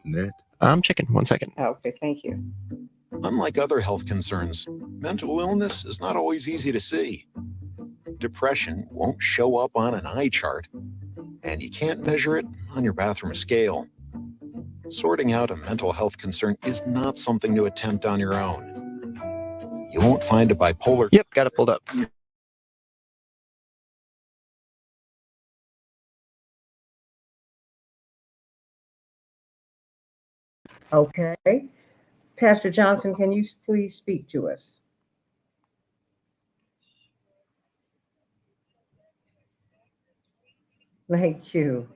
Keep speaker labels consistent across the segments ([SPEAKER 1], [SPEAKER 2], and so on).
[SPEAKER 1] net.
[SPEAKER 2] I'm checking. 1 second.
[SPEAKER 3] Okay, thank you.
[SPEAKER 4] Unlike other health concerns, mental illness is not always easy to see. Depression won't show up on an eye chart, and you can't measure it on your bathroom scale. Sorting out a mental health concern is not something to attempt on your own. You won't find a bipolar.
[SPEAKER 2] Yep, got it pulled up.
[SPEAKER 3] Okay. Pastor Johnson, can you please speak to us? Thank you.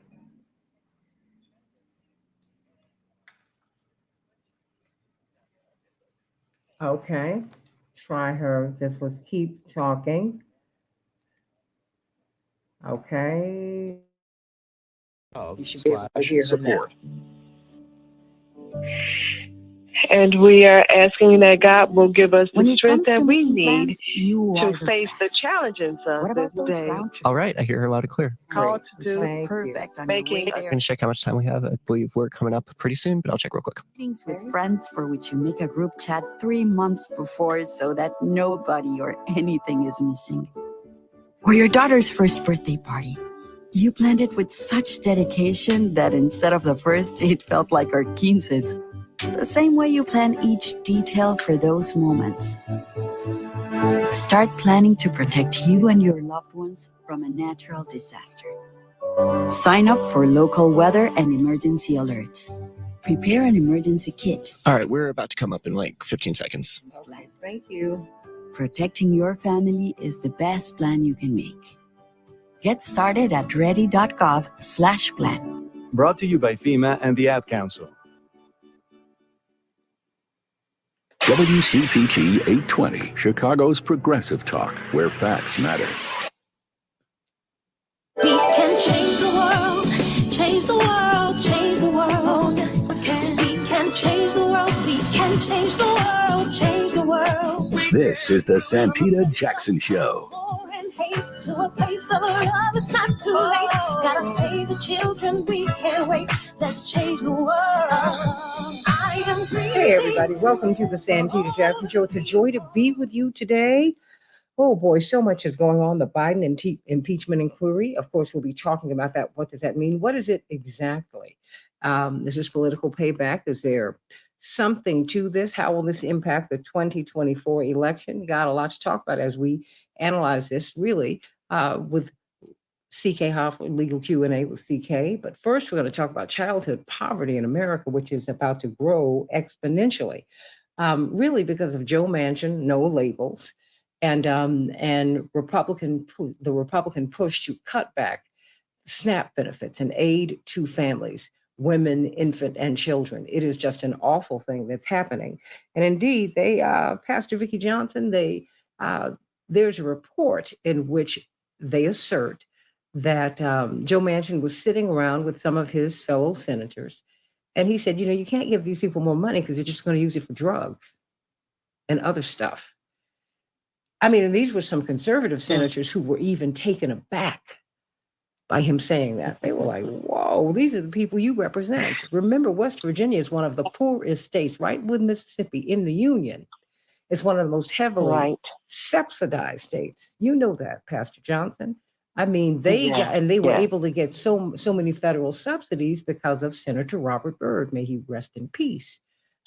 [SPEAKER 3] Okay. Try her. Just let's keep talking. Okay. You should be able to hear her now.
[SPEAKER 4] Support.
[SPEAKER 5] And we are asking that God will give us
[SPEAKER 6] When
[SPEAKER 5] the
[SPEAKER 6] it
[SPEAKER 5] strength
[SPEAKER 6] comes to
[SPEAKER 5] that we
[SPEAKER 6] making
[SPEAKER 5] need
[SPEAKER 6] plans, you
[SPEAKER 5] to
[SPEAKER 6] are the
[SPEAKER 5] face the
[SPEAKER 6] best.
[SPEAKER 5] challenges of
[SPEAKER 6] What about
[SPEAKER 5] this
[SPEAKER 6] those
[SPEAKER 5] day.
[SPEAKER 6] round trips?
[SPEAKER 2] All right, I hear her loud and clear.
[SPEAKER 5] Called
[SPEAKER 6] Which
[SPEAKER 5] to
[SPEAKER 6] look
[SPEAKER 3] Thank you.
[SPEAKER 6] perfect on your
[SPEAKER 5] making
[SPEAKER 6] way
[SPEAKER 5] a-
[SPEAKER 2] I'm
[SPEAKER 6] there.
[SPEAKER 2] going to check how much time we have. I believe we're coming up pretty soon, but I'll check real quick.
[SPEAKER 6] Meetings with friends for which you make a group chat 3 months before so that nobody or anything is missing. Or your daughter's first birthday party. You planned it with such dedication that instead of the first, it felt like our quinces. The same way you plan each detail for those moments. Start planning to protect you and your loved ones from a natural disaster. Sign up for local weather and emergency alerts. Prepare an emergency kit.
[SPEAKER 2] All right, we're about to come up in like 15 seconds.
[SPEAKER 3] Okay, thank you.
[SPEAKER 6] Protecting your family is the best plan you can make. Get started at ready.gov/plan.
[SPEAKER 7] Brought to you by FEMA and the Ad Council.
[SPEAKER 8] WCPT 820, Chicago's progressive talk, where facts matter.
[SPEAKER 9] We can change the world, change the world, change the world. Yes, we can. We can change the world, we can change the world, change the world.
[SPEAKER 8] This is the Santita Jackson Show.
[SPEAKER 9] To a place of love, it's not too late. Gotta save the children, we can't wait. Let's change the world. I am free.
[SPEAKER 3] Hey, everybody. Welcome to the Santita Jackson Show. It's a joy to be with you today. Oh, boy, so much is going on. The Biden impeachment inquiry. Of course, we'll be talking about that. What does that mean? What is it exactly? This is political payback. Is there something to this? How will this impact the 2024 election? Got a lot to talk about as we analyze this, really, with CK Hoffler, legal Q&A with CK. But first, we're going to talk about childhood poverty in America, which is about to grow exponentially, really because of Joe Manchin, no labels, and the Republican push to cut back SNAP benefits and aid to families, women, infant, and children. It is just an awful thing that's happening. And indeed, Pastor Vicki Johnson, there's a report in which they assert that Joe Manchin was sitting around with some of his fellow senators, and he said, you can't give these people more money because they're just going to use it for drugs and other stuff. I mean, and these were some conservative senators who were even taken aback by him saying that. They were like, whoa, these are the people you represent. Remember, West Virginia is one of the poorest states, right with Mississippi in the Union. It's one of the most heavily subsidized states. You know that, Pastor Johnson. I mean, they were able to get so many federal subsidies because of Senator Robert Byrd. May he rest in peace.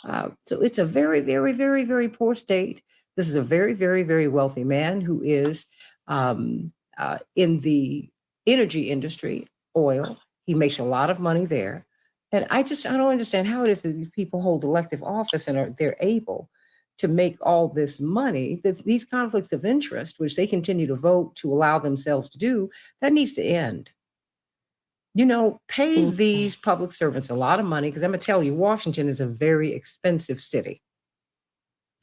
[SPEAKER 3] So it's a very, very, very, very poor state. This is a very, very, very wealthy man who is in the energy industry, oil. He makes a lot of money there. And I don't understand how it is that these people hold elective office and they're able to make all this money. These conflicts of interest, which they continue to vote to allow themselves to do, that needs to end. Pay these public servants a lot of money, because I'm going to tell you, Washington is a very expensive city.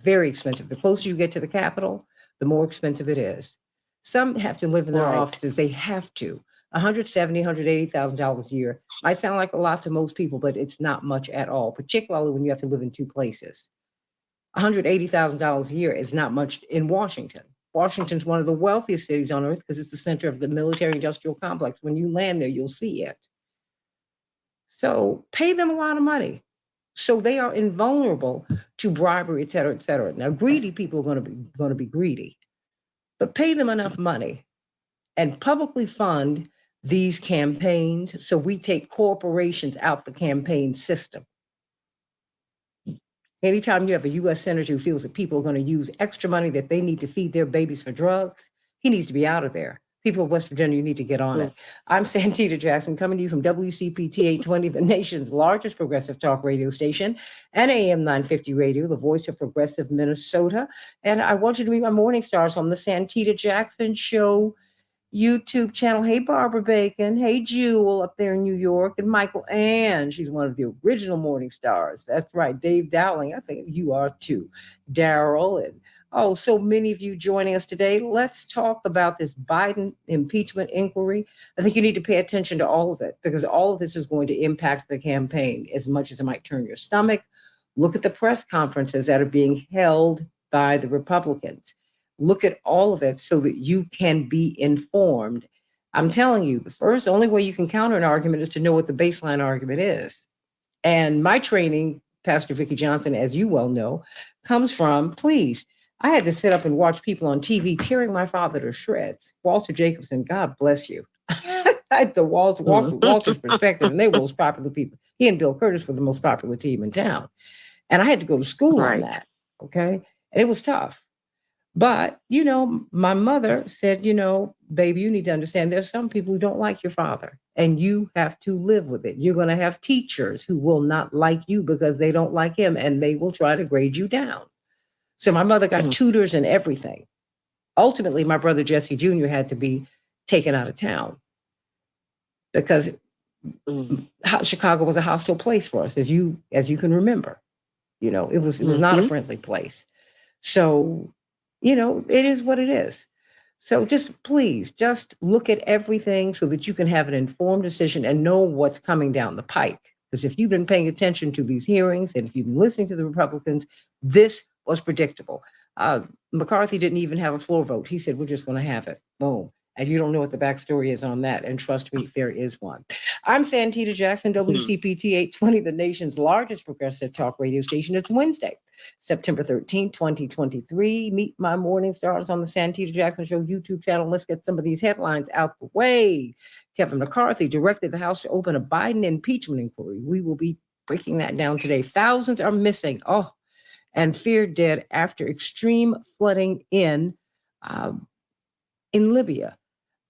[SPEAKER 3] Very expensive. The closer you get to the Capitol, the more expensive it is. Some have to live in their offices. They have to. $170,000, $180,000 a year might sound like a lot to most people, but it's not much at all, particularly when you have to live in two places. $180,000 a year is not much in Washington. Washington's one of the wealthiest cities on earth because it's the center of the military industrial complex. When you land there, you'll see it. So pay them a lot of money. So they are invulnerable to bribery, et cetera, et cetera. Now, greedy people are going to be greedy, but pay them enough money and publicly fund these campaigns so we take corporations out the campaign system. Anytime you have a U.S. senator who feels that people are going to use extra money that they need to feed their babies for drugs, he needs to be out of there. People of West Virginia, you need to get on it. I'm Santita Jackson, coming to you from WCPT 820, the nation's largest progressive talk radio station, and AM 950 Radio, the voice of progressive Minnesota. And I want you to be my morning stars on the Santita Jackson Show YouTube channel. Hey, Barbara Bacon. Hey, Jewel up there in New York. And Michael Ann. She's one of the original morning stars. That's right. Dave Dowling. I think you are too. Daryl and so many of you joining us today. Let's talk about this Biden impeachment inquiry. I think you need to pay attention to all of it because all of this is going to impact the campaign as much as it might turn your stomach. Look at the press conferences that are being held by the Republicans. Look at all of it so that you can be informed. I'm telling you, the only way you can counter an argument is to know what the baseline argument is. And my training, Pastor Vicki Johnson, as you well know, comes from, I had to sit up and watch people on TV tearing my father to shreds. Walter Jacobson, God bless you. I had to Walter's perspective, and they were the most popular people. He and Bill Curtis were the most popular team in town. And I had to go to school on that, okay? And it was tough. But, my mother said, baby, you need to understand there's some people who don't like your father and you have to live with it. You're going to have teachers who will not like you because they don't like him and they will try to grade you down. So my mother got tutors and everything. Ultimately, my brother Jesse Jr. had to be taken out of town because Chicago was a hostile place for us, as you can remember. It was not a friendly place. So it is what it is. So please look at everything so that you can have an informed decision and know what's coming down the pike. Because if you've been paying attention to these hearings and if you've been listening to the Republicans, this was predictable. McCarthy didn't even have a floor vote. He said, we're just going to have it. Boom. And you don't know what the backstory is on that. And trust me, there is one. I'm Santita Jackson, WCPT 820, the nation's largest progressive talk radio station. It's Wednesday, September 13, 2023. Meet my morning stars on the Santita Jackson Show YouTube channel. Let's get some of these headlines out the way. Kevin McCarthy directed the House to open a Biden impeachment inquiry. We will be breaking that down today. Thousands are missing. And feared dead after extreme flooding in Libya.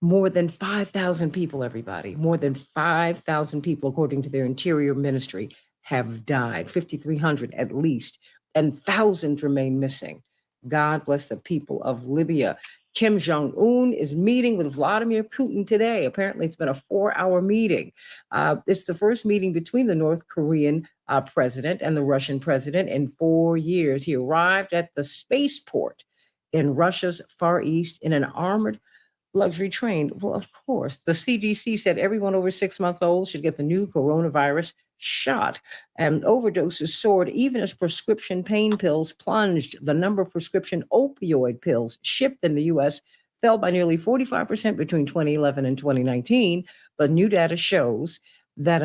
[SPEAKER 3] More than 5,000 people, everybody. More than 5,000 people, according to their interior ministry, have died. 5,300 at least. And thousands remain missing. God bless the people of Libya. Kim Jong-un is meeting with Vladimir Putin today. Apparently, it's been a 4-hour meeting. It's the first meeting between the North Korean president and the Russian president in 4 years. He arrived at the spaceport in Russia's Far East in an armored luxury train. Well, of course, the CDC said everyone over 6 months old should get the new coronavirus shot. And overdoses soared even as prescription pain pills plunged. The number of prescription opioid pills shipped in the U.S. fell by nearly 45% between 2011 and 2019. But new data shows that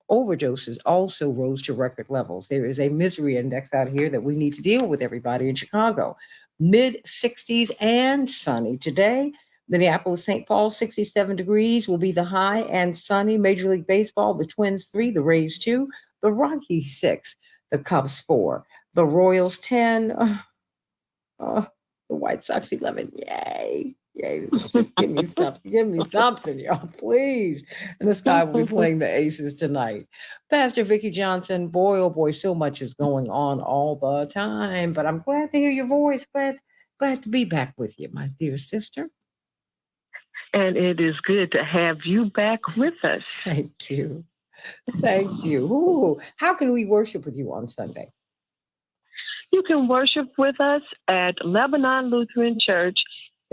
[SPEAKER 3] overdoses also rose to record levels. There is a misery index out here that we need to deal with, everybody. In Chicago, mid-60s and sunny today. Minneapolis, St. Paul, 67 degrees will be the high and sunny. Major League Baseball, the Twins 3, the Rays 2, the Rockies 6, the Cubs 4, the Royals 10, the White Sox 11. Yay. Just give me something, y'all, please. And the Sky will be playing the Aces tonight. Pastor Vicki Johnson, boy, oh boy, so much is going on all the time. But I'm glad to hear your voice. Glad to be back with you, my dear sister.
[SPEAKER 5] And it is good to have you back with us.
[SPEAKER 3] Thank you. Ooh, how can we worship with you on Sunday?
[SPEAKER 5] You can worship with us at Lebanon Lutheran Church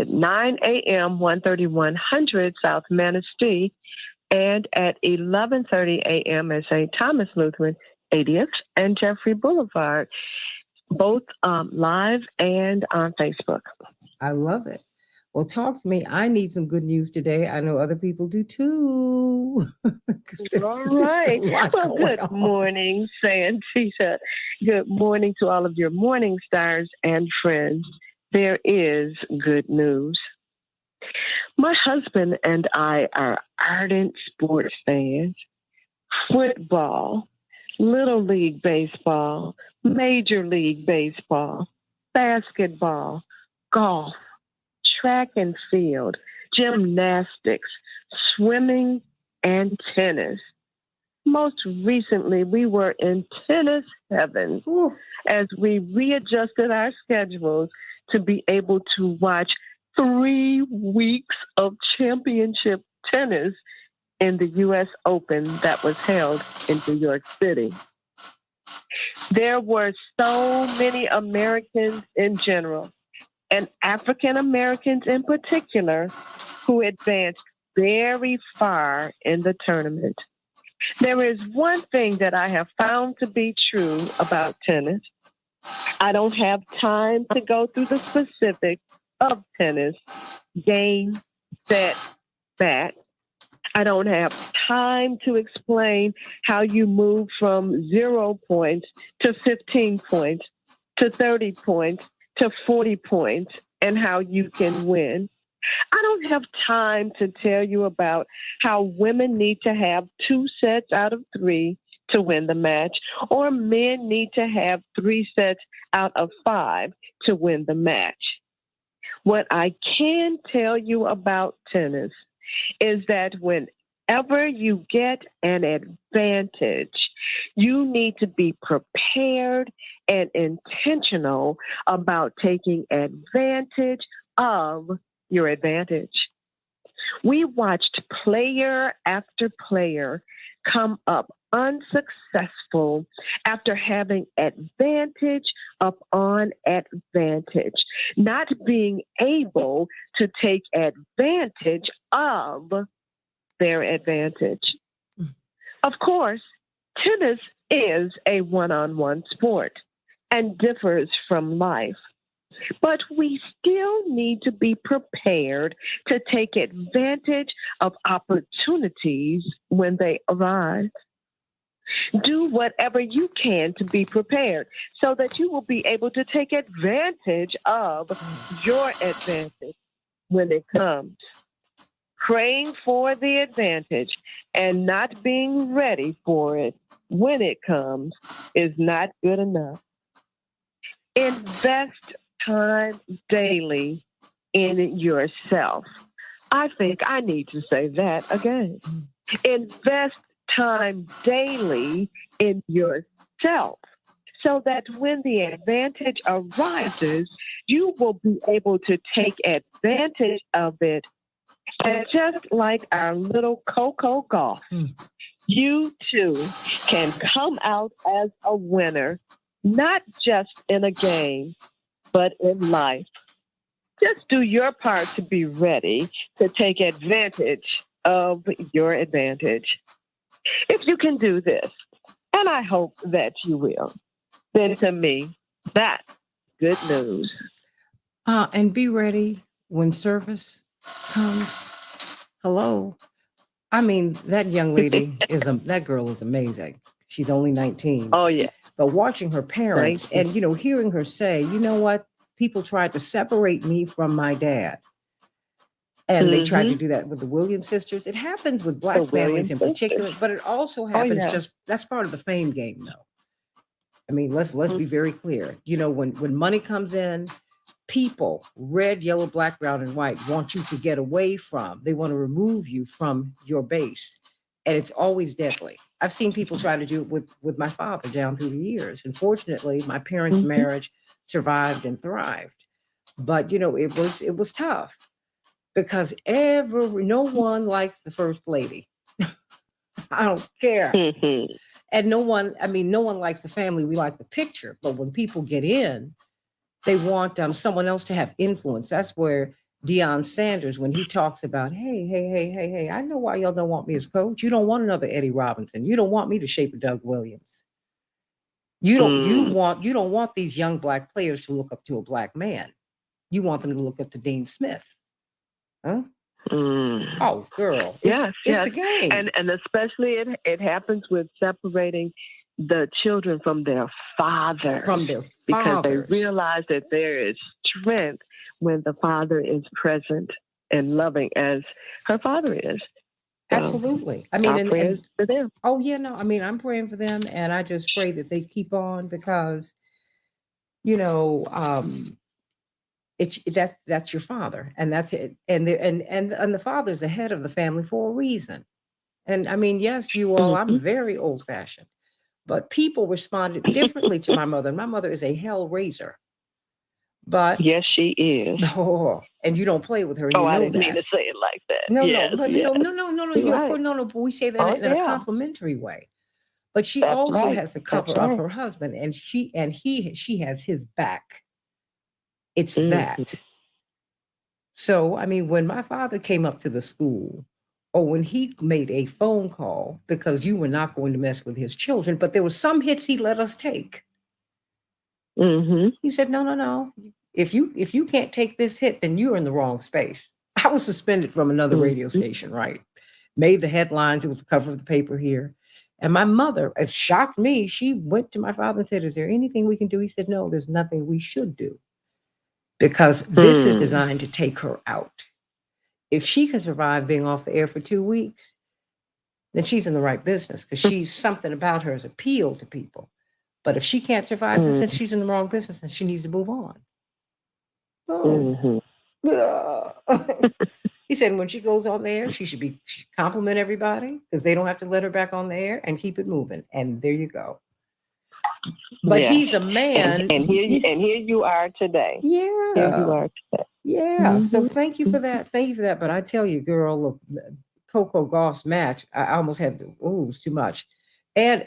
[SPEAKER 5] at 9 a.m., 13100 South Manistee, and at 11:30 a.m. at St. Thomas Lutheran, 80th and Jeffrey Boulevard, both live and on Facebook.
[SPEAKER 3] I love it. Well, talk to me. I need some good news today. I know other people do too. 'Cause
[SPEAKER 5] All
[SPEAKER 3] there's
[SPEAKER 5] right.
[SPEAKER 3] a lot
[SPEAKER 5] Well,
[SPEAKER 3] going
[SPEAKER 5] good
[SPEAKER 3] on.
[SPEAKER 5] morning, Santita. Good morning to all of your morning stars and friends. There is good news. My husband and I are ardent sports fans. Football, Little League Baseball, Major League Baseball, basketball, golf, track and field, gymnastics, swimming, and tennis. Most recently, we were in tennis heaven
[SPEAKER 3] Ooh,
[SPEAKER 5] as we readjusted our schedules to be able to watch 3 weeks of championship tennis in the U.S. Open that was held in New York City. There were so many Americans in general, and African Americans in particular, who advanced very far in the tournament. There is one thing that I have found to be true about tennis. I don't have time to go through the specifics of tennis, game, set, bat. I don't have time to explain how you move from 0 points to 15 points to 30 points to 40 points and how you can win. I don't have time to tell you about how women need to have 2 sets out of 3 to win the match, or men need to have 3 sets out of 5 to win the match. What I can tell you about tennis is that whenever you get an advantage, you need to be prepared and intentional about taking advantage of your advantage. We watched player after player come up unsuccessful after having advantage upon advantage, not being able to take advantage of their advantage. Of course, tennis is a one-on-one sport and differs from life. But we still need to be prepared to take advantage of opportunities when they arise. Do whatever you can to be prepared so that you will be able to take advantage of your advantage when it comes. Praying for the advantage and not being ready for it when it comes is not good enough. Invest time daily in yourself. I think I need to say that again. Invest time daily in yourself so that when the advantage arises, you will be able to take advantage of it. And just like our little Coco golf, you too can come out as a winner, not just in a game, but in life. Just do your part to be ready to take advantage of your advantage. If you can do this, and I hope that you will, then to me, that's good news.
[SPEAKER 3] and be ready when service comes. Hello. I mean, that young lady that girl is amazing. She's only 19.
[SPEAKER 5] Oh, yeah.
[SPEAKER 3] But watching her parents and, hearing her say, you know what? People tried to separate me from my dad. And they tried to do that with the Williams sisters. It happens with Black families in particular, but it also happens that's part of the fame game, though. I mean, let's be very clear. When money comes in, people, red, yellow, black, brown, and white, want you to get away from. They want to remove you from your base. And it's always deadly. I've seen people try to do it with my father down through the years. And fortunately, my parents' marriage survived and thrived. But it was tough because no one likes the first lady. I don't care. And no one likes the family. We like the picture. But when people get in, they want someone else to have influence. That's where Deion Sanders, when he talks about, hey, I know why y'all don't want me as coach. You don't want another Eddie Robinson. You don't want me to shape a Doug Williams. You don't want these young Black players to look up to a Black man. You want them to look up to Dean Smith. Huh?
[SPEAKER 5] Mm.
[SPEAKER 3] Oh, girl.
[SPEAKER 5] Yes,
[SPEAKER 3] It's the game.
[SPEAKER 5] and especially it happens with separating the children from their fathers.
[SPEAKER 3] From their
[SPEAKER 5] because they
[SPEAKER 3] fathers.
[SPEAKER 5] realize that there is strength when the father is present and loving as her father is. So,
[SPEAKER 3] Absolutely. I mean,
[SPEAKER 5] our prayers for them.
[SPEAKER 3] oh yeah, no, I mean, I'm praying for them, and I just pray that they keep on because, you know, it's that's your father, and that's it, and the father's the head of the family for a reason. And I mean, yes, you all, I'm very old fashioned, but people responded differently to my mother. My mother is a hell raiser, but
[SPEAKER 5] Yes, she is.
[SPEAKER 3] oh, and you don't play with her.
[SPEAKER 5] Oh,
[SPEAKER 3] You
[SPEAKER 5] I
[SPEAKER 3] know
[SPEAKER 5] didn't mean
[SPEAKER 3] that.
[SPEAKER 5] to say it like that.
[SPEAKER 3] No,
[SPEAKER 5] Yes,
[SPEAKER 3] no, but
[SPEAKER 5] yes.
[SPEAKER 3] no.
[SPEAKER 5] You're
[SPEAKER 3] You, of
[SPEAKER 5] right.
[SPEAKER 3] course, no. But we say that
[SPEAKER 5] Oh,
[SPEAKER 3] in a
[SPEAKER 5] yeah.
[SPEAKER 3] complimentary way. But she
[SPEAKER 5] That's
[SPEAKER 3] also
[SPEAKER 5] right.
[SPEAKER 3] has the
[SPEAKER 5] That's
[SPEAKER 3] cover of
[SPEAKER 5] right.
[SPEAKER 3] her husband, and she has his back. It's
[SPEAKER 5] Mhm.
[SPEAKER 3] that. So, I mean, when my father came up to the school, or when he made a phone call because you were not going to mess with his children, but there were some hits he let us take.
[SPEAKER 5] Mhm.
[SPEAKER 3] He said, "No, no, no. If you can't take this hit, then you're in the wrong space." I was suspended from another radio
[SPEAKER 5] Mhm.
[SPEAKER 3] station, right? Made the headlines. It was the cover of the paper here. And my mother, it shocked me. She went to my father and said, "Is there anything we can do?" He said, "No, there's nothing we should do because this is
[SPEAKER 5] Mm.
[SPEAKER 3] designed to take her out. If she can survive being off the air for 2 weeks, then she's in the right business because she's something about her has appealed to people. But if she can't survive this, then
[SPEAKER 5] Mm.
[SPEAKER 3] she's in the wrong business and she needs to move on." Oh.
[SPEAKER 5] Mhm.
[SPEAKER 3] He said when she goes on the air, she should compliment everybody because they don't have to let her back on the air and keep it moving. And there you go. But
[SPEAKER 5] Yes.
[SPEAKER 3] he's a man.
[SPEAKER 5] And here you are today. Here you
[SPEAKER 3] Yeah.
[SPEAKER 5] are today.
[SPEAKER 3] Yeah. So
[SPEAKER 5] Mhm.
[SPEAKER 3] thank you for that. Thank you for that. But I tell you, girl, look, Coco Goff's match, I almost had to, oh, it was too much. And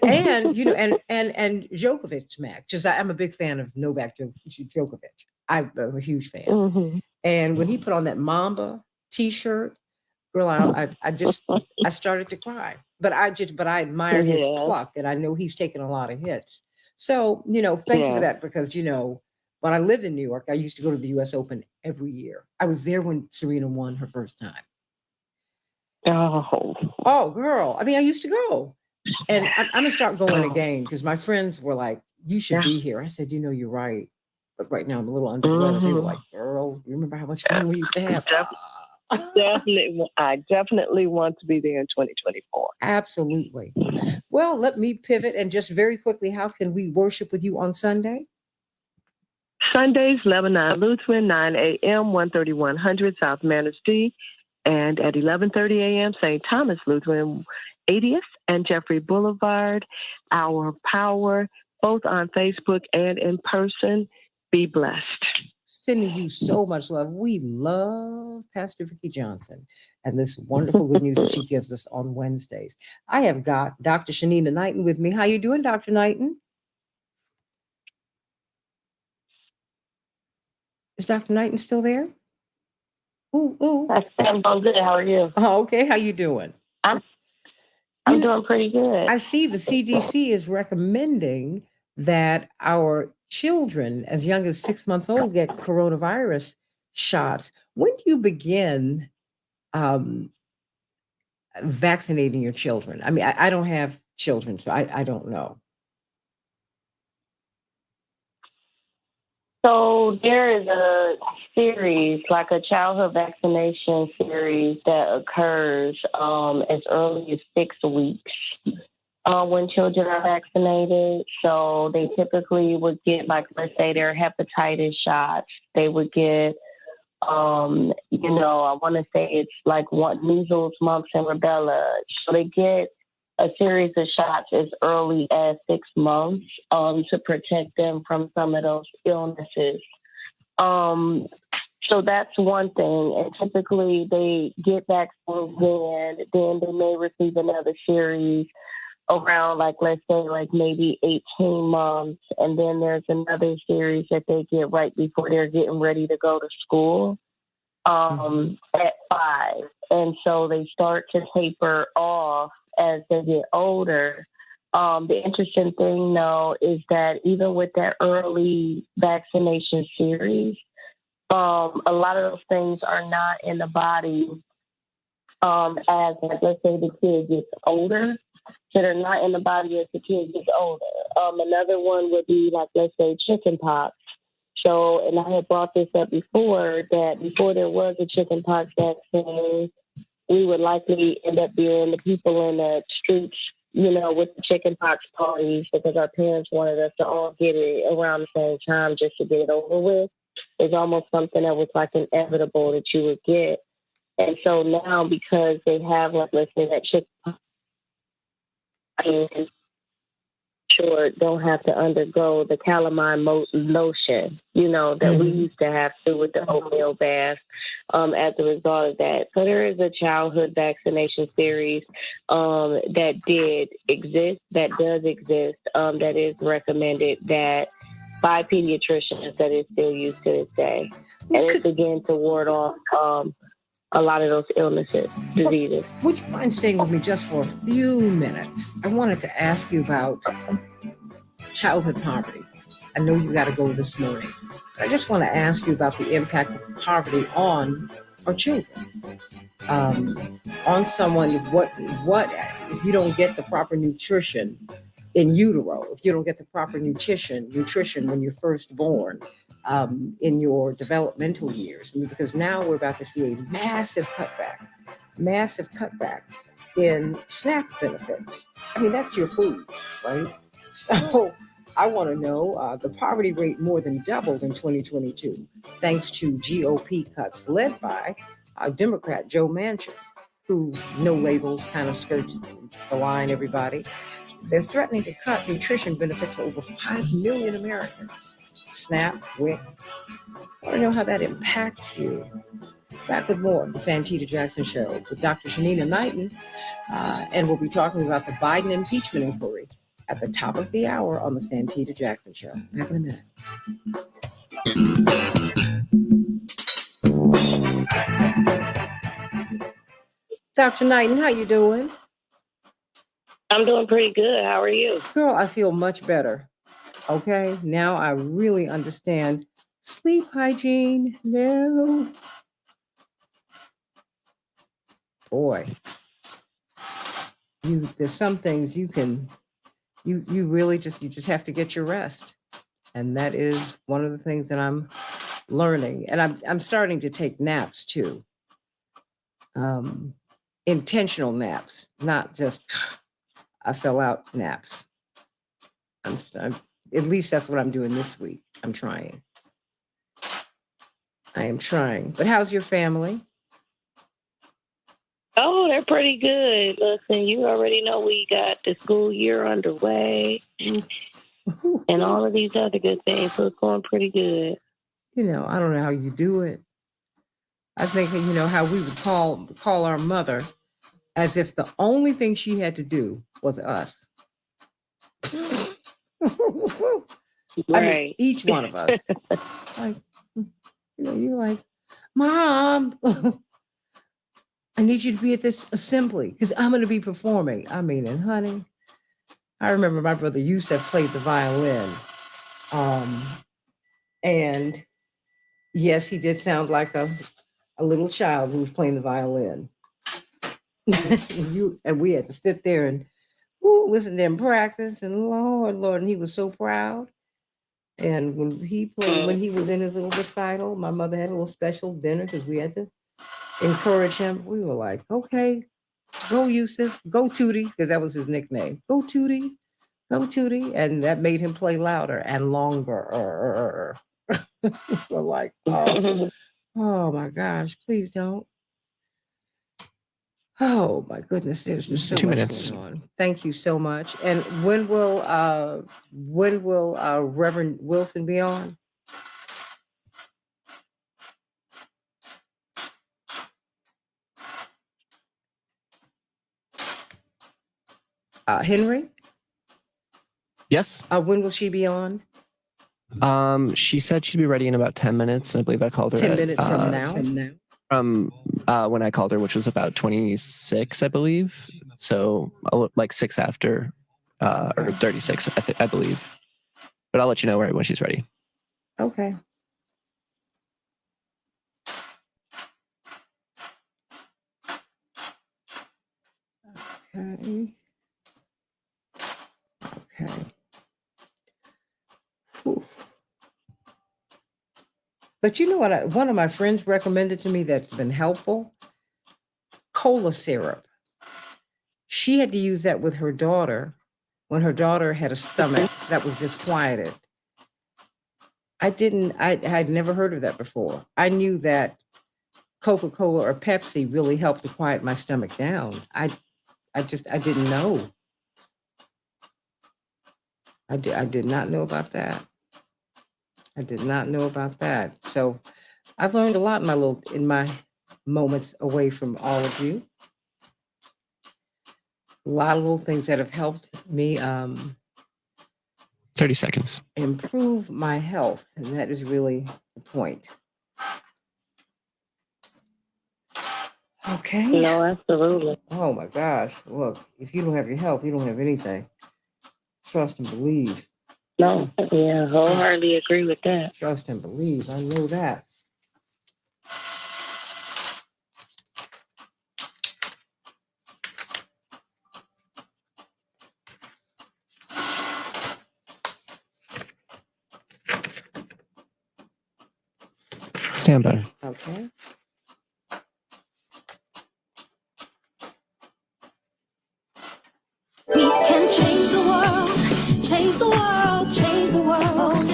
[SPEAKER 3] you know, and Djokovic's match, because I'm a big fan of Novak Djokovic. I'm a huge fan.
[SPEAKER 5] Mhm.
[SPEAKER 3] And when he put on that Mamba t-shirt, girl, I started to cry. But I admire his
[SPEAKER 5] Yes.
[SPEAKER 3] pluck, and I know he's taken a lot of hits. So, you know, thank you for
[SPEAKER 5] Yes.
[SPEAKER 3] that because you know, when I lived in New York, I used to go to the US Open every year. I was there when Serena won her first time.
[SPEAKER 5] Oh.
[SPEAKER 3] Oh, girl. I mean, I used to go. And I'm gonna start going again because my friends were like, "You should
[SPEAKER 5] Yeah.
[SPEAKER 3] be here." I said, "You know, you're right, but right now I'm a little under the weather." They were like, "Girl, you remember how much fun we used to have?"
[SPEAKER 5] I definitely want to be there in 2024.
[SPEAKER 3] Absolutely. Well, let me pivot and just very quickly, how can we worship with you on Sunday?
[SPEAKER 5] Sundays, Lebanon Lutheran, 9 a.m., 13100 South Manistee, and at 11:30 a.m., St. Thomas Lutheran, 80th and Jeffrey Boulevard. Our Power, both on Facebook and in person. Be blessed.
[SPEAKER 3] Sending you so much love. We love Pastor Vicki Johnson and this wonderful good news that she gives us on Wednesdays. I have got Dr. Shanina Knighton with me. How you doing, Dr. Knighton? Is Dr. Knighton still there? Ooh, ooh.
[SPEAKER 1] I'm doing good. How are you?
[SPEAKER 3] Oh, okay. How you doing?
[SPEAKER 1] I'm
[SPEAKER 3] You know,
[SPEAKER 1] doing pretty good.
[SPEAKER 3] I see the CDC is recommending that our children as young as 6 months old get coronavirus shots. When do you begin um, vaccinating your children? I mean, I don't have children, so I don't know.
[SPEAKER 1] So there is a series, like a childhood vaccination series that occurs as early as 6 weeks when children are vaccinated. So they typically would get, like, let's say their hepatitis shots. They would get, I want to say it's like measles, mumps, and rubella. So they get a series of shots as early as 6 months to protect them from some of those illnesses. So that's one thing. And typically they get vaccines then they may receive another series around, like, let's say, like maybe 18 months. And then there's another series that they get right before they're getting ready to go to school at 5. And so they start to taper off as they get older. The interesting thing, though, is that even with that early vaccination series, a lot of those things are not in the body as, like, let's say the kid gets older, that are not in the body as the kid gets older. Another one would be, like, let's say chicken pox. So, and I had brought this up before, that before there was a chicken pox vaccine, we would likely end up being the people in the streets, with the chicken pox parties, because our parents wanted us to all get it around the same time just to get it over with. It's almost something that was like inevitable that you would get. And so now, because they have, like, let's say that chicken pox, don't have to undergo the calamine lotion, that we used to have to with the oatmeal bath as a result of that. So there is a childhood vaccination series that does exist, that is recommended by pediatricians, that is still used to this day. And it's again to ward off a lot of those diseases.
[SPEAKER 3] Would you mind staying with me just for a few minutes? I wanted to ask you about childhood poverty. I know you got to go this morning, but I just want to ask you about the impact of poverty on our children. On someone, what if you don't get the proper nutrition in utero, if you don't get the proper nutrition when you're first born, in your developmental years, because now we're about to see a massive cutback in SNAP benefits. That's your food, right? So I want to know, the poverty rate more than doubled in 2022, thanks to GOP cuts led by Democrat Joe Manchin, who, no labels, kind of skirts the line, everybody. They're threatening to cut nutrition benefits for over 5 million Americans. SNAP, WIC. I want to know how that impacts you. Back with more of the Santita Jackson Show with Dr. Shanina Knighton, and we'll be talking about the Biden impeachment inquiry at the top of the hour on the Santita Jackson Show. Back in a minute. Dr. Knighton, how you doing?
[SPEAKER 1] I'm doing pretty good. How are you?
[SPEAKER 3] Girl, I feel much better. Okay, now I really understand sleep hygiene. No. Boy, there's some things you really just have to get your rest. And that is one of the things that I'm learning. And I'm starting to take naps too. Intentional naps, not just I fell out naps. I'm at least that's what I'm doing this week. I am trying. But how's your family?
[SPEAKER 1] Oh, they're pretty good. Listen, you already know we got the school year underway and all of these other good things. So it's going pretty good.
[SPEAKER 3] I don't know how you do it. I think, how we would call our mother as if the only thing she had to do was us.
[SPEAKER 1] Right.
[SPEAKER 3] Each one of us. Like, you're like, Mom, I need you to be at this assembly because I'm going to be performing. And honey, I remember my brother Yusef played the violin. And yes, he did sound like a little child who was playing the violin. And we had to sit there and listen to him practice. And Lord, and he was so proud. And when he was in his little recital, my mother had a little special dinner because we had to encourage him. We were like, okay, go Yusuf, go Tootie, because that was his nickname. Go Tootie, go Tootie. And that made him play louder and longer. We're like, oh my gosh, please don't. Oh my goodness, there's just so
[SPEAKER 2] 2
[SPEAKER 3] much
[SPEAKER 2] minutes.
[SPEAKER 3] going on. Thank you so much. And when will Reverend Wilson be on? Henry?
[SPEAKER 2] Yes.
[SPEAKER 3] When will she be on?
[SPEAKER 2] She said she'd be ready in about 10 minutes. I believe I called her
[SPEAKER 3] 10 minutes from now?
[SPEAKER 2] From when I called her, which was about 26, I believe. So like 6 after, or 36, I believe. But I'll let you know when she's ready.
[SPEAKER 3] Okay. Okay. Okay. Whew. But you know what? One of my friends recommended to me that's been helpful? Cola syrup. She had to use that with her daughter when her daughter had a stomach that was disquieted. I had never heard of that before. I knew that Coca-Cola or Pepsi really helped to quiet my stomach down. I didn't know. I did not know about that. I did not know about that. So I've learned a lot in my moments away from all of you. A lot of little things that have helped me
[SPEAKER 2] 30 seconds.
[SPEAKER 3] improve my health, and that is really the point. Okay.
[SPEAKER 1] No, absolutely.
[SPEAKER 3] Oh my gosh. Look, if you don't have your health, you don't have anything. Trust and believe.
[SPEAKER 1] No, yeah, wholeheartedly agree with that.
[SPEAKER 3] Trust and believe. I know that.
[SPEAKER 2] Stand by.
[SPEAKER 3] Okay.
[SPEAKER 9] We can change the world, change the world, change the world.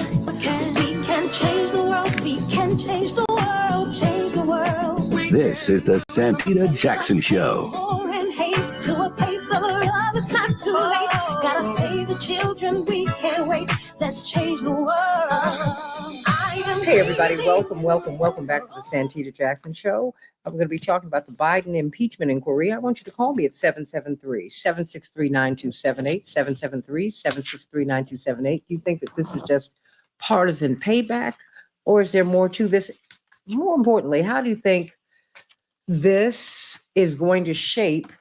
[SPEAKER 9] We can change the world, we can change the world, change the world.
[SPEAKER 8] This is the Santita Jackson Show.
[SPEAKER 9] War and hate to a place of love, it's not too late. Gotta save the children, we can't wait. Let's change the world.
[SPEAKER 3] Hey, everybody. Welcome back to the Santita Jackson Show. I'm going to be talking about the Biden impeachment inquiry. I want you to call me at 773-763-9278, 773-763-9278. Do you think that this is just partisan payback, or is there more to this? More importantly, how do you think this is going to shape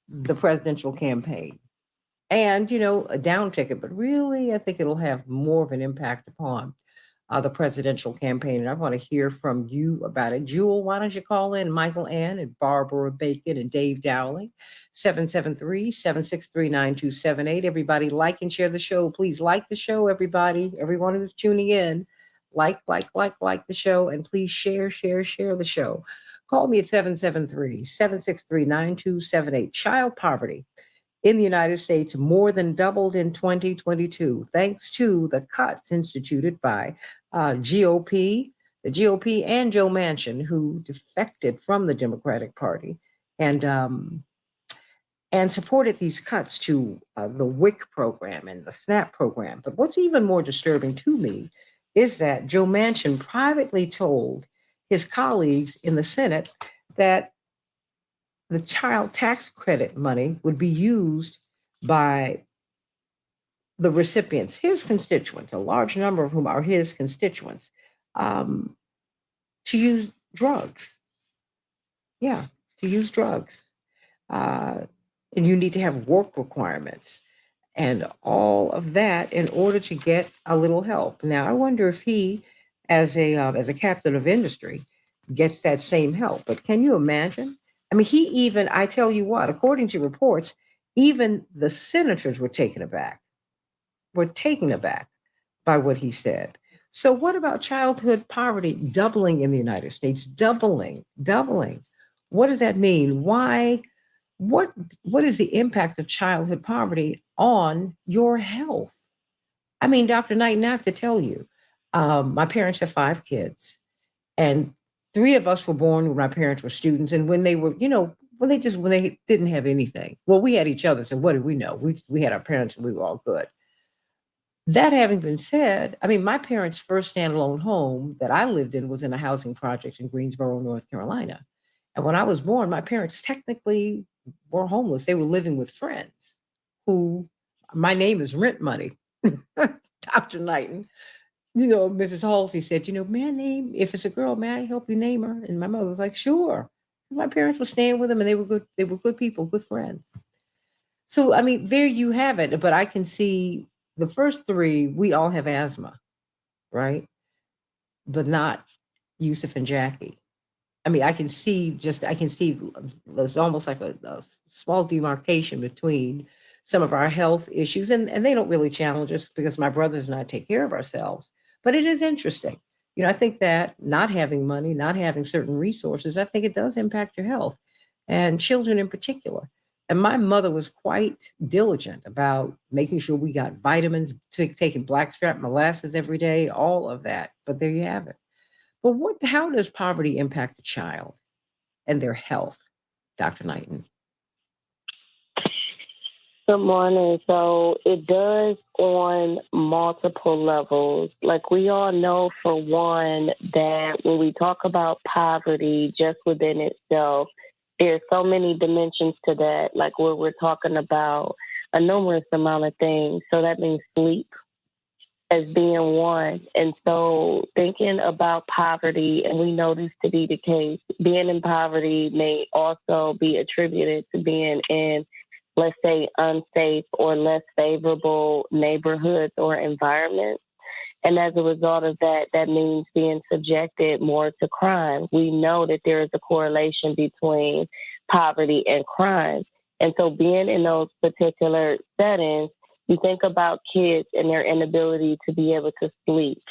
[SPEAKER 3] the presidential campaign? And, a down ticket, but really, I think it'll have more of an impact upon the presidential campaign. And I want to hear from you about it. Jewel, why don't you call in Michael Ann and Barbara Bacon and Dave Dowling, 773-763-9278. Everybody like and share the show. Please like the show, everybody. Everyone who's tuning in, like the show. And please share the show. Call me at 773-763-9278. Child poverty in the United States more than doubled in 2022, thanks to the cuts instituted by the GOP and Joe Manchin, who defected from the Democratic Party and supported these cuts to the WIC program and the SNAP program. But what's even more disturbing to me is that Joe Manchin privately told his colleagues in the Senate that the child tax credit money would be used by the recipients, his constituents, a large number of whom are his constituents, to use drugs. Yeah, to use drugs. And you need to have work requirements and all of that in order to get a little help. Now, I wonder if he, as a captain of industry, gets that same help. But can you imagine? I mean, I tell you what, according to reports, even the senators were taken aback by what he said. So what about childhood poverty doubling in the United States? Doubling. What does that mean? Why? What is the impact of childhood poverty on your health? I mean, Dr. Knighton, I have to tell you, my parents have 5 kids, and 3 of us were born when my parents were students. And when they were, when they didn't have anything. Well, we had each other. So what did we know? We had our parents and we were all good. That having been said, I mean, my parents' first standalone home that I lived in was in a housing project in Greensboro, North Carolina. And when I was born, my parents technically were homeless. They were living with friends who, my name is rent money, Dr. Knighton. Mrs. Halsey said, may I name, if it's a girl, may I help you name her? And my mother was like, sure. My parents were staying with them and they were good people, good friends. So, I mean, there you have it. But I can see the first 3, we all have asthma, right? But not Yusuf and Jackie. I mean, I can see there's almost like a small demarcation between some of our health issues, and they don't really challenge us because my brothers and I take care of ourselves. But it is interesting. I think that not having money, not having certain resources, I think it does impact your health and children in particular. And my mother was quite diligent about making sure we got vitamins, taking blackstrap molasses every day, all of that. But there you have it. But how does poverty impact a child and their health, Dr. Knighton?
[SPEAKER 1] Good morning. So it does on multiple levels. Like we all know, for one, that when we talk about poverty just within itself, there's so many dimensions to that. Like where we're talking about a numerous amount of things. So that means sleep as being one. And so thinking about poverty, and we know this to be the case, being in poverty may also be attributed to being in, let's say, unsafe or less favorable neighborhoods or environments. And as a result of that, that means being subjected more to crime. We know that there is a correlation between poverty and crime. And so being in those particular settings, you think about kids and their inability to be able to sleep.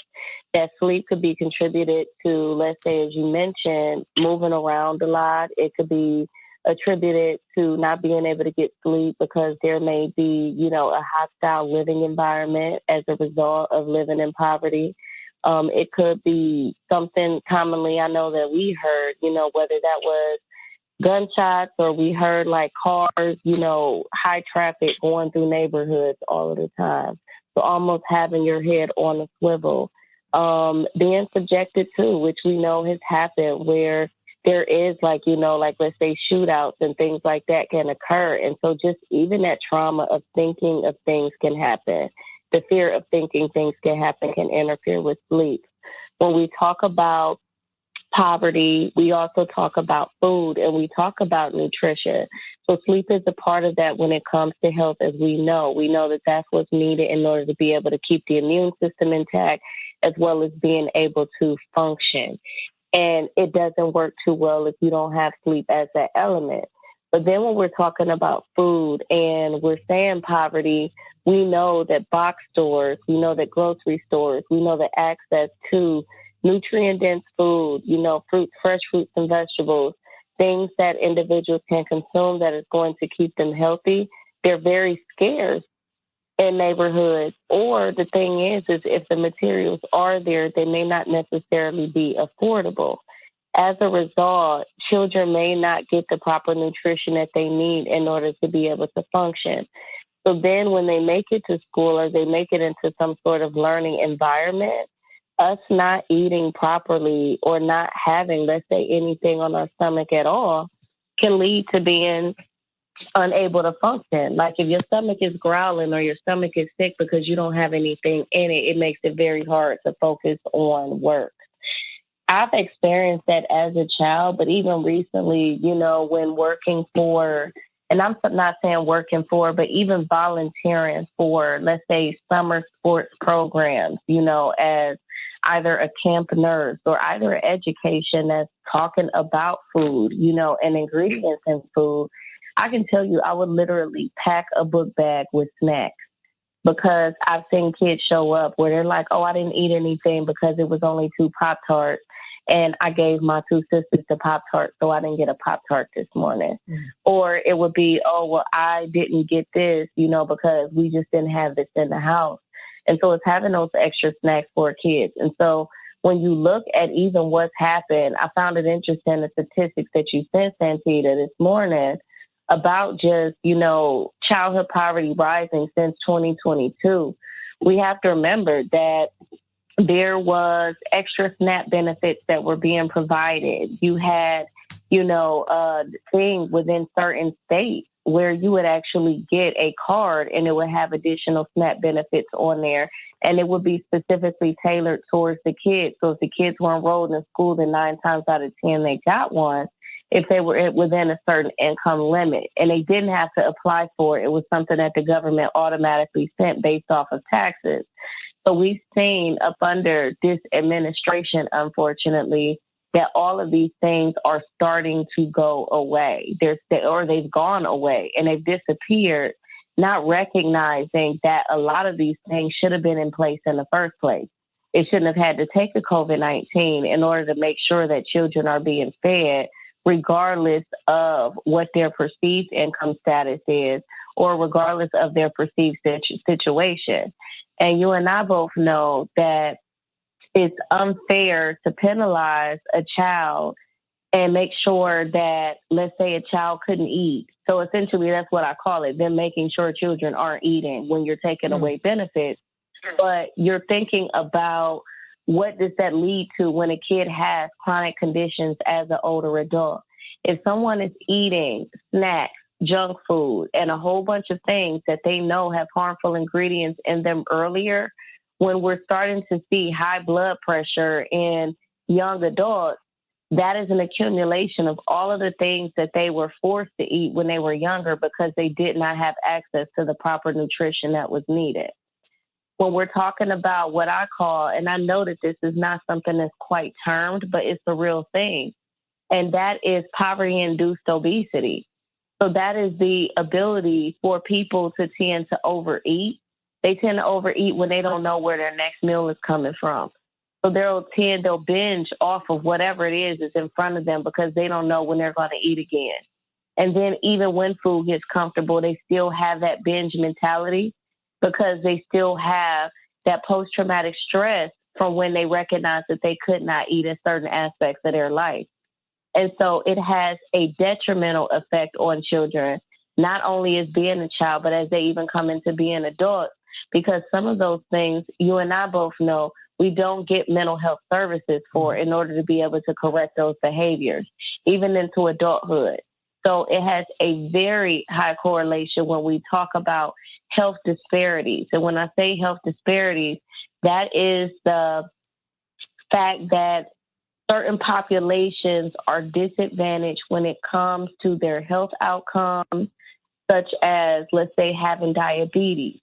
[SPEAKER 1] That sleep could be contributed to, let's say, as you mentioned, moving around a lot. It could be attributed to not being able to get sleep because there may be, a hostile living environment as a result of living in poverty. It could be something commonly I know that we heard, whether that was gunshots or we heard like cars, high traffic going through neighborhoods all of the time. So almost having your head on a swivel. Being subjected to, which we know has happened, where there is like let's say shootouts and things like that can occur. And so just even that trauma of thinking of things can happen. The fear of thinking things can happen can interfere with sleep. When we talk about poverty, we also talk about food and we talk about nutrition. So sleep is a part of that when it comes to health, as we know. We know that that's what's needed in order to be able to keep the immune system intact, as well as being able to function. And it doesn't work too well if you don't have sleep as that element. But then when we're talking about food and we're saying poverty, we know that box stores, we know that grocery stores, we know that access to nutrient-dense food, fruits, fresh fruits and vegetables, things that individuals can consume that is going to keep them healthy, they're very scarce in neighborhoods. Or the thing is if the materials are there, they may not necessarily be affordable. As a result, children may not get the proper nutrition that they need in order to be able to function. So then when they make it to school or they make it into some sort of learning environment, us not eating properly or not having, let's say, anything on our stomach at all can lead to being unable to function. Like if your stomach is growling or your stomach is sick because you don't have anything in it, it makes it very hard to focus on work. I've experienced that as a child, but even recently, when working for, and I'm not saying working for, but even volunteering for, let's say, summer sports programs, as either a camp nurse or either education that's talking about food, and ingredients in food, I can tell you I would literally pack a book bag with snacks because I've seen kids show up where they're like, oh, I didn't eat anything because it was only 2 Pop-Tarts. And I gave my 2 sisters the Pop-Tart, so I didn't get a Pop-Tart this morning. Mm. Or it would be, oh, well, I didn't get this, because we just didn't have this in the house. And so it's having those extra snacks for kids. And so when you look at even what's happened, I found it interesting, the statistics that you sent, Santita, this morning about just, childhood poverty rising since 2022. We have to remember that there was extra SNAP benefits that were being provided. You had, things within certain states where you would actually get a card and it would have additional SNAP benefits on there. And it would be specifically tailored towards the kids. So if the kids were enrolled in school, then 9 times out of 10, they got one if they were within a certain income limit. And they didn't have to apply for it. It was something that the government automatically sent based off of taxes. So we've seen up under this administration, unfortunately, that all of these things are starting to go away. Or they've gone away and they've disappeared, not recognizing that a lot of these things should have been in place in the first place. It shouldn't have had to take a COVID-19 in order to make sure that children are being fed, regardless of what their perceived income status is, or regardless of their perceived situation. And you and I both know that it's unfair to penalize a child and make sure that, let's say, a child couldn't eat. So essentially, that's what I call it, them making sure children aren't eating when you're taking away benefits. But you're thinking about, what does that lead to when a kid has chronic conditions as an older adult? If someone is eating snacks, junk food, and a whole bunch of things that they know have harmful ingredients in them earlier, when we're starting to see high blood pressure in young adults, that is an accumulation of all of the things that they were forced to eat when they were younger because they did not have access to the proper nutrition that was needed. When we're talking about what I call, and I know that this is not something that's quite termed, but it's a real thing, and that is poverty-induced obesity. So that is the ability for people to tend to overeat. They tend to overeat when they don't know where their next meal is coming from. So they'll binge off of whatever it is that's in front of them because they don't know when they're going to eat again. And then even when food gets comfortable, they still have that binge mentality because they still have that post-traumatic stress from when they recognize that they could not eat in certain aspects of their life. And so it has a detrimental effect on children, not only as being a child, but as they even come into being adults, because some of those things you and I both know we don't get mental health services for in order to be able to correct those behaviors, even into adulthood. So it has a very high correlation when we talk about health disparities. And when I say health disparities, that is the fact that certain populations are disadvantaged when it comes to their health outcomes, such as, let's say, having diabetes.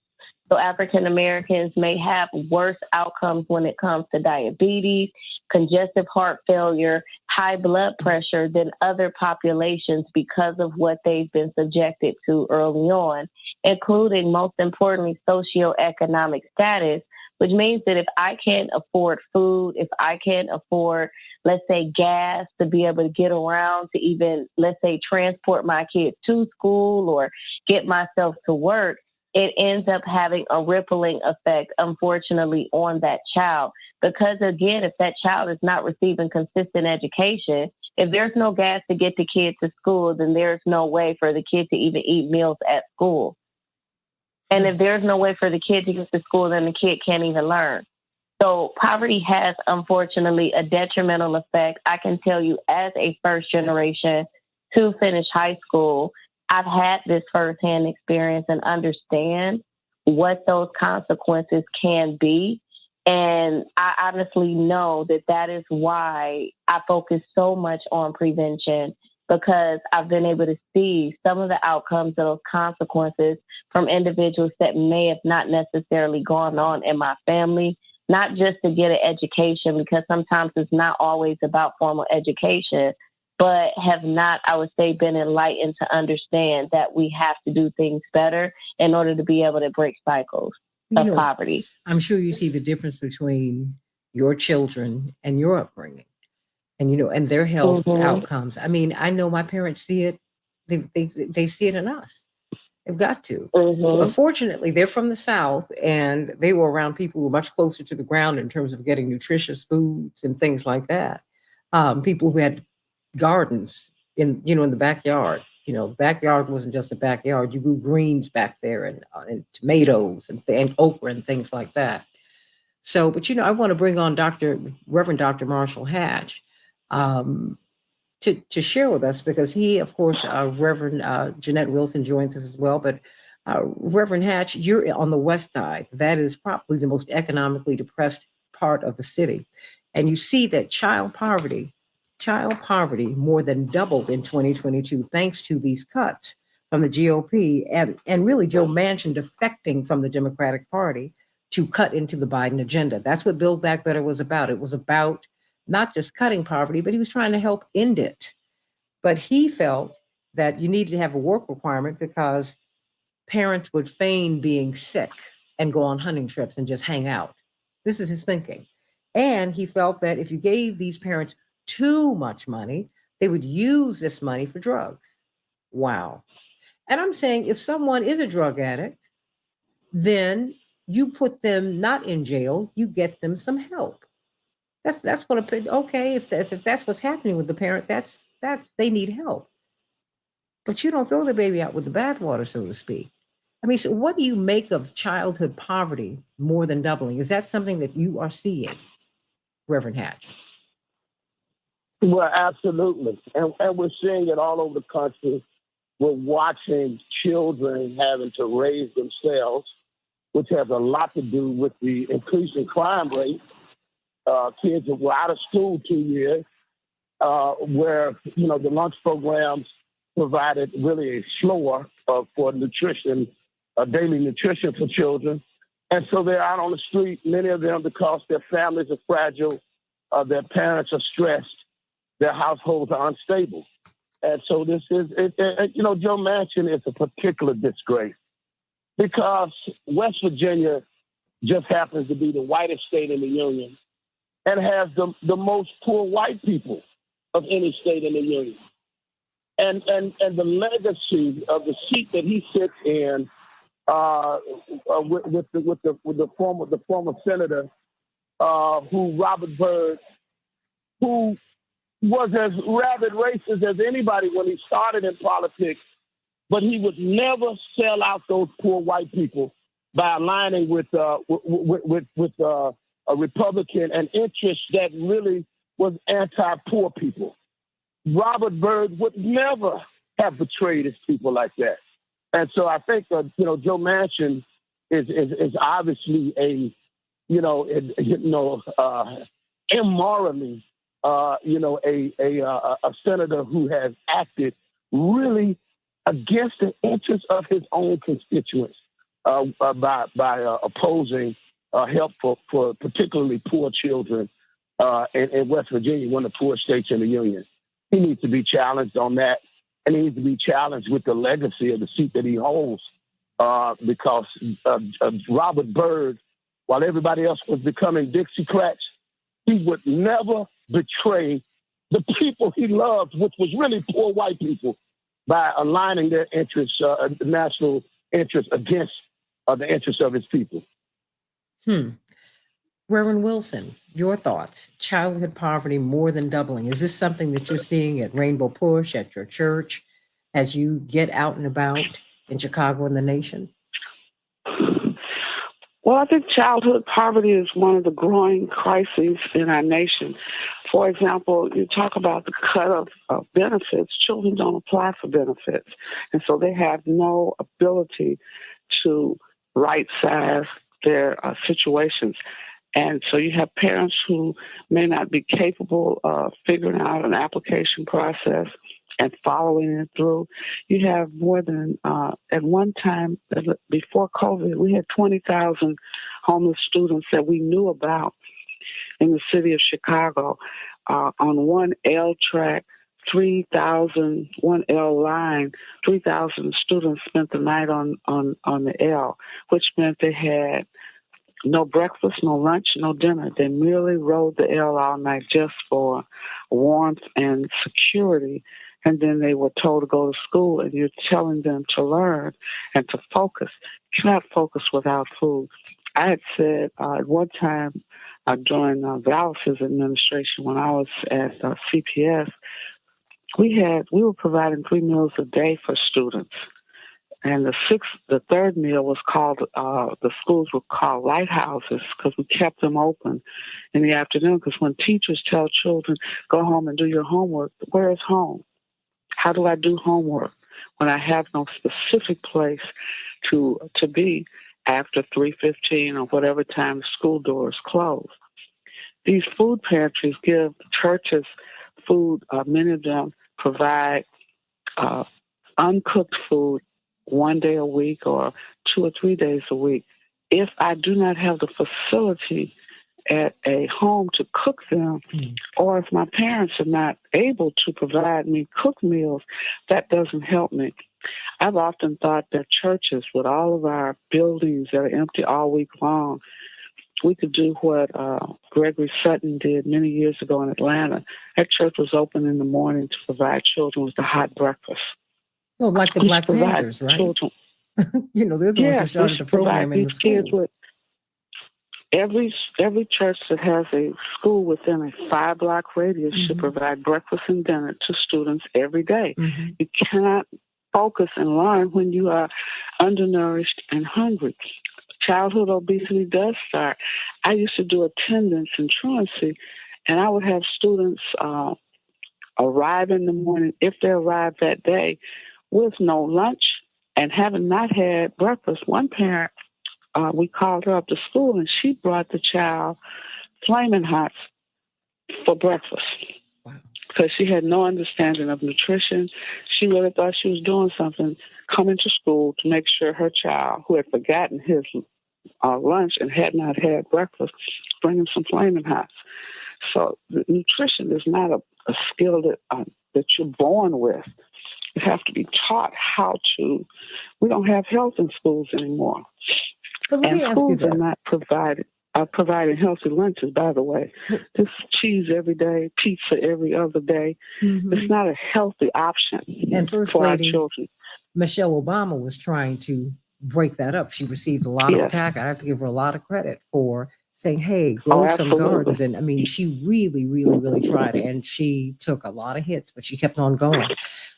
[SPEAKER 1] So African Americans may have worse outcomes when it comes to diabetes, congestive heart failure, high blood pressure than other populations because of what they've been subjected to early on, including, most importantly, socioeconomic status, which means that if I can't afford food, if I can't afford, let's say, gas to be able to get around to even, let's say, transport my kids to school or get myself to work, it ends up having a rippling effect, unfortunately, on that child. Because, again, if that child is not receiving consistent education, if there's no gas to get the kid to school, then there's no way for the kid to even eat meals at school. And if there's no way for the kid to get to school, then the kid can't even learn. So poverty has, unfortunately, a detrimental effect. I can tell you, as a first generation to finish high school, I've had this firsthand experience and understand what those consequences can be. And I honestly know that that is why I focus so much on prevention, because I've been able to see some of the outcomes of those consequences from individuals that may have not necessarily gone on in my family, not just to get an education, because sometimes it's not always about formal education, but have not, I would say, been enlightened to understand that we have to do things better in order to be able to break cycles of poverty.
[SPEAKER 3] I'm sure you see the difference between your children and your upbringing and, and their health outcomes. I mean, I know my parents see it. They see it in us. They've got to. But fortunately, they're from the South and they were around people who were much closer to the ground in terms of getting nutritious foods and things like that. People who had gardens in the backyard. Backyard wasn't just a backyard. You grew greens back there and tomatoes and okra and things like that. So, but I want to bring on Reverend Dr. Marshall Hatch to share with us, because he, of course, Reverend Jeanette Wilson joins us as well. But Reverend Hatch, you're on the West Side. That is probably the most economically depressed part of the city. And you see that child poverty more than doubled in 2022, thanks to these cuts from the GOP and really Joe Manchin defecting from the Democratic Party to cut into the Biden agenda. That's what Build Back Better was about. It was about not just cutting poverty, but he was trying to help end it. But he felt that you needed to have a work requirement because parents would feign being sick and go on hunting trips and just hang out. This is his thinking. And he felt that if you gave these parents too much money, they would use this money for drugs. Wow. And I'm saying if someone is a drug addict, then you put them not in jail, you get them some help. That's going to okay if that's what's happening with the parent, that's they need help. But you don't throw the baby out with the bathwater, so to speak. I mean, so what do you make of childhood poverty more than doubling? Is that something that you are seeing, Reverend Hatch?
[SPEAKER 10] Well, absolutely. And we're seeing it all over the country. We're watching children having to raise themselves, which has a lot to do with the increasing crime rate. Kids that were out of school 2 years, where, the lunch programs provided really a slower for nutrition, daily nutrition for children. And so they're out on the street, many of them because their families are fragile, their parents are stressed, their households are unstable. And so this is, Joe Manchin is a particular disgrace because West Virginia just happens to be the whitest state in the union and has the most poor white people of any state in the union. And the legacy of the seat that he sits in with the former senator, Robert Byrd, who was as rabid racist as anybody when he started in politics, but he would never sell out those poor white people by aligning with a Republican and interest that really was anti-poor people. Robert Byrd would never have betrayed his people like that. And so I think Joe Manchin is obviously immorally a senator who has acted really against the interests of his own constituents by opposing help for particularly poor children in West Virginia, one of the poorest states in the union. He needs to be challenged on that, and he needs to be challenged with the legacy of the seat that he holds because Robert Byrd, while everybody else was becoming Dixiecrats, he would never betray the people he loved, which was really poor white people, by aligning their interests, national interests, against the interests of his people.
[SPEAKER 3] Reverend Wilson, your thoughts. Childhood poverty more than doubling. Is this something that you're seeing at Rainbow Push, at your church, as you get out and about in Chicago and the nation?
[SPEAKER 11] Well, I think childhood poverty is one of the growing crises in our nation. For example, you talk about the cut of benefits. Children don't apply for benefits, and so they have no ability to right-size their situations. And so you have parents who may not be capable of figuring out an application process and following it through. You have more than, at one time, before COVID, we had 20,000 homeless students that we knew about in the city of Chicago. On one L track, 3,000, one L line, 3,000 students spent the night on the L, which meant they had no breakfast, no lunch, no dinner. They merely rode the L all night just for warmth and security. And then they were told to go to school, and you're telling them to learn and to focus. You cannot focus without food. I had said at one time during Vallis's administration, when I was at CPS, we were providing 3 meals a day for students. And the third meal was called, the schools were called lighthouses because we kept them open in the afternoon. Because when teachers tell children, go home and do your homework, where is home? How do I do homework when I have no specific place to be after 3:15 or whatever time school doors close? These food pantries give churches food. Many of them provide uncooked food 1 day a week or 2 or 3 days a week. If I do not have the facility at a home to cook them, or if my parents are not able to provide me cooked meals, that doesn't help me. I've often thought that churches, with all of our buildings that are empty all week long, we could do what Gregory Sutton did many years ago in Atlanta. That church was open in the morning to provide children with a hot breakfast.
[SPEAKER 3] Well, like the Black Panthers, right?
[SPEAKER 11] Children.
[SPEAKER 3] You know, they're the ones who started the program in the schools.
[SPEAKER 11] With every church that has a school within a 5-block radius should provide breakfast and dinner to students every day. You cannot focus and learn when you are undernourished and hungry. Childhood obesity does start. I used to do attendance and truancy, and I would have students arrive in the morning, if they arrived that day, with no lunch and having not had breakfast. One parent, we called her up to school, and she brought the child Flaming Hots for breakfast because she had no understanding of nutrition. She really thought she was doing something, coming to school to make sure her child, who had forgotten his lunch and had not had breakfast, bring him some Flaming Hots. So nutrition is not a skill that you're born with. You have to be taught how to. We don't have health in schools anymore.
[SPEAKER 3] But let me ask you
[SPEAKER 11] schools
[SPEAKER 3] this.
[SPEAKER 11] are not providing healthy lunches, by the way. Just cheese every day, pizza every other day. It's not a healthy option
[SPEAKER 3] And First
[SPEAKER 11] for
[SPEAKER 3] Lady
[SPEAKER 11] our children.
[SPEAKER 3] Michelle Obama was trying to break that up. She received a lot of attack. I have to give her a lot of credit for saying, hey, grow some gardens. And I mean, she really, really, really tried. And she took a lot of hits, but she kept on going.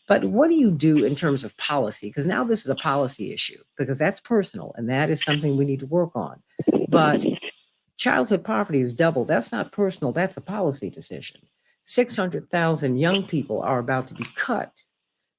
[SPEAKER 3] But what do you do in terms of policy? Because now this is a policy issue, because that's personal, and that is something we need to work on. But childhood poverty is double. That's not personal. That's a policy decision. 600,000 young people are about to be cut.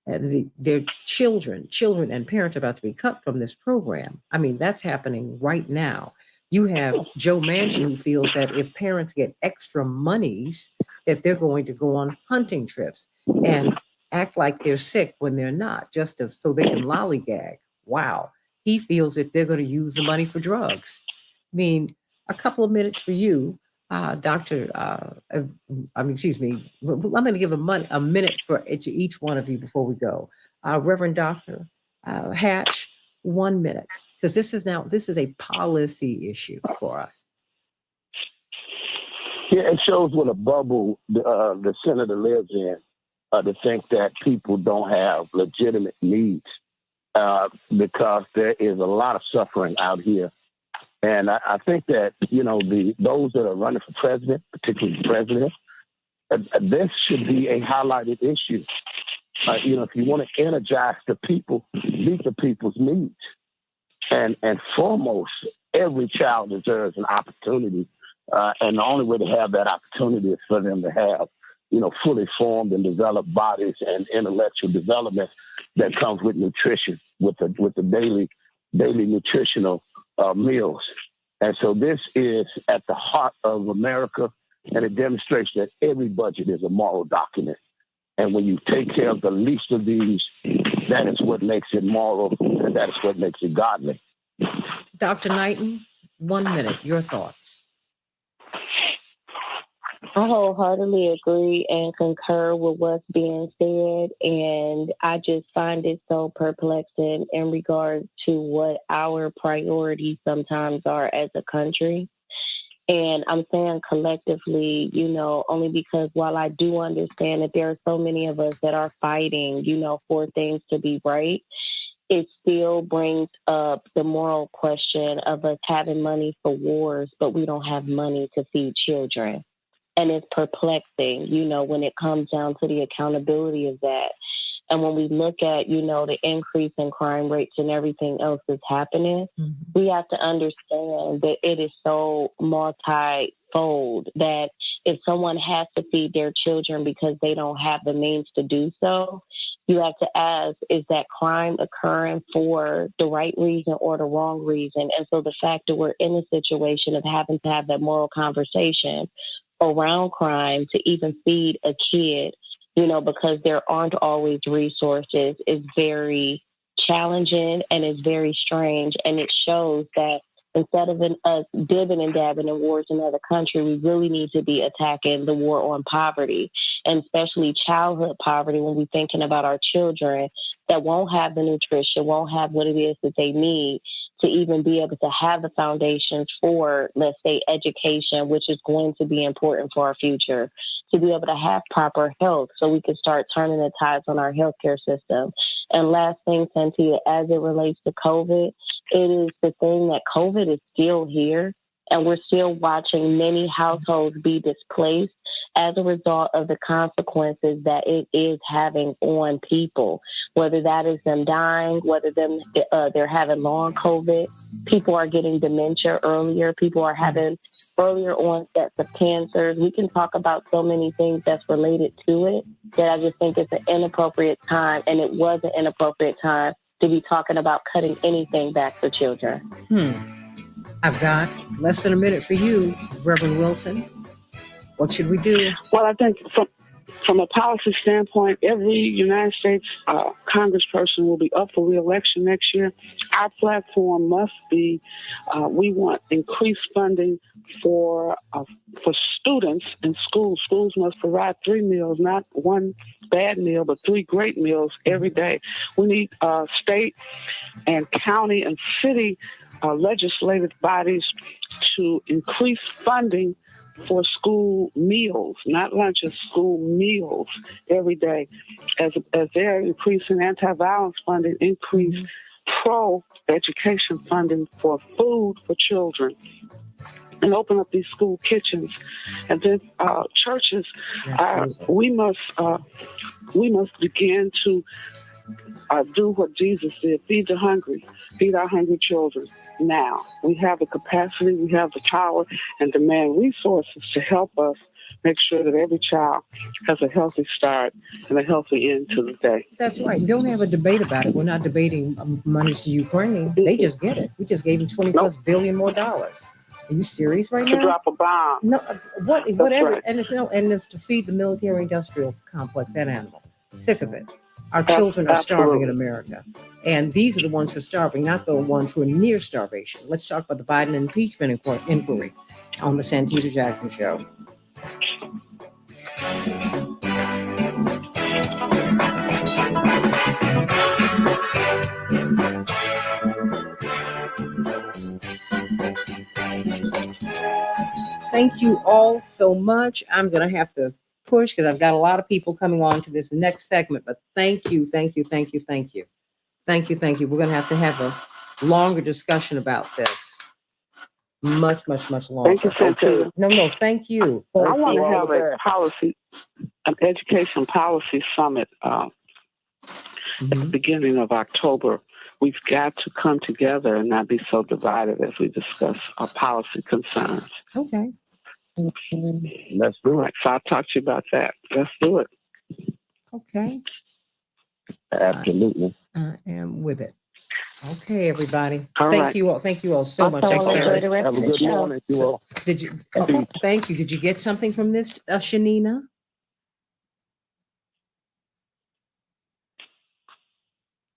[SPEAKER 3] And their children and parents are about to be cut from this program. I mean, that's happening right now. You have Joe Manchin, who feels that if parents get extra monies, that they're going to go on hunting trips and act like they're sick when they're not, so they can lollygag. Wow. He feels that they're going to use the money for drugs. I mean, a couple of minutes for you, Doctor. Excuse me. I'm going to give a minute to each one of you before we go. Reverend Doctor Hatch, 1 minute, because this is a policy issue for us.
[SPEAKER 10] Yeah, it shows what a bubble the senator lives in to think that people don't have legitimate needs because there is a lot of suffering out here. And I think that, those that are running for president, particularly the president, this should be a highlighted issue. If you want to energize the people, meet the people's needs. And foremost, every child deserves an opportunity. And the only way to have that opportunity is for them to have, fully formed and developed bodies and intellectual development that comes with nutrition, with the daily nutritional meals. And so this is at the heart of America, and it demonstrates that every budget is a moral document. And when you take care of the least of these, that is what makes it moral, and that is what makes it godly.
[SPEAKER 3] Dr. Knighton, 1 minute, your thoughts.
[SPEAKER 1] I wholeheartedly agree and concur with what's being said, and I just find it so perplexing in regards to what our priorities sometimes are as a country. And I'm saying collectively, only because while I do understand that there are so many of us that are fighting, for things to be right, it still brings up the moral question of us having money for wars, but we don't have money to feed children. And it's perplexing, when it comes down to the accountability of that. And when we look at, the increase in crime rates and everything else that's happening, we have to understand that it is so multi-fold that if someone has to feed their children because they don't have the means to do so, you have to ask, is that crime occurring for the right reason or the wrong reason? And so the fact that we're in a situation of having to have that moral conversation around crime to even feed a kid, because there aren't always resources, is very challenging and is very strange. And it shows that Instead of us dibbing and dabbing in wars in other countries, we really need to be attacking the war on poverty, and especially childhood poverty when we're thinking about our children that won't have the nutrition, won't have what it is that they need to even be able to have the foundations for, let's say, education, which is going to be important for our future, to be able to have proper health so we can start turning the tides on our healthcare system. And last thing, Santita, as it relates to COVID, it is the thing that COVID is still here, and we're still watching many households be displaced as a result of the consequences that it is having on people, whether that is them dying, whether they're having long COVID, people are getting dementia earlier, people are having earlier onsets of cancers. We can talk about so many things that's related to it that I just think it's an inappropriate time, and it was an inappropriate time to be talking about cutting anything back for children.
[SPEAKER 3] I've got less than a minute for you, Reverend Wilson. What should we do?
[SPEAKER 11] Well, I think from a policy standpoint, every United States congressperson will be up for re-election next year. Our platform must be, we want increased funding for students in schools. Schools must provide 3 meals, not one bad meal, but 3 great meals every day. We need state and county and city legislative bodies to increase funding for school meals, not lunches, school meals every day. As they're increasing anti-violence funding, increase pro-education funding for food for children, and open up these school kitchens. And then churches, we must begin to do what Jesus did: feed the hungry, feed our hungry children. Now we have the capacity, we have the power, and demand resources to help us make sure that every child has a healthy start and a healthy end to the day.
[SPEAKER 3] That's right. Don't have a debate about it. We're not debating money to Ukraine. They just get it. We just gave them 20 plus billion more dollars. Are you serious right now?
[SPEAKER 11] To drop a bomb.
[SPEAKER 3] No, whatever.
[SPEAKER 11] Right.
[SPEAKER 3] And it's to feed the military-industrial complex, that animal. Sick of it. Our children are starving in America. And these are the ones who are starving, not the ones who are near starvation. Let's talk about the Biden impeachment inquiry on the Santita Jackson Show. Thank you all so much. I'm going to have to push because I've got a lot of people coming on to this next segment, but thank you. We're going to have a longer discussion about this. Much longer.
[SPEAKER 11] Thank you, Santita.
[SPEAKER 3] No, thank you.
[SPEAKER 11] I want to have an education policy summit at the beginning of October. We've got to come together and not be so divided as we discuss our policy concerns.
[SPEAKER 3] Okay.
[SPEAKER 10] Let's do it.
[SPEAKER 11] So I'll talk to you about that. Let's do it.
[SPEAKER 3] Okay.
[SPEAKER 10] Absolutely.
[SPEAKER 3] I am with it. Okay, everybody.
[SPEAKER 11] All
[SPEAKER 3] Thank
[SPEAKER 11] right.
[SPEAKER 3] you all. Thank you all so much.
[SPEAKER 1] Also, enjoy the rest
[SPEAKER 10] Have a
[SPEAKER 1] of the
[SPEAKER 10] good
[SPEAKER 1] show.
[SPEAKER 10] morning, you all.
[SPEAKER 3] Did you? Thank you. Did you get something from this, Shanina?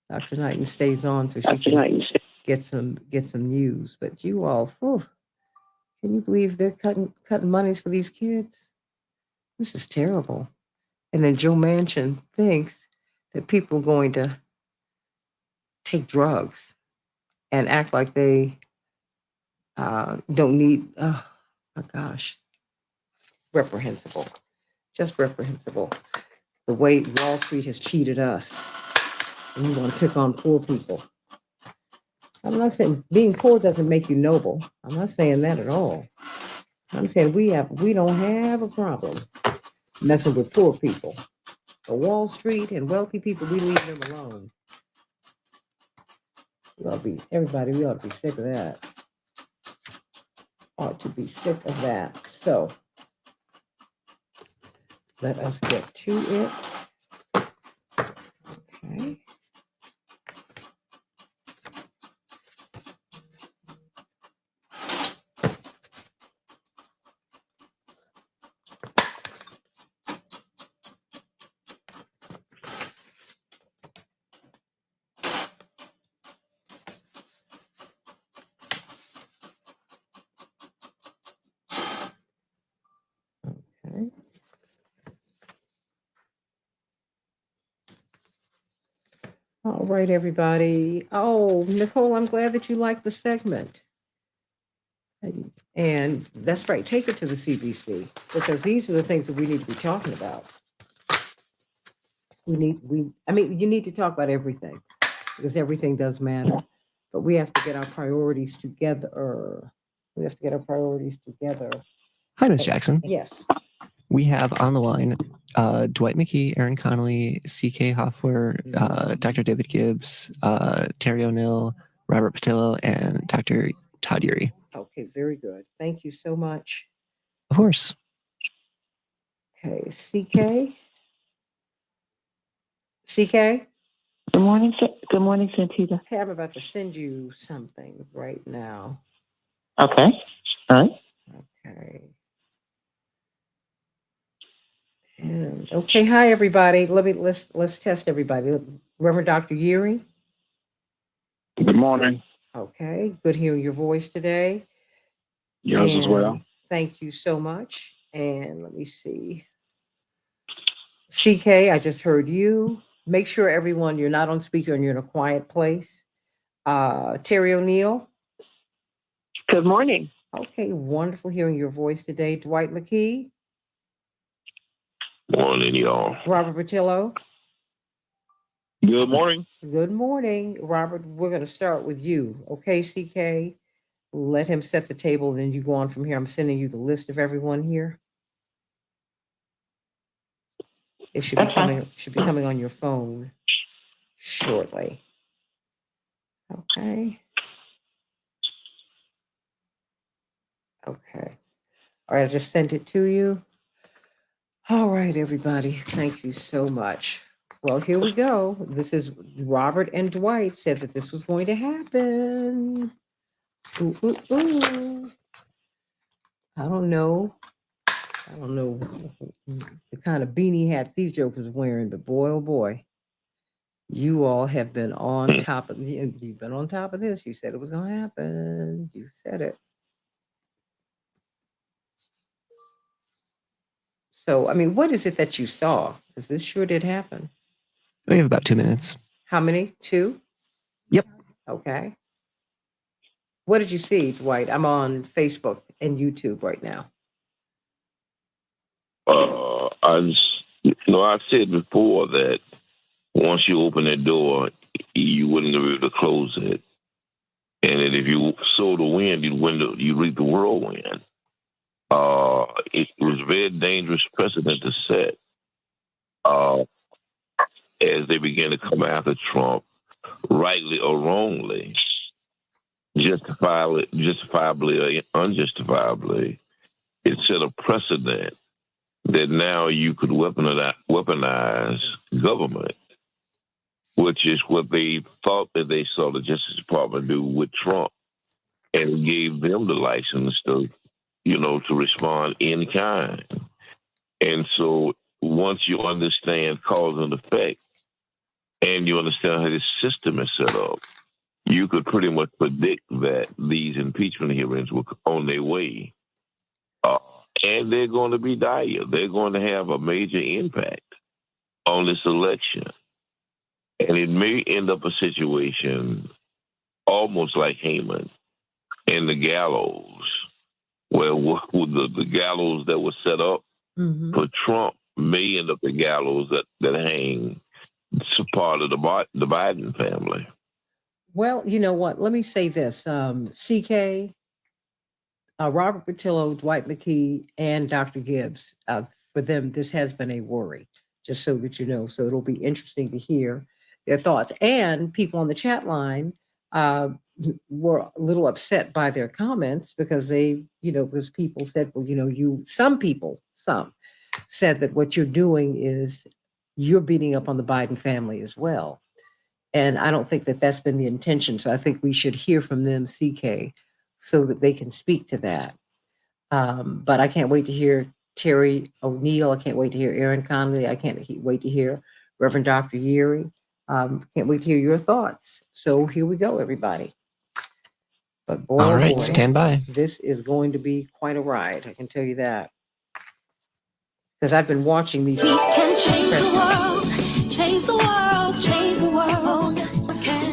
[SPEAKER 3] Dr. Knighton stays on so she can get some news. But you all, can you believe they're cutting monies for these kids? This is terrible. And then Joe Manchin thinks that people are going to take drugs and act like they don't need. Oh my gosh, reprehensible, just reprehensible. The way Wall Street has cheated us. And you want to pick on poor people. I'm not saying being poor doesn't make you noble. I'm not saying that at all. I'm saying we don't have a problem messing with poor people. But Wall Street and wealthy people, we leave them alone. We ought to be sick of that. Ought to be sick of that. So let us get to it. Okay. All right, everybody. Oh, Nicole, I'm glad that you liked the segment. And that's right. Take it to the CBC because these are the things that we need to be talking about. You need to talk about everything because everything does matter. But we have to get our priorities together.
[SPEAKER 2] Hi, Ms. Jackson.
[SPEAKER 3] Yes.
[SPEAKER 2] We have on the line Dwight McKee, Aaron Connolly, C.K. Hoffler, Dr. David Gibbs, Terry O'Neill, Robert Patillo, and Dr. Todd Urey.
[SPEAKER 3] Okay, very good. Thank you so much.
[SPEAKER 2] Of course.
[SPEAKER 3] Okay, CK? CK?
[SPEAKER 12] Good morning, Santita.
[SPEAKER 3] Hey, I'm about to send you something right now.
[SPEAKER 12] Okay. All right.
[SPEAKER 3] Okay. And okay, hi everybody. Let's test everybody. Reverend Dr. Urey.
[SPEAKER 13] Good morning.
[SPEAKER 3] Okay, good hearing your voice today.
[SPEAKER 13] Yours as well.
[SPEAKER 3] Thank you so much. And let me see. CK, I just heard you. Make sure everyone, you're not on speaker and you're in a quiet place. Terry O'Neill.
[SPEAKER 5] Good morning.
[SPEAKER 3] Okay, wonderful hearing your voice today. Dwight McKee.
[SPEAKER 14] Morning, y'all.
[SPEAKER 3] Robert Patillo.
[SPEAKER 14] Good morning.
[SPEAKER 3] Good morning, Robert. We're going to start with you. Okay, CK. Let him set the table, then you go on from here. I'm sending you the list of everyone here. It should be coming on your phone shortly. Okay. Okay. All right, I just sent it to you. All right, everybody. Thank you so much. Well, here we go. This is Robert and Dwight said that this was going to happen. Ooh, ooh, ooh. I don't know the kind of beanie hats these jokers are wearing, but boy, oh boy, you all have been on top of you've been on top of this. You said it was going to happen. You said it. So, I mean, what is it that you saw? Because this sure did happen.
[SPEAKER 2] We have about 2 minutes.
[SPEAKER 3] How many? 2?
[SPEAKER 2] Yep.
[SPEAKER 3] Okay. What did you see, Dwight? I'm on Facebook and YouTube right now.
[SPEAKER 14] I said before that once you open that door, you wouldn't be able to close it, and that if you sow the wind, you reap the whirlwind. It was a very dangerous precedent to set as they began to come after Trump, rightly or wrongly, justifiably or unjustifiably. It set a precedent that now you could weaponize government, which is what they thought that they saw the Justice Department do with Trump, and gave them the license to respond in kind. And so once you understand cause and effect, and you understand how this system is set up, you could pretty much predict that these impeachment hearings were on their way. And they're going to be dire. They're going to have a major impact on this election. And it may end up a situation almost like Haman and the gallows, where the gallows that was set up for Trump may end up the gallows that hang part of the Biden family.
[SPEAKER 3] Well, you know what? Let me say this. CK, Robert Patillo, Dwight McKee, and Dr. Gibbs, for them, this has been a worry, just so that you know. So it'll be interesting to hear their thoughts. And people on the chat line were a little upset by their comments because because people said, well, some said that what you're doing is you're beating up on the Biden family as well. And I don't think that that's been the intention. So I think we should hear from them, CK, so that they can speak to that. But I can't wait to hear Terry O'Neill. I can't wait to hear Aaron Connolly. I can't wait to hear Reverend Dr. Urey. Can't wait to hear your thoughts. So here we go, everybody. But boy,
[SPEAKER 2] all right, stand by.
[SPEAKER 3] This is going to be quite a ride. I can tell you that. Because I've been watching these.
[SPEAKER 9] We can change the world, change the world, change the world.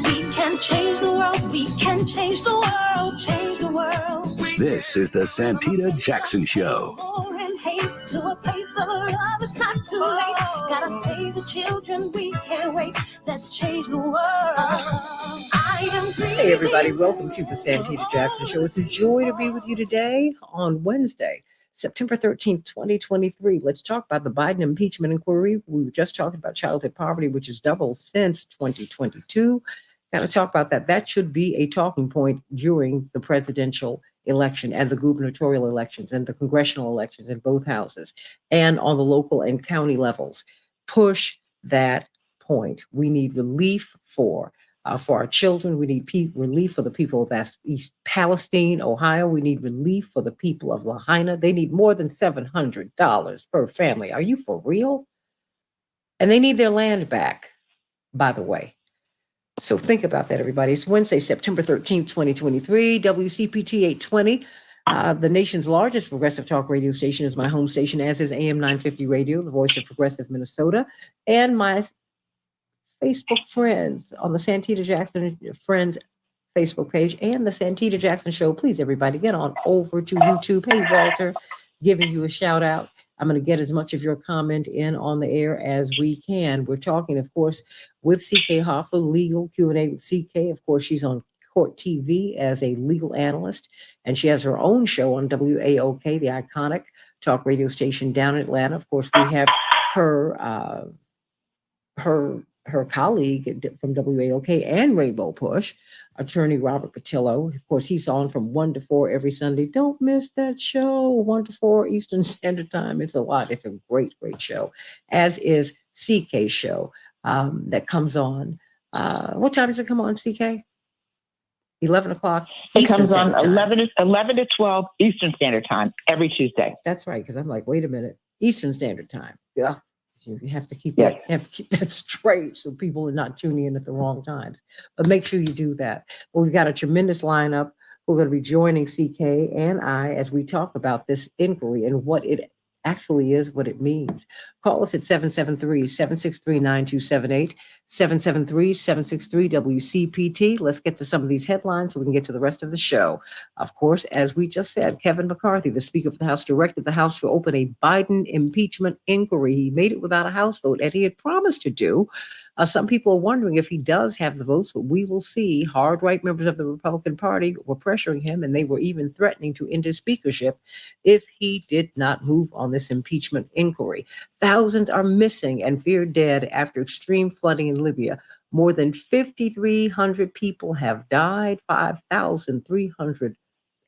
[SPEAKER 9] We can change the world, we can change the world, change the world.
[SPEAKER 8] This is the Santita Jackson Show.
[SPEAKER 9] War and hate to a place of love, it's not too late. Gotta save the children, we can't wait. Let's change the world. I am breathing.
[SPEAKER 3] Hey, everybody. Welcome to the Santita Jackson Show. It's a joy to be with you today on Wednesday, September 13th, 2023. Let's talk about the Biden impeachment inquiry. We were just talking about childhood poverty, which has doubled since 2022. Got to talk about that. That should be a talking point during the presidential election and the gubernatorial elections and the congressional elections in both houses and on the local and county levels. Push that point. We need relief for our children. We need relief for the people of East Palestine, Ohio. We need relief for the people of Lahaina. They need more than $700 per family. Are you for real? And they need their land back, by the way. So think about that, everybody. It's Wednesday, September 13th, 2023, WCPT 820. The nation's largest progressive talk radio station is my home station, as is AM 950 Radio, the voice of progressive Minnesota, and my Facebook friends on the Santita Jackson Friends Facebook page and the Santita Jackson Show. Please, everybody, get on over to YouTube. Hey, Walter, giving you a shout out. I'm going to get as much of your comment in on the air as we can. We're talking, of course, with CK Hoffler, legal Q&A with CK. Of course, she's on Court TV as a legal analyst, and she has her own show on WAOK, the iconic talk radio station down in Atlanta. Of course, we have her colleague from WAOK and Rainbow Push, attorney Robert Patillo. Of course, he's on from 1 to 4 every Sunday. Don't miss that show, 1 to 4 Eastern Standard Time. It's a lot. It's a great, great show, as is CK's show that comes on. What time does it come on, CK? 11 o'clock.
[SPEAKER 12] It comes on 11 to 12 Eastern Standard Time every Tuesday.
[SPEAKER 3] That's right, because I'm like, wait a minute, Eastern Standard Time. Yeah. You have to keep that. You have to keep that straight so people are not tuning in at the wrong times. But make sure you do that. Well, we've got a tremendous lineup. We're going to be joining CK and I as we talk about this inquiry and what it actually is, what it means. Call us at 773-763-9278, 773-763-WCPT. Let's get to some of these headlines so we can get to the rest of the show. Of course, as we just said, Kevin McCarthy, the Speaker of the House, directed the House to open a Biden impeachment inquiry. He made it without a House vote, and he had promised to do. Some people are wondering if he does have the votes, but we will see. Hard right members of the Republican Party were pressuring him, and they were even threatening to end his speakership if he did not move on this impeachment inquiry. Thousands are missing and feared dead after extreme flooding in Libya. More than 5,300 people have died, 5,300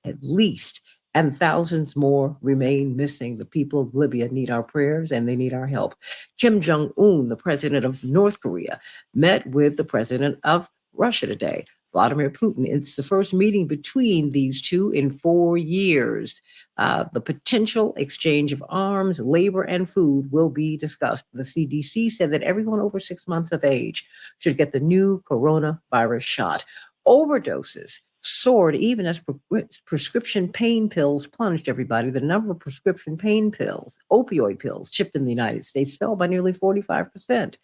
[SPEAKER 3] at least, and thousands more remain missing. The people of Libya need our prayers and they need our help. Kim Jong-un, the president of North Korea, met with the president of Russia today, Vladimir Putin. It's the first meeting between these two in 4 years. The potential exchange of arms, labor, and food will be discussed. The CDC said that everyone over 6 months of age should get the new coronavirus shot. Overdoses soared even as prescription pain pills plunged, everybody. The number of prescription pain pills, opioid pills, shipped in the United States fell by nearly 45%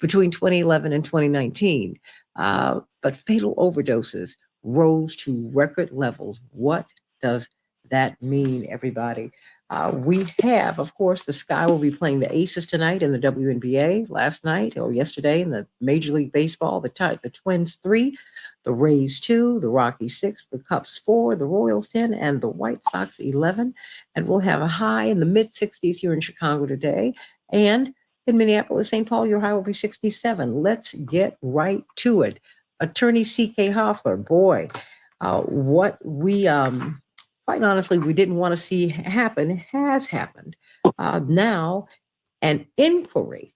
[SPEAKER 3] between 2011 and 2019. But fatal overdoses rose to record levels. What does that mean, everybody? We have, of course, the Sky will be playing the Aces tonight in the WNBA. Last night or yesterday in the Major League Baseball, the Twins 3, the Rays 2, the Rockies 6, the Cubs 4, the Royals 10, and the White Sox 11. And we'll have a high in the mid-60s here in Chicago today. And in Minneapolis, St. Paul, your high will be 67. Let's get right to it. Attorney C.K. Hoffler, boy, what we... quite honestly, we didn't want to see happen has happened. Now, an inquiry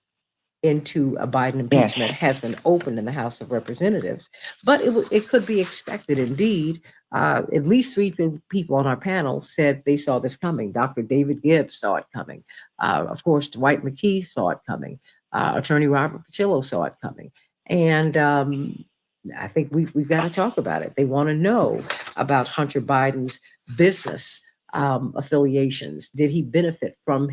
[SPEAKER 3] into a Biden impeachment has been opened in the House of Representatives, but it could be expected indeed. At least 3 people on our panel said they saw this coming. Dr. David Gibbs saw it coming. Of course, Dwight McKee saw it coming. Attorney Robert Patillo saw it coming. And I think we've got to talk about it. They want to know about Hunter Biden's business affiliations. Did he benefit from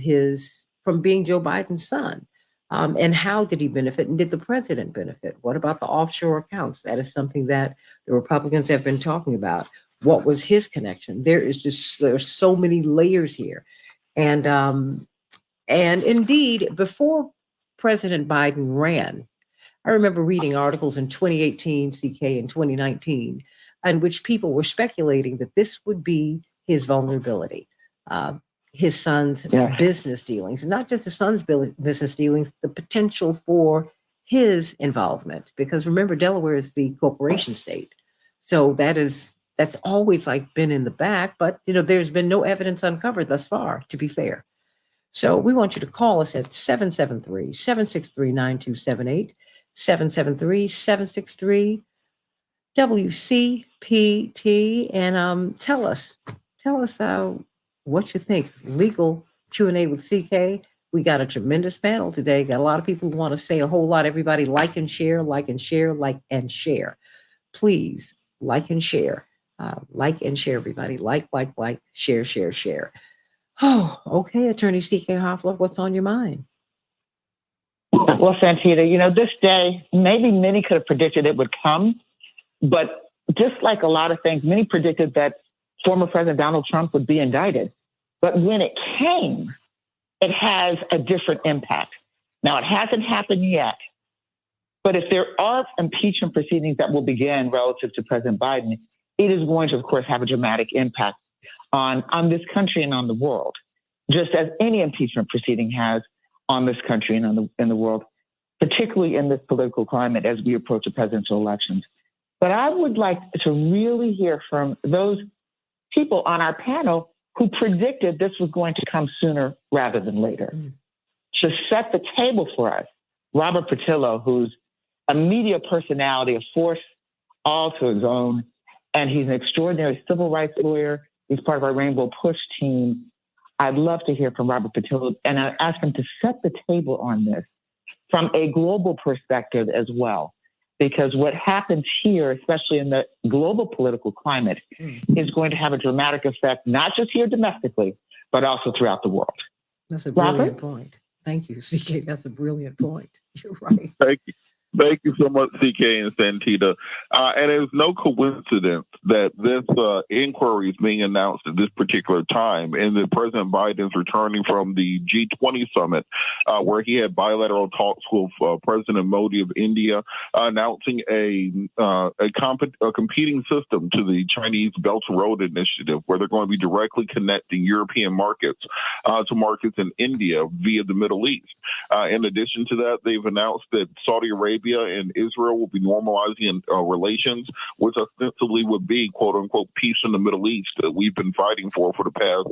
[SPEAKER 3] being Joe Biden's son? And how did he benefit? And did the president benefit? What about the offshore accounts? That is something that the Republicans have been talking about. What was his connection? There's so many layers here. And indeed, before President Biden ran, I remember reading articles in 2018, CK, in 2019, in which people were speculating that this would be his vulnerability, his son's business dealings, and not just his son's business dealings, the potential for his involvement. Because remember, Delaware is the corporation state, so that's always like been in the back. But there's been no evidence uncovered thus far. To be fair. So we want you to call us at 773-763-9278, 773-763 WCPT, and tell us what you think. Legal Q&A with CK. We got a tremendous panel today. Got a lot of people who want to say a whole lot. Everybody like and share, like and share, like and share. Please like and share. Like and share, everybody. Like, share, share, share. Oh, okay, Attorney C.K. Hoffler, what's on your mind?
[SPEAKER 12] Well, Santita, this day, maybe many could have predicted it would come, but just like a lot of things, many predicted that former President Donald Trump would be indicted. But when it came, it has a different impact. Now, it hasn't happened yet, but if there are impeachment proceedings that will begin relative to President Biden, it is going to, of course, have a dramatic impact on this country and on the world, just as any impeachment proceeding has on this country and in the world, particularly in this political climate as we approach the presidential elections. But I would like to really hear from those people on our panel who predicted this was going to come sooner rather than later. To set the table for us, Robert Patillo, who's a media personality, a force all to his own, and he's an extraordinary civil rights lawyer. He's part of our Rainbow Push team. I'd love to hear from Robert Patillo, and I ask him to set the table on this from a global perspective as well, because what happens here, especially in the global political climate, is going to have a dramatic effect, not just here domestically, but also throughout the world.
[SPEAKER 3] That's a brilliant point. Thank you, CK. That's a brilliant point. You're right.
[SPEAKER 14] Thank you. Thank you so much, CK and Santita. And it's no coincidence that this inquiry is being announced at this particular time, and that President Biden is returning from the G20 summit, where he had bilateral talks with President Modi of India, announcing a competing system to the Chinese Belt and Road Initiative, where they're going to be directly connecting European markets to markets in India via the Middle East. In addition to that, they've announced that Saudi Arabia and Israel will be normalizing relations, which ostensibly would be, quote unquote, peace in the Middle East that we've been fighting for the past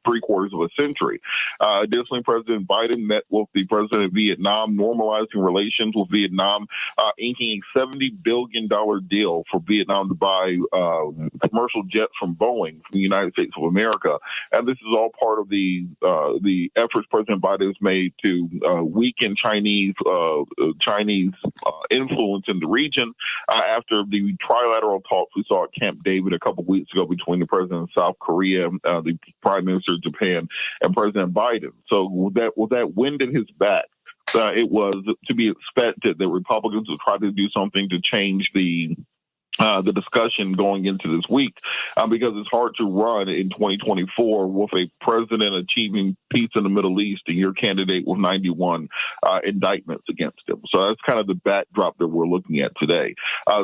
[SPEAKER 14] 3/4 of a century. Additionally, President Biden met with the president of Vietnam, normalizing relations with Vietnam, inking a $70 billion deal for Vietnam to buy commercial jets from Boeing from the United States of America. And this is all part of the efforts President Biden has made to weaken Chinese influence in the region after the trilateral talks we saw at Camp David a couple of weeks ago between the president of South Korea, the prime minister of Japan, and President Biden. So with that wind in his back, it was to be expected that Republicans would try to do something to change the discussion going into this week, because it's hard to run in 2024 with a president achieving peace in the Middle East and your candidate with 91 indictments against him. So that's kind of the backdrop that we're looking at today.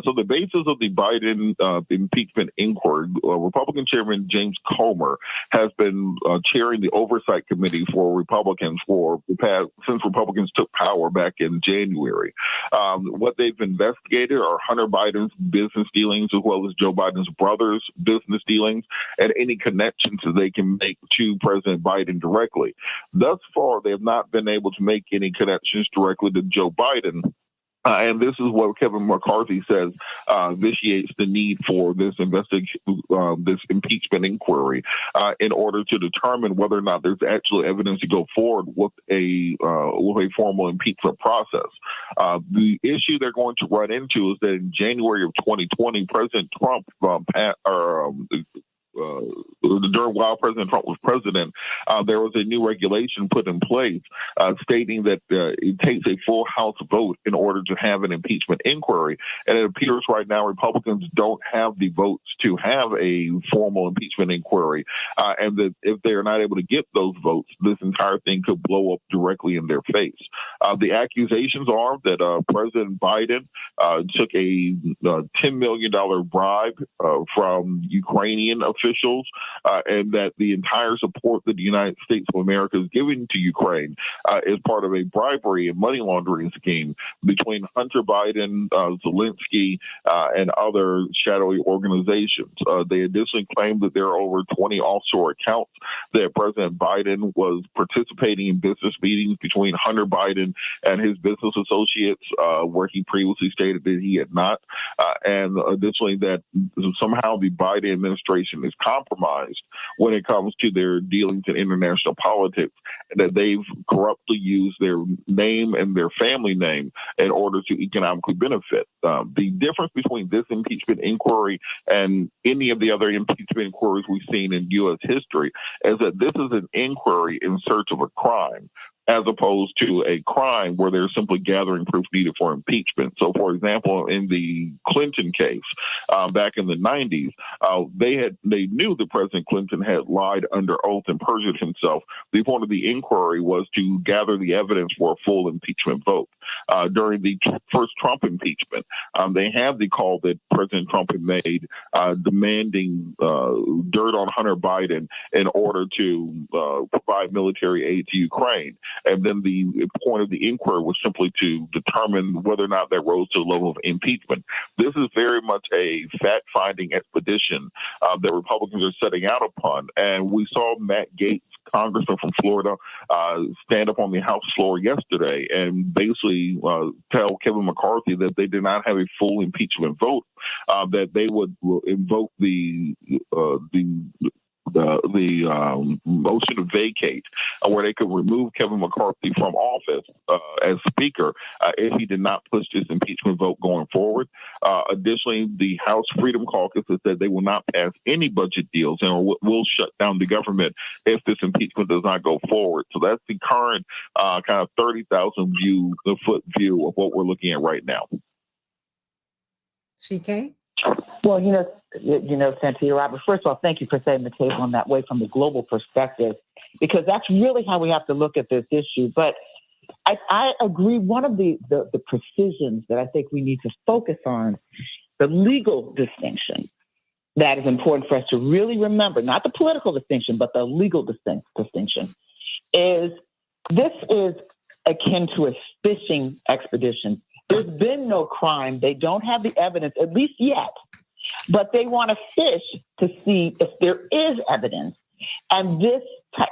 [SPEAKER 14] So the basis of the Biden impeachment inquiry, Republican Chairman James Comer has been chairing the Oversight Committee for Republicans since Republicans took power back in January. What they've investigated are Hunter Biden's business dealings, as well as Joe Biden's brother's business dealings, and any connections that they can make to President Biden directly. Thus far, they have not been able to make any connections directly to Joe Biden. And this is what Kevin McCarthy says vitiates the need for this impeachment inquiry in order to determine whether or not there's actual evidence to go forward with a formal impeachment process. The issue they're going to run into is that in January of 2020, President Trump
[SPEAKER 15] while President Trump was president, there was a new regulation put in place stating that it takes a full House vote in order to have an impeachment inquiry. And it appears right now Republicans don't have the votes to have a formal impeachment inquiry, and that if they are not able to get those votes, this entire thing could blow up directly in their face. The accusations are that President Biden took a $10 million bribe from Ukrainian officials, and that the entire support that the United States of America is giving to Ukraine is part of a bribery and money laundering scheme between Hunter Biden, Zelensky, and other shadowy organizations. They additionally claim that there are over 20 offshore accounts, that President Biden was participating in business meetings between Hunter Biden and his business associates, where he previously stated that he had not. And additionally, that somehow the Biden administration is compromised when it comes to their dealings in international politics, and that they've corruptly used their name and their family name in order to economically benefit. The difference between this impeachment inquiry and any of the other impeachment inquiries we've seen in U.S. history is that this is an inquiry in search of a crime, as opposed to a crime where they're simply gathering proof needed for impeachment. So, for example, in the Clinton case back in the 90s, they knew that President Clinton had lied under oath and perjured himself. The point of the inquiry was to gather the evidence for a full impeachment vote. During the first Trump impeachment, they had the call that President Trump had made demanding dirt on Hunter Biden in order to provide military aid to Ukraine. And then the point of the inquiry was simply to determine whether or not that rose to the level of impeachment. This is very much a fact-finding expedition that Republicans are setting out upon. And we saw Matt Gaetz, congressman from Florida, stand up on the House floor yesterday and basically tell Kevin McCarthy that they did not have a full impeachment vote, that they would invoke the motion to vacate, where they could remove Kevin McCarthy from office as Speaker if he did not push this impeachment vote going forward. Additionally, the House Freedom Caucus has said they will not pass any budget deals and will shut down the government if this impeachment does not go forward. So that's the current kind of 30,000 foot view of what we're looking at right now.
[SPEAKER 3] CK?
[SPEAKER 12] Well, Santita, Robert, first of all, thank you for setting the table in that way from the global perspective, because that's really how we have to look at this issue. But I agree. One of the precisions that I think we need to focus on, the legal distinction that is important for us to really remember, not the political distinction, but the legal distinction, is this is akin to a fishing expedition. There's been no crime. They don't have the evidence, at least yet, but they want to fish to see if there is evidence. And this,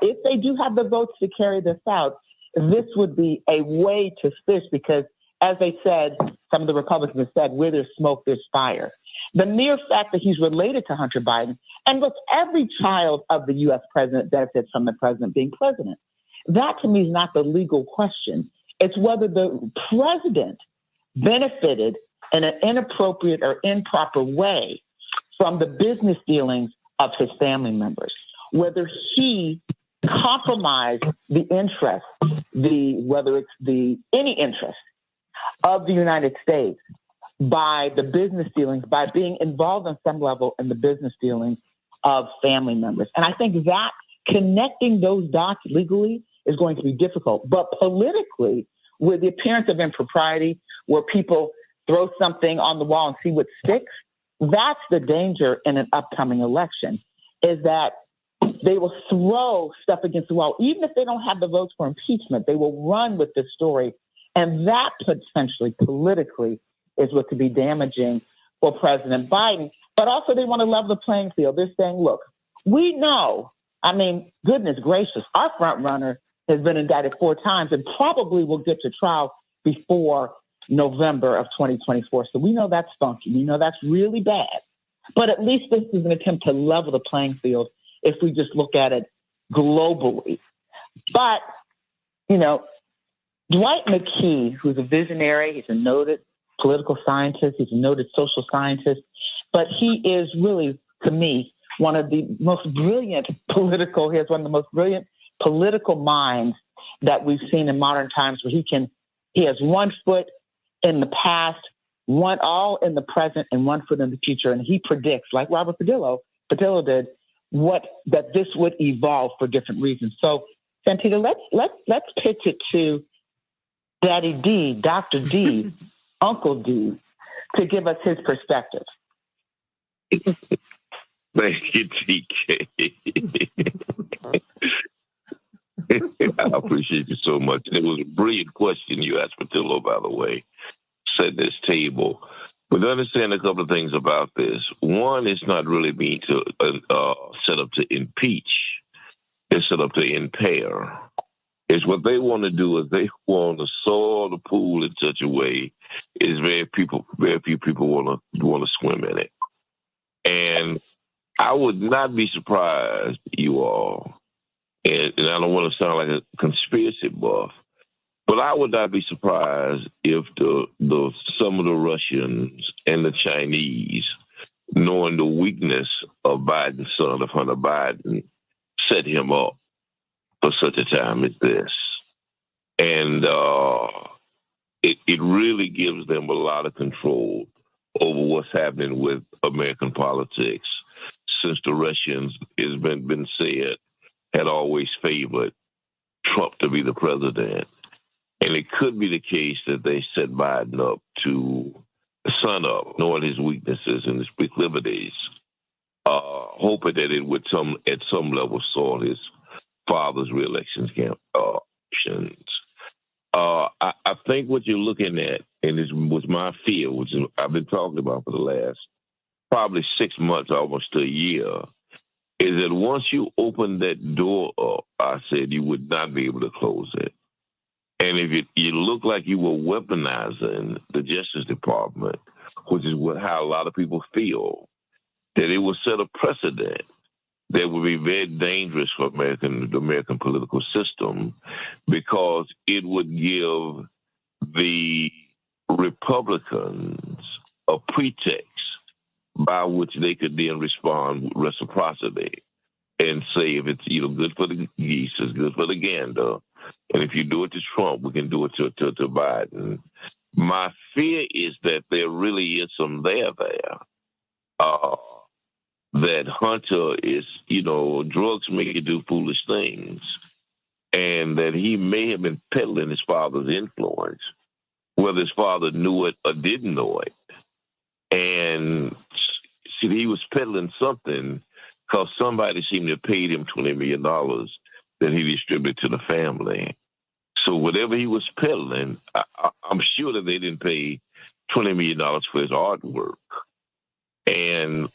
[SPEAKER 12] if they do have the votes to carry this out, this would be a way to fish because, as they said, some of the Republicans have said, where there's smoke, there's fire. The mere fact that he's related to Hunter Biden, and look, every child of the U.S. president benefits from the president being president. That, to me, is not the legal question. It's whether the president benefited in an inappropriate or improper way from the business dealings of his family members, whether he compromised the interest, whether it's any interest of the United States by the business dealings, by being involved on some level in the business dealings of family members. And I think that connecting those dots legally is going to be difficult. But politically, with the appearance of impropriety, where people throw something on the wall and see what sticks, that's the danger in an upcoming election, is that they will throw stuff against the wall. Even if they don't have the votes for impeachment, they will run with this story. And that potentially politically is what could be damaging for President Biden. But also they want to level the playing field. They're saying, look, we know, goodness gracious, our front runner has been indicted 4 times and probably will get to trial before November of 2024. So we know that's funky. We know that's really bad. But at least this is an attempt to level the playing field if we just look at it globally. But, Dwight McKee, who's a visionary, he's a noted political scientist, he's a noted social scientist, but he is really, to me, one of the most brilliant political minds that we've seen in modern times, where he has one foot in the past, one all in the present, and one foot in the future. And he predicts, like Robert Padillo did, that this would evolve for different reasons. So, Santita, let's pitch it to Daddy D, Dr. D, Uncle D, to give us his perspective.
[SPEAKER 14] Thank you, TK. I appreciate you so much. It was a brilliant question you asked Patillo, by the way, set this table. But to understand a couple of things about this. One, it's not really being set up to impeach. It's set up to impair. It's what they want to do is they want to soil the pool in such a way is very few people want to swim in it. And I would not be surprised, you all, and I don't want to sound like a conspiracy buff, but I would not be surprised if some of the Russians and the Chinese, knowing the weakness of Biden's son, of Hunter Biden, set him up for such a time as this. And it really gives them a lot of control over what's happening with American politics, since the Russians, it's been said, had always favored Trump to be the president. And it could be the case that they set Biden up to son up, knowing his weaknesses and his proclivities, hoping that it would at some level soil his father's reelection options. I think what you're looking at, and this was my fear, which is I've been talking about for the last probably 6 months, almost a year, is that once you open that door up, I said you would not be able to close it. And if you look like you were weaponizing the Justice Department, which is how a lot of people feel, that it would set a precedent that would be very dangerous for the American political system, because it would give the Republicans a pretext by which they could then respond with reciprocity and say, if it's good for the geese, it's good for the gander. And if you do it to Trump, we can do it to Biden. My fear is that there really is some there. That Hunter is, drugs make you do foolish things, and that he may have been peddling his father's influence, whether his father knew it or didn't know it. And see, he was peddling something because somebody seemed to have paid him $20 million that he distributed to the family. So whatever he was peddling, I'm sure that they didn't pay $20 million for his artwork. And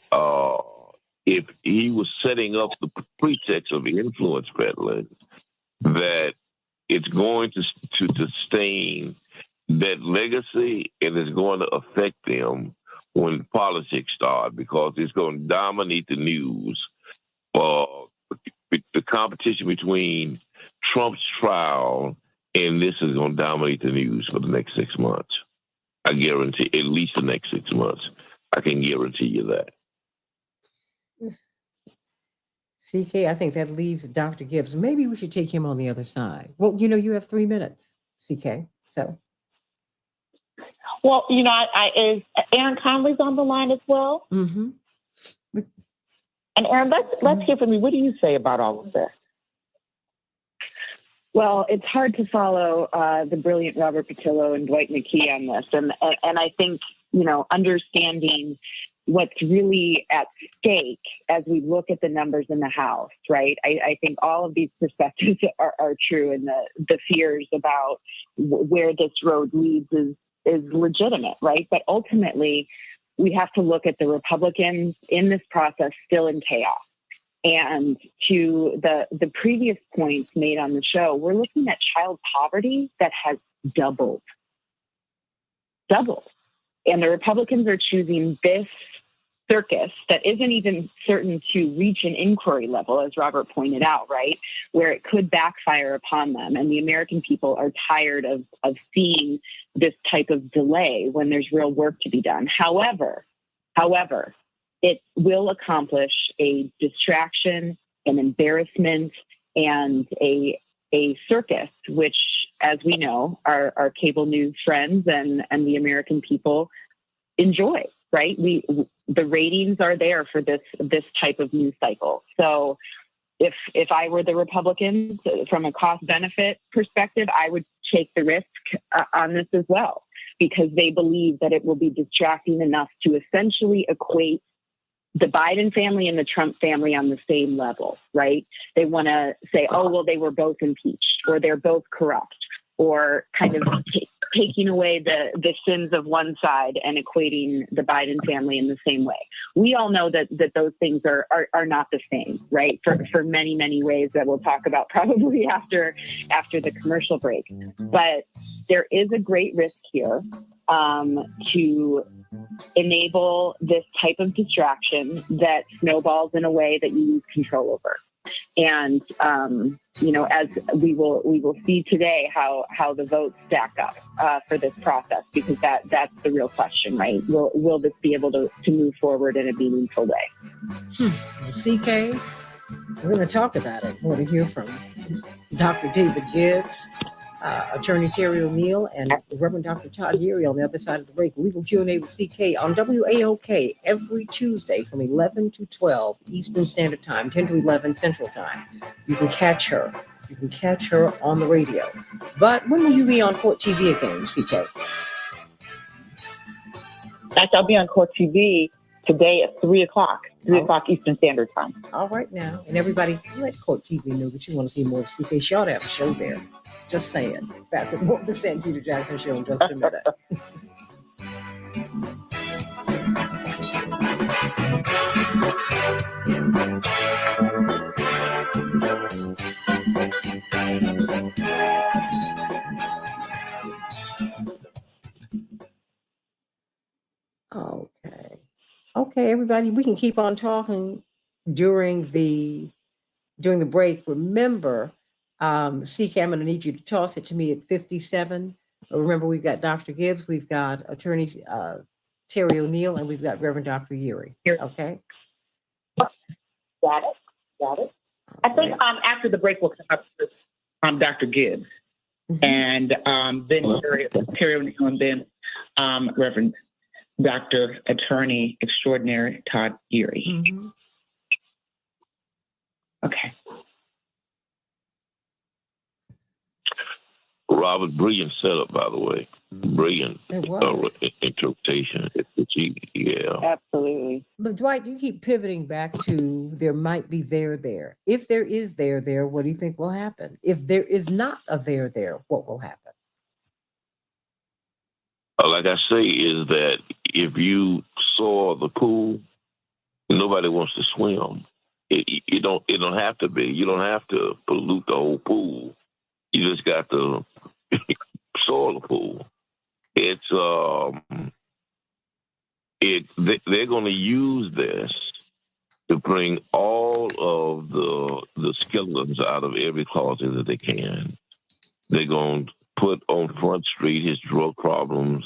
[SPEAKER 14] if he was setting up the pretext of influence peddling, that it's going to sustain that legacy, and it's going to affect them when politics start, because it's going to dominate the news. The competition between Trump's trial and this is going to dominate the news for the next 6 months. I guarantee, at least the next 6 months. I can guarantee you that.
[SPEAKER 3] CK, I think that leaves Dr. Gibbs. Maybe we should take him on the other side. Well, you have 3 minutes, CK. So.
[SPEAKER 12] Well, is Aaron Conley's on the line as well?
[SPEAKER 3] Mm-hmm.
[SPEAKER 12] And Aaron, let's hear from you. What do you say about all of this?
[SPEAKER 16] Well, it's hard to follow the brilliant Robert Patillo and Dwight McKee on this. And I think, understanding what's really at stake as we look at the numbers in the House, right? I think all of these perspectives are true, and the fears about where this road leads is legitimate, right? But ultimately, we have to look at the Republicans in this process still in chaos. And to the previous points made on the show, we're looking at child poverty that has doubled. And the Republicans are choosing this circus that isn't even certain to reach an inquiry level, as Robert pointed out, right, where it could backfire upon them. And the American people are tired of seeing this type of delay when there's real work to be done. However, it will accomplish a distraction, an embarrassment, and a circus, which, as we know, our cable news friends and the American people enjoy, right? The ratings are there for this type of news cycle. So if I were the Republicans, from a cost benefit perspective, I would take the risk on this as well, because they believe that it will be distracting enough to essentially equate the Biden family and the Trump family on the same level, right? They want to say, oh, well, they were both impeached, or they're both corrupt, or kind of taking away the sins of one side and equating the Biden family in the same way. We all know that those things are not the same, right? For many, many ways that we'll talk about probably after the commercial break. But there is a great risk here to enable this type of distraction that snowballs in a way that you lose control over. And, as we will see today how the votes stack up for this process, because that's the real question, right? Will this be able to move forward in a meaningful way?
[SPEAKER 3] CK, we're going to talk about it. We're going to hear from Dr. David Gibbs, Attorney Terry O'Neill, and Reverend Dr. Todd Yeary on the other side of the break. Legal Q&A with CK on WAOK every Tuesday from 11 to 12 Eastern Standard Time, 10 to 11 Central Time. You can catch her. You can catch her on the radio. But when will you be on Court TV again, CK?
[SPEAKER 12] Actually, I'll be on Court TV today at 3 o'clock Eastern Standard Time.
[SPEAKER 3] All right now. And everybody, let Court TV know that you want to see more of CK. She ought to have a show there. Just saying. Back with more of the Santita Jackson Show in just a minute. Okay, everybody, we can keep on talking during the break. Remember, CK, I'm going to need you to toss it to me at 57. Remember, we've got Dr. Gibbs, we've got Attorney Terry O'Neill, and we've got Reverend Dr. Yeary. Okay?
[SPEAKER 12] Got it. I think after the break, we'll come up with Dr. Gibbs, and then Terry O'Neill, and then Reverend Dr. Attorney Extraordinary Todd Yeary.
[SPEAKER 3] Mm-hmm.
[SPEAKER 12] Okay.
[SPEAKER 14] Robert, brilliant setup, by the way. Brilliant interpretation. Yeah.
[SPEAKER 16] Absolutely.
[SPEAKER 3] But Dwight, you keep pivoting back to there might be there. If there is there, what do you think will happen? If there is not a there, what will happen?
[SPEAKER 14] Like I say, is that if you saw the pool, nobody wants to swim. It don't have to be. You don't have to pollute the whole pool. You just got to soil the pool. It's they're going to use this to bring all of the skeletons out of every closet that they can. They're going to put on Front Street his drug problems,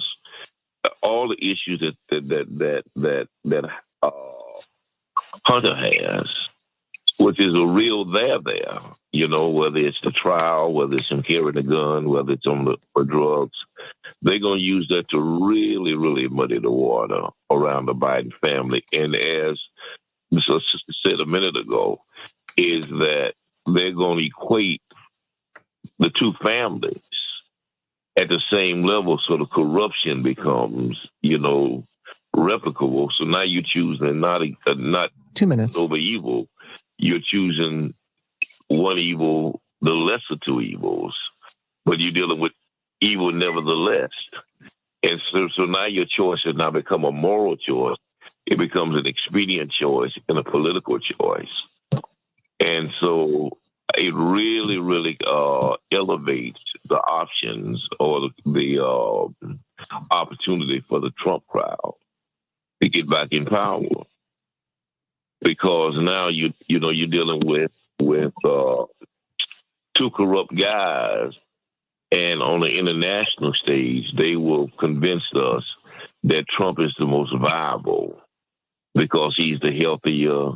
[SPEAKER 14] all the issues that Hunter has, which is a real there. Whether it's the trial, whether it's him carrying a gun, whether it's for drugs, they're going to use that to really, really muddy the water around the Biden family. And as Ms. Sister said a minute ago, is that they're going to equate the two families at the same level, so the corruption becomes, replicable. So now you're choosing not
[SPEAKER 2] 2 minutes
[SPEAKER 14] over evil. You're choosing one evil, the lesser two evils, but you're dealing with evil nevertheless. And so now your choice has now become a moral choice. It becomes an expedient choice and a political choice. And so it really, really elevates the options or the opportunity for the Trump crowd to get back in power. Because now you're dealing with two corrupt guys, and on the international stage, they will convince us that Trump is the most viable. because he's the healthier,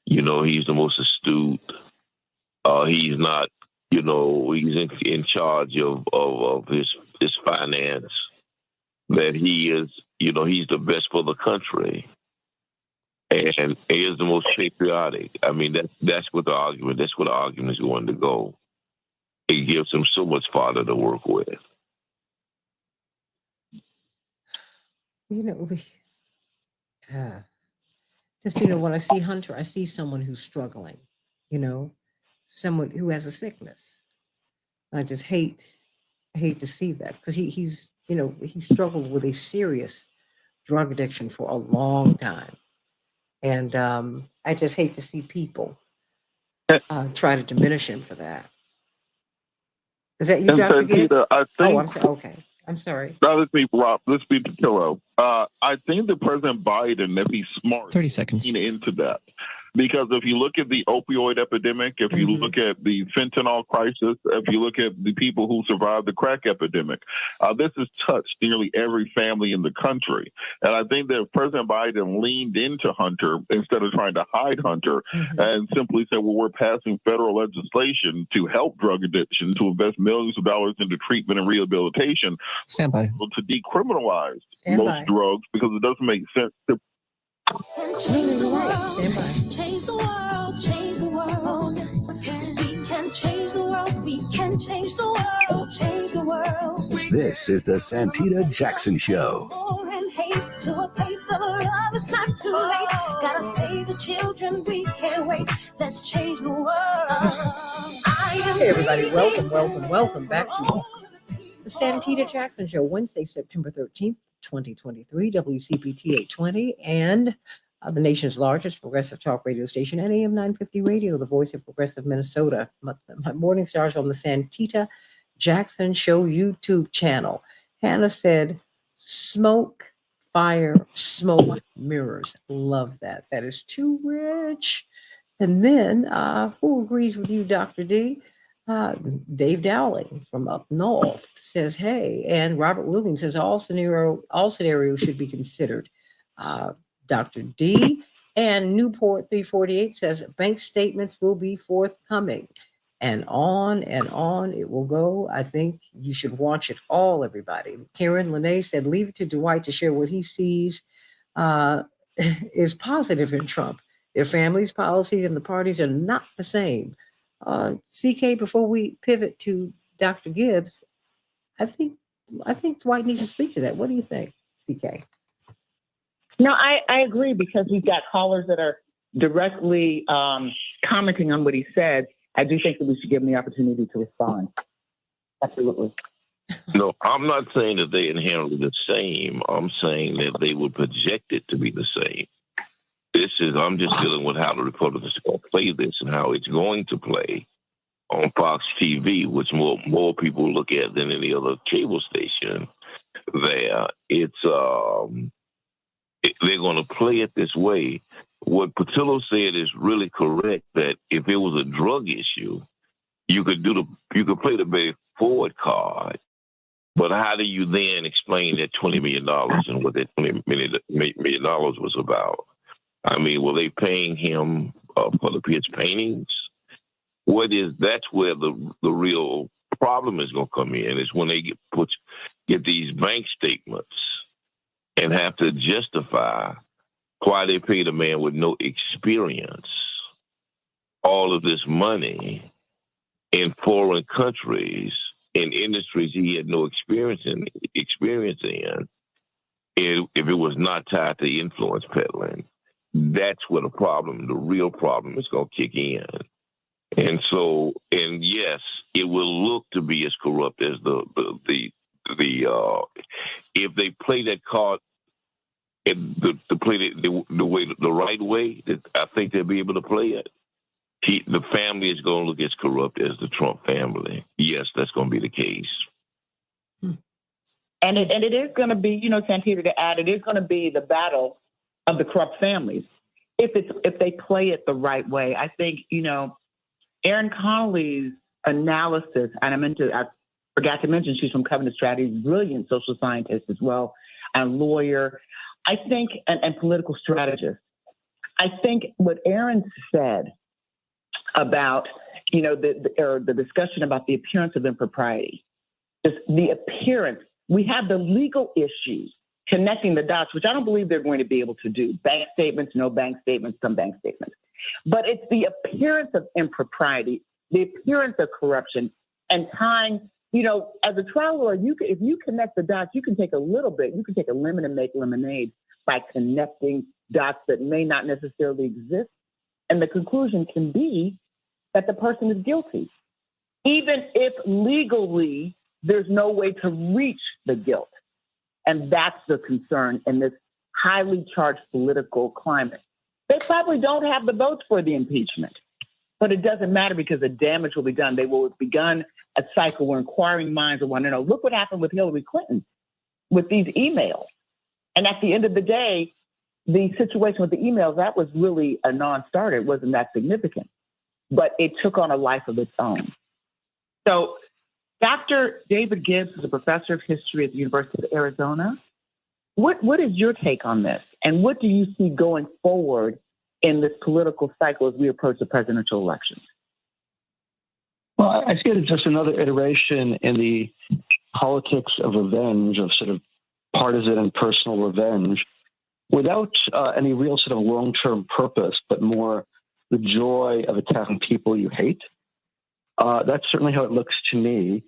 [SPEAKER 14] he's the most astute. He's not, he's in charge of his finance, that he is, he's the best for the country. And he is the most patriotic. I mean, that's what the argument is going to go. It gives him so much fodder to work with.
[SPEAKER 3] Just, when I see Hunter, I see someone who's struggling, someone who has a sickness. I just hate to see that, because he's he struggled with a serious drug addiction for a long time. And I just hate to see people try to diminish him for that. Is that you, Dr. Gibbs?
[SPEAKER 15] I think,
[SPEAKER 3] I'm sorry. Okay. I'm sorry.
[SPEAKER 15] Now, let's be Rob. Let's be Patillo. I think that President Biden, if he's smart,
[SPEAKER 2] 30 seconds
[SPEAKER 15] into that. Because if you look at the opioid epidemic, if you look at the fentanyl crisis, if you look at the people who survived the crack epidemic, this has touched nearly every family in the country. And I think that if President Biden leaned into Hunter instead of trying to hide Hunter and simply said, well, we're passing federal legislation to help drug addiction, to invest millions of dollars into treatment and rehabilitation,
[SPEAKER 2] Stand by.
[SPEAKER 15] to decriminalize most drugs, because it doesn't make sense to
[SPEAKER 9] Change the world, change the world, change the world. We can change the world, we can change the world, change the world.
[SPEAKER 8] This is the Santita Jackson Show.
[SPEAKER 9] War and hate to a place of love, it's not too late. Gotta save the children, we can't wait. Let's change the world.
[SPEAKER 3] Hey, everybody, welcome back to the Santita Jackson Show, Wednesday, September 13th. 2023, WCPT 820, and the nation's largest progressive talk radio station, and AM 950 Radio, the voice of progressive Minnesota. My morning stars on the Santita Jackson Show YouTube channel. Hannah said, smoke, fire, smoke, mirrors. Love that. That is too rich. And then, who agrees with you, Dr. D? Dave Dowling from up north says, hey, and Robert Williams says all scenarios should be considered. Dr. D and Newport 348 says bank statements will be forthcoming, and on it will go. I think you should watch it all, everybody. Karen Lene said, leave it to Dwight to share what he sees is positive in Trump. Their families, policies, and the parties are not the same. CK, before we pivot to Dr. Gibbs, I think Dwight needs to speak to that. What do you think, CK?
[SPEAKER 12] No, I agree, because we've got callers that are directly commenting on what he said. I do think that we should give them the opportunity to respond. Absolutely.
[SPEAKER 14] No, I'm not saying that they inherently the same. I'm saying that they would project it to be the same. I'm just dealing with how the Republicans are going to play this and how it's going to play on Fox TV, which more people look at than any other cable station there. They're going to play it this way. What Patillo said is really correct, that if it was a drug issue, you could play the very forward card. But how do you then explain that $20 million and what that $20 million was about? I mean, were they paying him for his paintings? That's where the real problem is going to come in, is when they get these bank statements and have to justify why they paid a man with no experience all of this money in foreign countries, in industries he had no experience in, if it was not tied to influence peddling. That's where the real problem is going to kick in. And yes, it will look to be as corrupt as if they play that card to play the right way, I think they'll be able to play it. The family is going to look as corrupt as the Trump family. Yes, that's going to be the case.
[SPEAKER 12] And it is going to be, Santita, to add, it is going to be the battle of the corrupt families if they play it the right way. I think, Erin Connolly's analysis, and I forgot to mention she's from Covenant Strategies, brilliant social scientist as well, and lawyer, I think, and political strategist. I think what Aaron said about, the discussion about the appearance of impropriety, just the appearance. We have the legal issues connecting the dots, which I don't believe they're going to be able to do. Bank statements, no bank statements, some bank statements. But it's the appearance of impropriety, the appearance of corruption, and tying, as a trial lawyer, if you connect the dots, you can take a little bit, you can take a lemon and make lemonade by connecting dots that may not necessarily exist. And the conclusion can be that the person is guilty, even if legally there's no way to reach the guilt. And that's the concern in this highly charged political climate. They probably don't have the votes for the impeachment, but it doesn't matter because the damage will be done. They will have begun a cycle where inquiring minds will want to know, look what happened with Hillary Clinton with these emails. And at the end of the day, the situation with the emails, that was really a non-starter. It wasn't that significant, but it took on a life of its own. So Dr. David Gibbs is a professor of history at the University of Arizona. What is your take on this? And what do you see going forward in this political cycle as we approach the presidential elections?
[SPEAKER 17] Well, I see it as just another iteration in the politics of revenge, of sort of partisan and personal revenge, without any real sort of long-term purpose, but more the joy of attacking people you hate. That's certainly how it looks to me.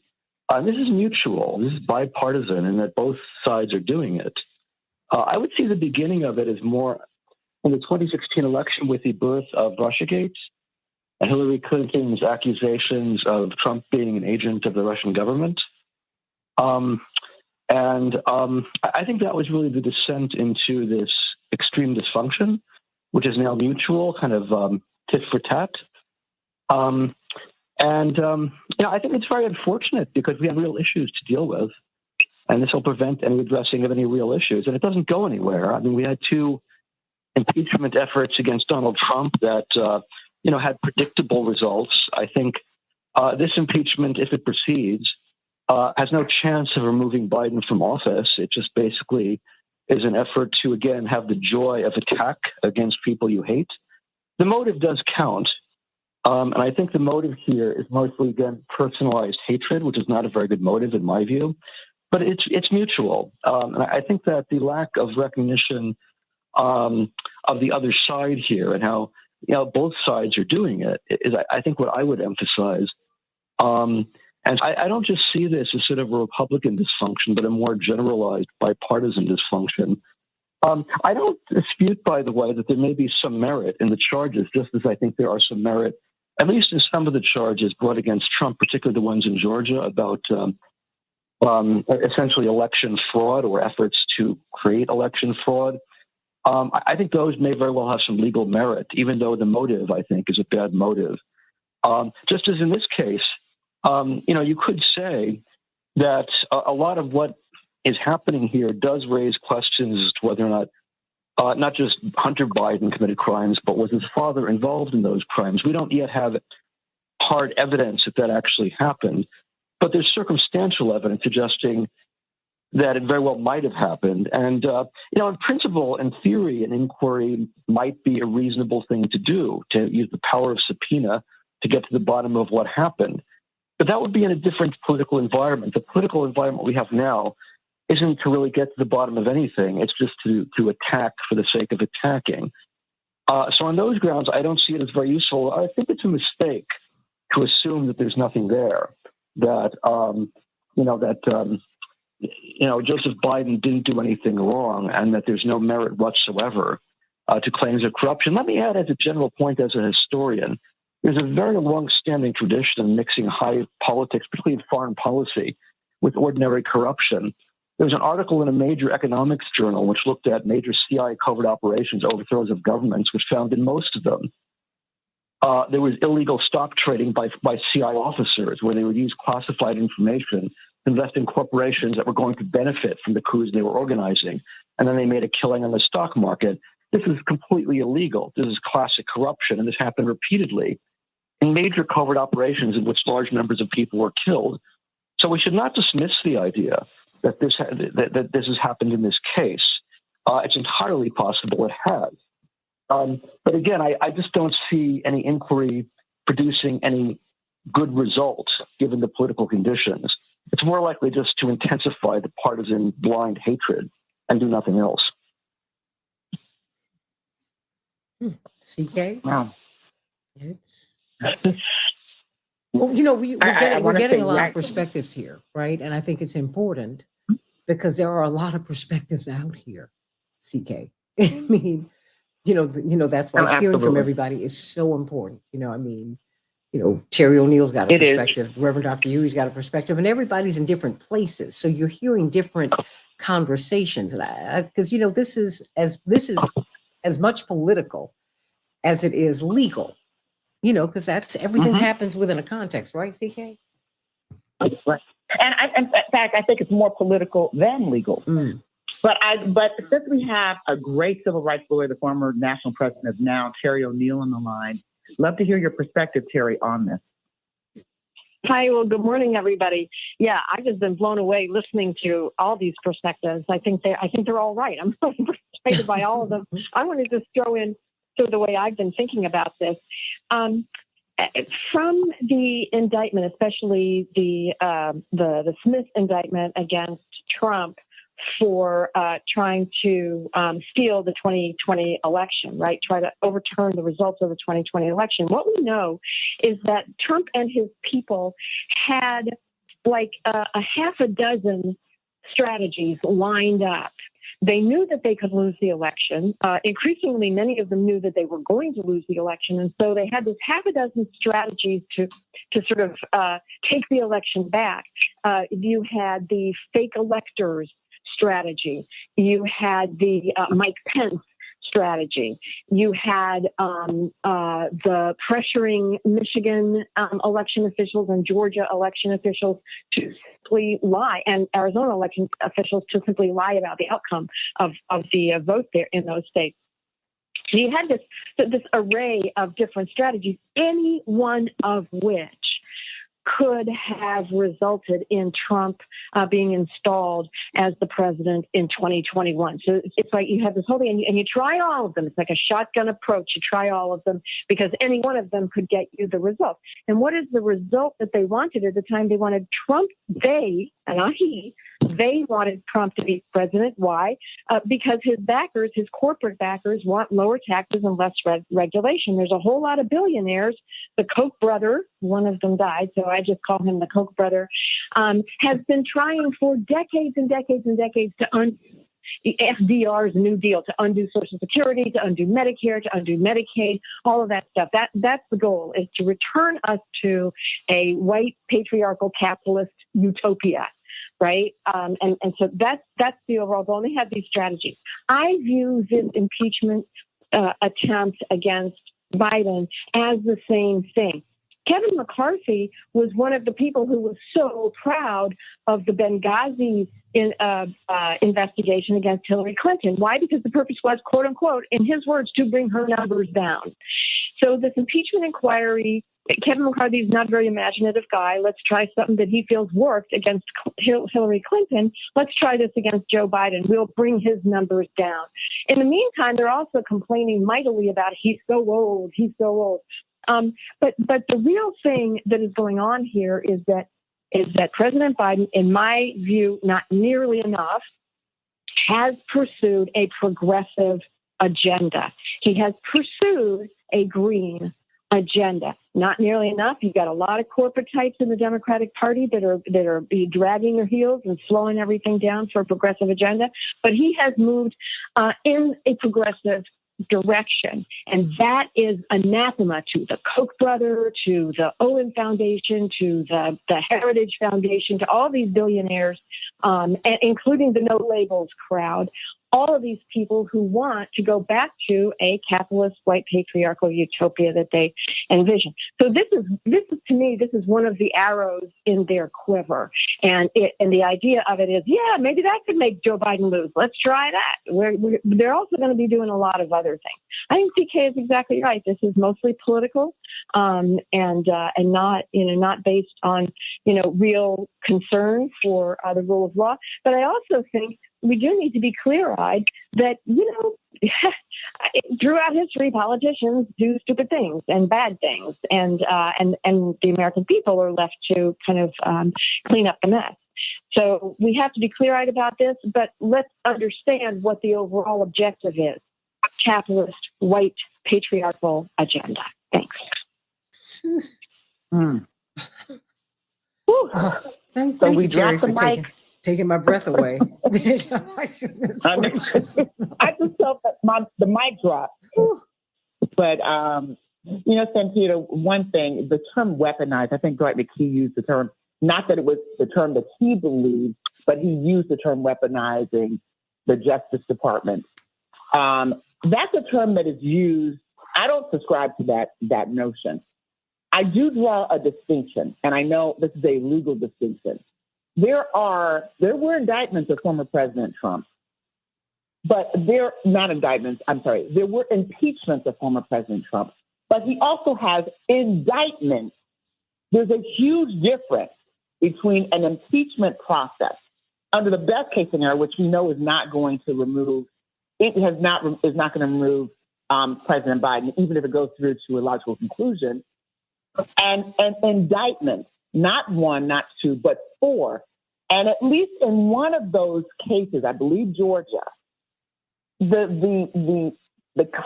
[SPEAKER 17] This is mutual. This is bipartisan, and that both sides are doing it. I would see the beginning of it as more in the 2016 election with the birth of Russiagate, Hillary Clinton's accusations of Trump being an agent of the Russian government. I think that was really the descent into this extreme dysfunction, which is now mutual, kind of tit for tat. I think it's very unfortunate because we have real issues to deal with, and this will prevent any addressing of any real issues. And it doesn't go anywhere. I mean, we had 2 impeachment efforts against Donald Trump that, had predictable results. I think this impeachment, if it proceeds, has no chance of removing Biden from office. It just basically is an effort to, again, have the joy of attack against people you hate. The motive does count. And I think the motive here is mostly, again, personalized hatred, which is not a very good motive in my view, but it's mutual. And I think that the lack of recognition of the other side here and how both sides are doing it is, I think, what I would emphasize. And I don't just see this as sort of a Republican dysfunction, but a more generalized bipartisan dysfunction. I don't dispute, by the way, that there may be some merit in the charges, just as I think there are some merit, at least in some of the charges brought against Trump, particularly the ones in Georgia about essentially election fraud or efforts to create election fraud. I think those may very well have some legal merit, even though the motive, I think, is a bad motive. Just as in this case, you could say that a lot of what is happening here does raise questions as to whether or not just Hunter Biden committed crimes, but was his father involved in those crimes. We don't yet have hard evidence that actually happened, but there's circumstantial evidence suggesting that it very well might have happened. And, in principle, in theory, an inquiry might be a reasonable thing to do, to use the power of subpoena to get to the bottom of what happened. But that would be in a different political environment. The political environment we have now isn't to really get to the bottom of anything. It's just to attack for the sake of attacking. So on those grounds, I don't see it as very useful. I think it's a mistake to assume that there's nothing there, that Joseph Biden didn't do anything wrong and that there's no merit whatsoever to claims of corruption. Let me add as a general point as a historian, there's a very long-standing tradition of mixing high politics, particularly in foreign policy, with ordinary corruption. There was an article in a major economics journal which looked at major CIA covert operations, overthrows of governments, which found in most of them there was illegal stock trading by CIA officers where they would use classified information to invest in corporations that were going to benefit from the coups they were organizing. And then they made a killing on the stock market. This is completely illegal. This is classic corruption. And this happened repeatedly in major covert operations in which large numbers of people were killed. So we should not dismiss the idea that this has happened in this case. It's entirely possible it has. But again, I just don't see any inquiry producing any good results given the political conditions. It's more likely just to intensify the partisan blind hatred and do nothing else.
[SPEAKER 3] CK?
[SPEAKER 12] Wow.
[SPEAKER 3] Well, we're getting a lot of
[SPEAKER 12] yes.
[SPEAKER 3] perspectives here, right? And I think it's important because there are a lot of perspectives out here, CK. I mean, that's why hearing from
[SPEAKER 12] absolutely.
[SPEAKER 3] everybody is so important. Terry O'Neill's got a
[SPEAKER 12] It is.
[SPEAKER 3] perspective, Reverend Dr. Urey's got a perspective, and everybody's in different places. So you're hearing different conversations. And because this is as much political as it is legal, because that's everything happens within a context, right, CK?
[SPEAKER 12] Right. And in fact, I think it's more political than legal. But since we have a great civil rights lawyer, the former national president of NOW, Terry O'Neill, on the line, love to hear your perspective, Terry, on this.
[SPEAKER 18] Hi, well, good morning, everybody. Yeah, I've just been blown away listening to all these perspectives. I think they're all right. I'm really persuaded by all of them. I want to just throw in sort of the way I've been thinking about this. From the indictment, especially the Smith indictment against Trump for trying to steal the 2020 election, right? Try to overturn the results of the 2020 election. What we know is that Trump and his people had like a half a dozen strategies lined up. They knew that they could lose the election. Increasingly, many of them knew that they were going to lose the election. And so they had this half a dozen strategies to sort of take the election back. You had the fake electors strategy. You had the Mike Pence strategy. You had the pressuring Michigan election officials and Georgia election officials to simply lie, and Arizona election officials to simply lie about the outcome of the vote there in those states. So you had this array of different strategies, any one of which could have resulted in Trump being installed as the president in 2021. So it's like you have this whole thing, and you try all of them. It's like a shotgun approach. You try all of them because any one of them could get you the result. And what is the result that they wanted at the time? They wanted Trump, and not he, they wanted Trump to be president. Why? Because his backers, his corporate backers, want lower taxes and less regulation. There's a whole lot of billionaires. The Koch brother, one of them died, so I just call him the Koch brother, has been trying for decades and decades and decades to undo FDR's New Deal, to undo Social Security, to undo Medicare, to undo Medicaid, all of that stuff. That's the goal, is to return us to a white patriarchal capitalist utopia. Right. And so that's the overall goal. And they have these strategies. I view this impeachment attempt against Biden as the same thing. Kevin McCarthy was one of the people who was so proud of the Benghazi investigation against Hillary Clinton. Why? Because the purpose was, quote unquote, in his words, to bring her numbers down. So this impeachment inquiry, Kevin McCarthy is not a very imaginative guy. Let's try something that he feels worked against Hillary Clinton. Let's try this against Joe Biden. We'll bring his numbers down. In the meantime, they're also complaining mightily about he's so old. But the real thing that is going on here is that President Biden, in my view, not nearly enough, has pursued a progressive agenda. He has pursued a green agenda. Not nearly enough. You've got a lot of corporate types in the Democratic Party that are dragging their heels and slowing everything down for a progressive agenda. But he has moved in a progressive direction. And that is anathema to the Koch brother, to the Owen Foundation, to the Heritage Foundation, to all these billionaires, and including the No Labels crowd. All of these people who want to go back to a capitalist, white patriarchal utopia that they envision. So this is to me, this is one of the arrows in their quiver. And the idea of it is, yeah, maybe that could make Joe Biden lose. Let's try that. They're also going to be doing a lot of other things. I think CK is exactly right. This is mostly political, and not based on real concern for the rule of law. But I also think we do need to be clear-eyed that, throughout history, politicians do stupid things and bad things, and the American people are left to kind of clean up the mess. So we have to be clear-eyed about this, but let's understand what the overall objective is: capitalist, white, patriarchal agenda. Thanks.
[SPEAKER 3] Thank
[SPEAKER 12] So
[SPEAKER 3] you,
[SPEAKER 12] we
[SPEAKER 3] Jerry,
[SPEAKER 12] dropped the
[SPEAKER 3] for
[SPEAKER 12] mic.
[SPEAKER 3] taking my breath away.
[SPEAKER 12] I just felt that the mic dropped. But, Santita, one thing, the term weaponized, I think Dwight McKee used the term, not that it was the term that he believed, but he used the term weaponizing the Justice Department. That's a term that is used. I don't subscribe to that notion. I do draw a distinction, and I know this is a legal distinction. There were indictments of former President Trump, but there were impeachments of former President Trump, but he also has indictments. There's a huge difference between an impeachment process under the best case scenario, which we know is not going to remove, is not going to remove President Biden, even if it goes through to a logical conclusion, and indictment, not one, not two, but four. And at least in one of those cases, I believe Georgia, the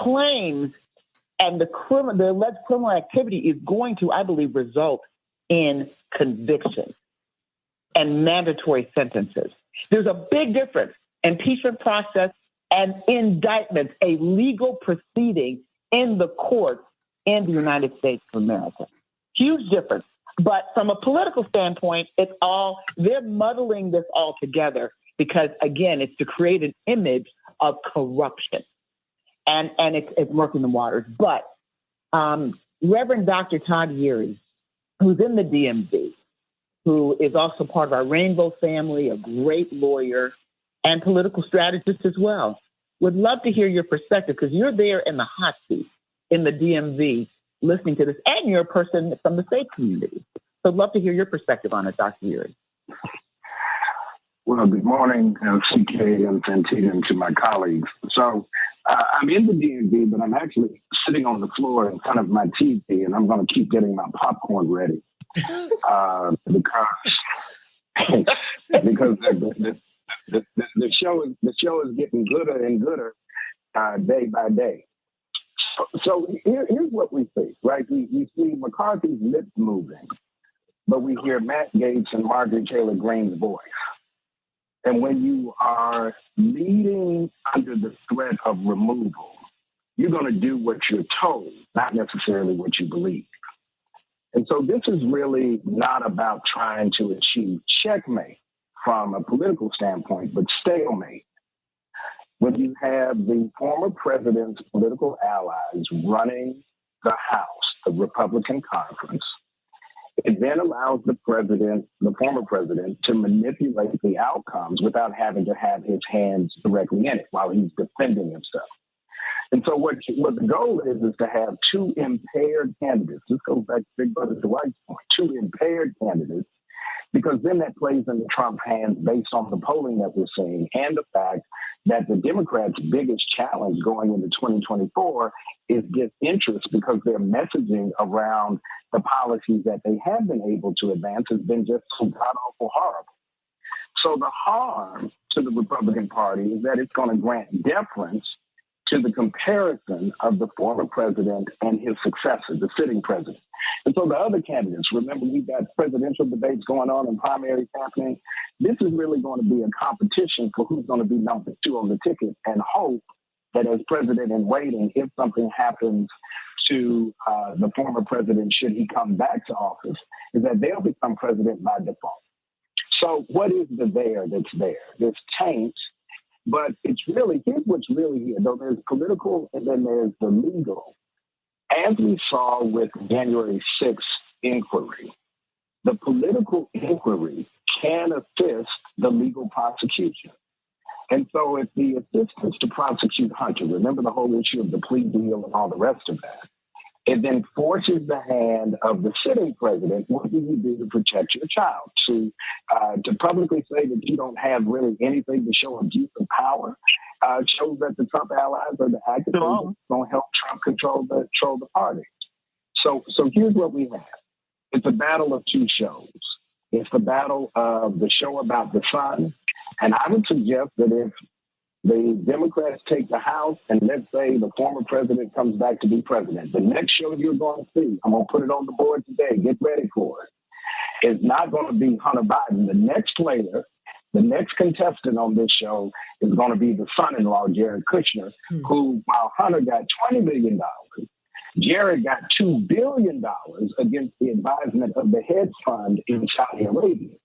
[SPEAKER 12] claims and the alleged criminal activity is going to, I believe, result in conviction and mandatory sentences. There's a big difference: impeachment process and indictment, a legal proceeding in the court in the United States of America. Huge difference. But from a political standpoint, they're muddling this all together because, again, it's to create an image of corruption. And it's murking the waters. But Reverend Dr. Todd Yeary, who's in the DMV, who is also part of our Rainbow family, a great lawyer and political strategist as well, would love to hear your perspective, because you're there in the hot seat in the DMV listening to this, and you're a person from the faith community. So I'd love to hear your perspective on it, Dr. Yeary.
[SPEAKER 13] Well, good morning, CK and Santita, and to my colleagues. So I'm in the DMV, but I'm actually sitting on the floor in front of my TV, and I'm going to keep getting my popcorn ready because the show is getting gooder and gooder day by day. So here's what we see, right? We see McCarthy's lips moving, but we hear Matt Gaetz and Margaret Taylor Greene's voice. And when you are leading under the threat of removal, you're going to do what you're told, not necessarily what you believe. And so this is really not about trying to achieve checkmate from a political standpoint, but stalemate. When you have the former president's political allies running the House, the Republican conference, it then allows the former president, to manipulate the outcomes without having to have his hands directly in it while he's defending himself. And so what the goal is to have two impaired candidates. This goes back to Big Brother Dwight's point, two impaired candidates, because then that plays into Trump's hands based on the polling that we're seeing and the fact that the Democrats' biggest challenge going into 2024 is disinterest, because their messaging around the policies that they have been able to advance has been just so god-awful horrible. So the harm to the Republican Party is that it's going to grant deference to the comparison of the former president and his successor, the sitting president. And so the other candidates, remember, we've got presidential debates going on and primaries happening. This is really going to be a competition for who's going to be number two on the ticket, and hope that as president in waiting, if something happens to the former president, should he come back to office, is that they'll become president by default. So what is the there that's there? There's taint, but it's really, here's what's really here. Though there's political and then there's the legal. As we saw with January 6th inquiry, the political inquiry can assist the legal prosecution. And so if the assistance to prosecute Hunter, remember the whole issue of the plea deal and all the rest of that, It then forces the hand of the sitting president. What do you do to protect your child? To publicly say that you don't have really anything to show abuse of power shows that the Trump allies are the actors going to help Trump control the party. So here's what we have. It's a battle of two shows. It's the battle of the show about the sun. And I would suggest that if the Democrats take the House and let's say the former president comes back to be president, the next show you're going to see, I'm going to put it on the board today, get ready for it, is not going to be Hunter Biden. The next player, the next contestant on this show is going to be the son-in-law, Jared Kushner, who, while Hunter got $20 million, Jared got $2 billion against the advisement of the hedge fund in Saudi Arabia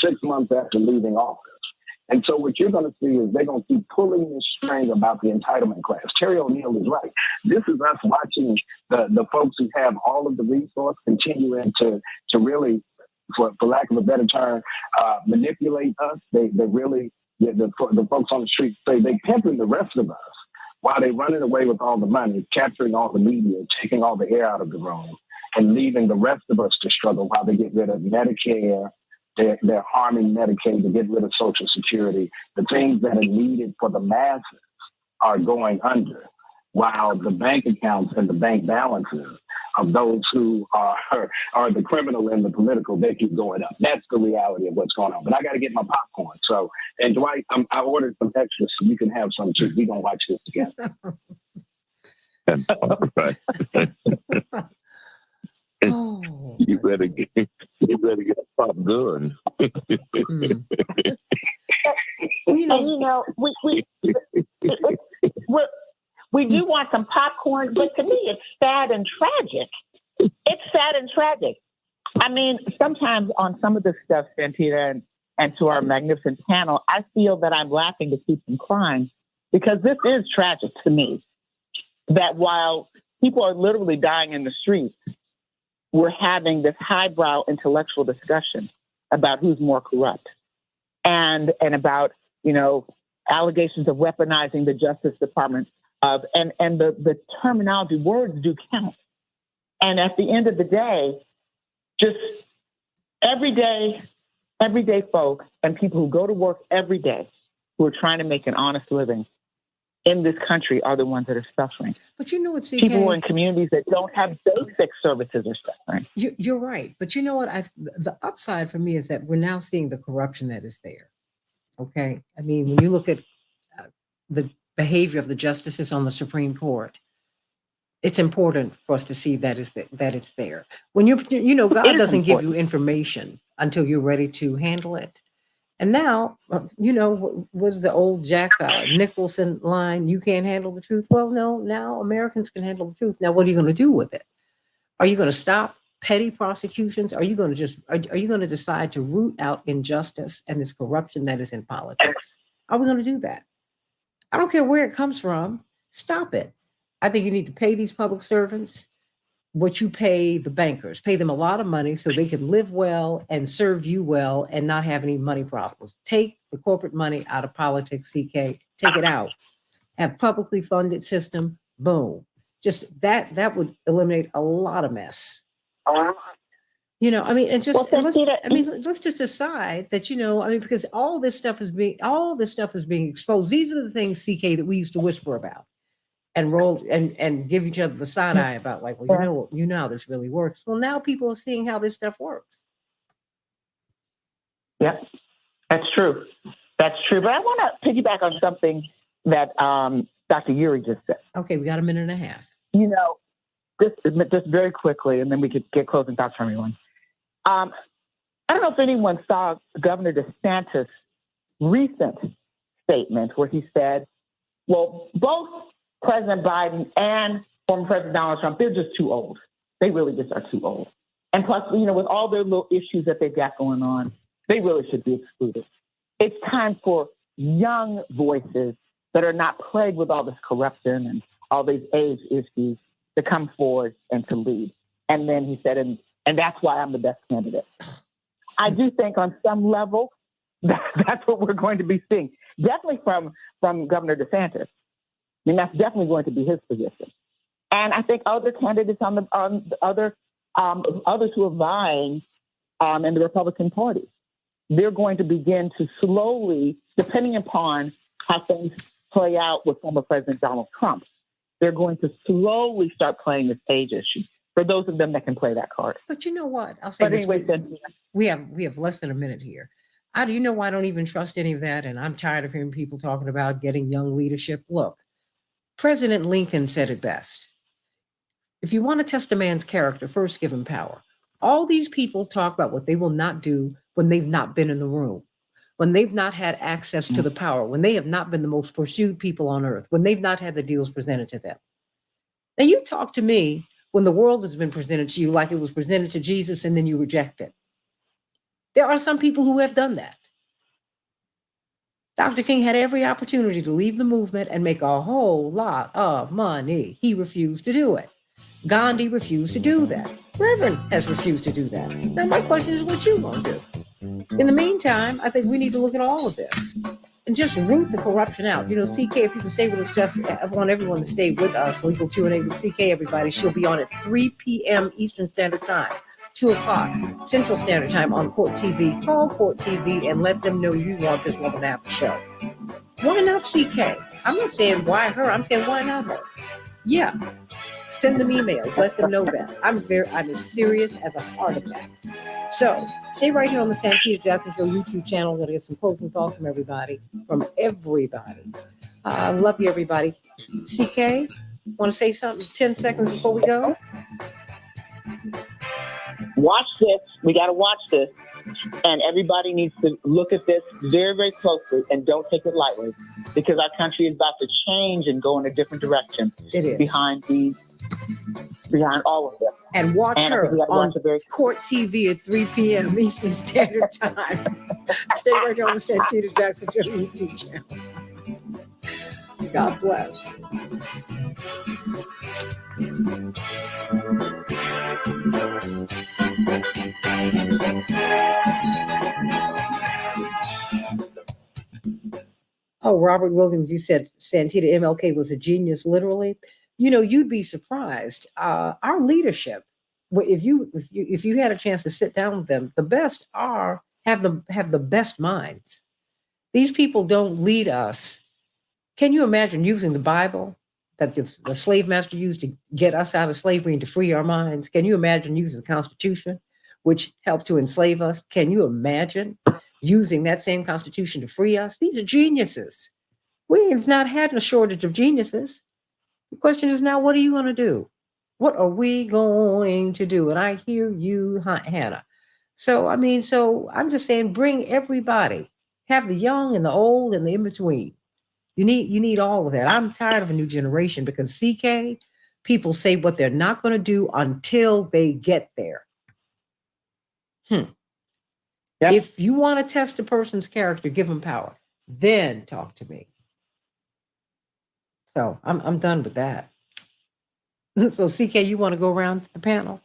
[SPEAKER 13] 6 months after leaving office. And so what you're going to see is they're going to keep pulling this string about the entitlement class. Terry O'Neill is right. This is us watching the folks who have all of the resource continuing to really, for lack of a better term, manipulate us. They really, the folks on the street say they pimping the rest of us while they're running away with all the money, capturing all the media, taking all the air out of the room, and leaving the rest of us to struggle while they get rid of Medicare. They're harming Medicaid to get rid of Social Security. The things that are needed for the masses are going under, while the bank accounts and the bank balances of those who are the criminal and the political, they keep going up. That's the reality of what's going on. But I got to get my popcorn. So, and Dwight, I ordered some extras so you can have some too. We're going to watch this together.
[SPEAKER 14] Oh. You better get a pop gun.
[SPEAKER 19] We do want some popcorn, but to me, it's sad and tragic. It's sad and tragic. I mean, sometimes on some of this stuff, Santita, and to our magnificent panel, I feel that I'm laughing to keep from crying because this is tragic to me. That while people are literally dying in the streets, we're having this highbrow intellectual discussion about who's more corrupt and about, allegations of weaponizing the Justice Department and the terminology, words do count. And at the end of the day, just everyday folks and people who go to work every day who are trying to make an honest living in this country are the ones that are suffering.
[SPEAKER 3] But you know what, CK?
[SPEAKER 19] People in communities that don't have basic services are suffering.
[SPEAKER 3] You're right. But you know what? The upside for me is that we're now seeing the corruption that is there. Okay? I mean, when you look at the behavior of the justices on the Supreme Court, it's important for us to see that it's there. When God doesn't give you information until you're ready to handle it. And now, what is the old Jack Nicholson line? You can't handle the truth. Well, no, now Americans can handle the truth. Now, what are you going to do with it? Are you going to stop petty prosecutions? Are you going to decide to root out injustice and this corruption that is in politics? Are we going to do that? I don't care where it comes from. Stop it. I think you need to pay these public servants what you pay the bankers. Pay them a lot of money so they can live well and serve you well and not have any money problems. Take the corporate money out of politics, CK. Take it out. Have publicly funded system. Boom. Just that would eliminate a lot of mess. Let's just decide that, because all this stuff is being exposed. These are the things, CK, that we used to whisper about and roll and give each other the side eye about, like, well, you know how this really works. Well, now people are seeing how this stuff works.
[SPEAKER 19] Yep, that's true. That's true. But I want to piggyback on something that Dr. Uri just said.
[SPEAKER 3] Okay, we got a minute and a half.
[SPEAKER 19] Just very quickly, and then we could get closing thoughts from everyone. I don't know if anyone saw Governor DeSantis' recent statement where he said, well, both President Biden and former President Donald Trump, they're just too old. They really just are too old. And plus, with all their little issues that they've got going on, they really should be excluded. It's time for young voices that are not plagued with all this corruption and all these age issues to come forward and to lead. And then he said, and that's why I'm the best candidate. I do think on some level, that's what we're going to be seeing. Definitely from Governor DeSantis. I mean, that's definitely going to be his position. And I think other candidates on the other others who are vying in the Republican Party, they're going to begin to slowly, depending upon how things play out with former President Donald Trump, they're going to slowly start playing this age issue for those of them that can play that card.
[SPEAKER 3] But you know what? I'll say
[SPEAKER 19] But
[SPEAKER 3] this.
[SPEAKER 19] anyway,
[SPEAKER 3] We have less than a minute here. You know why I don't even trust any of that? And I'm tired of hearing people talking about getting young leadership. Look, President Lincoln said it best. If you want to test a man's character, first give him power. All these people talk about what they will not do when they've not been in the room, when they've not had access to the power, when they have not been the most pursued people on earth, when they've not had the deals presented to them. Now, you talk to me when the world has been presented to you like it was presented to Jesus and then you reject it. There are some people who have done that. Dr. King had every opportunity to leave the movement and make a whole lot of money. He refused to do it. Gandhi refused to do that. Reverend has refused to do that. Now, my question is, what you going to do? In the meantime, I think we need to look at all of this and just root the corruption out. You know, CK, if you can stay with us, just I want everyone to stay with us. Legal Q&A with CK, everybody. She'll be on at 3 p.m. Eastern Standard Time, 2 o'clock Central Standard Time on Court TV. Call Court TV and let them know you want this woman to have the show. Why not CK? I'm not saying why her. I'm saying why not her? Yeah. Send them emails. Let them know that. I'm as serious as a heart attack. So stay right here on the Santita Jackson Show YouTube channel. We're going to get some closing thoughts from everybody. Love you, everybody. CK, want to say something 10 seconds before we go?
[SPEAKER 19] watch this. We got to watch this. And everybody needs to look at this very, very closely and don't take it lightly, because our country is about to change and go in a different direction.
[SPEAKER 3] It is.
[SPEAKER 19] Behind all of this.
[SPEAKER 3] And watch her on Court TV at 3 p.m. Eastern Standard Time. Stay right here on the Santita Jackson Show YouTube channel. God bless. Oh, Robert Williams, you said Santita MLK was a genius, literally. You know, you'd be surprised. Our leadership, if you had a chance to sit down with them, the best have the best minds. These people don't lead us. Can you imagine using the Bible that the slave master used to get us out of slavery and to free our minds? Can you imagine using the Constitution, which helped to enslave us? Can you imagine using that same Constitution to free us? These are geniuses. We have not had a shortage of geniuses. The question is now, what are you going to do? What are we going to do? And I hear you, Hannah. So I'm just saying, bring everybody. Have the young and the old and the in-between. You need all of that. I'm tired of a new generation because CK, people say what they're not going to do until they get there. Yep. If you want to test a person's character, give them power. Then talk to me. So I'm done with that. So CK, you want to go around the panel?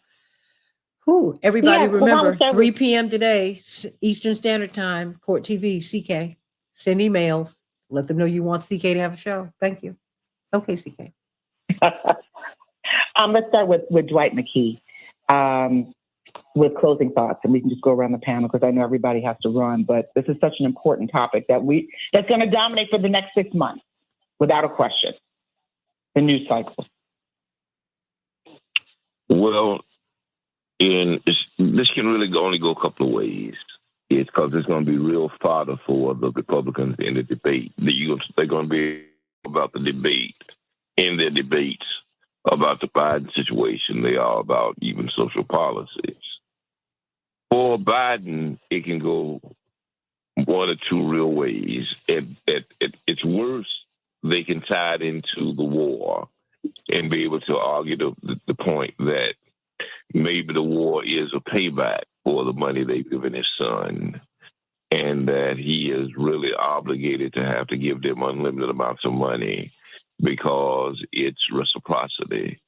[SPEAKER 3] Everybody remember 3 p.m. today, Eastern Standard Time, Court TV, CK. Send emails. Let them know you want CK to have a show. Thank you. Okay, CK.
[SPEAKER 19] Let's start with Dwight McKee with closing thoughts, and we can just go around the panel because I know everybody has to run. But this is such an important topic that's going to dominate for the next 6 months, without a question, the news cycle.
[SPEAKER 14] Well, this can really only go a couple of ways. It's because it's going to be real fodder for the Republicans in the debate. They're going to be about the debate in their debates about the Biden situation. They are about even social policies. For Biden, it can go one or two real ways. It's worse. They can tie it into the war and be able to argue the point that maybe the war is a payback for the money they've given his son, and that he is really obligated to have to give them unlimited amounts of money because it's reciprocity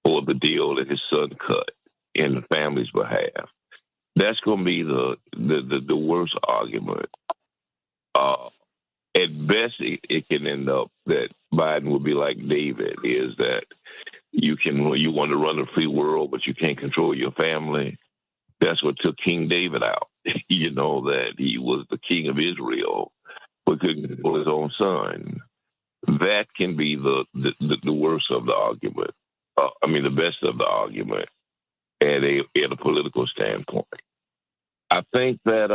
[SPEAKER 14] for the deal that his son cut in the family's behalf. That's going to be the worst argument. At best, it can end up that Biden will be like David, is that you want to run a free world, but you can't control your family. That's what took King David out. You know, that he was the king of Israel, but couldn't control his own son. That can be the worst of the argument. The best of the argument at a political standpoint. I think that,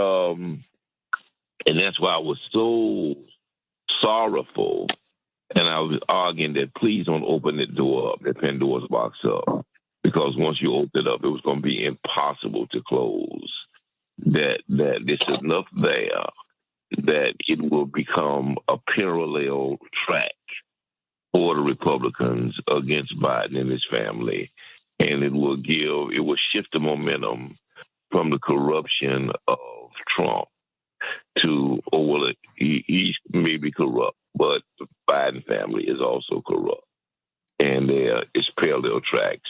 [SPEAKER 14] and that's why I was so sorrowful, and I was arguing that please don't open that door up, that Pandora's box up, because once you open it up, it was going to be impossible to close. That there's enough there that it will become a parallel track for the Republicans against Biden and his family, and it will shift the momentum from the corruption of Trump to, he may be corrupt, but the Biden family is also corrupt, and it's parallel tracks.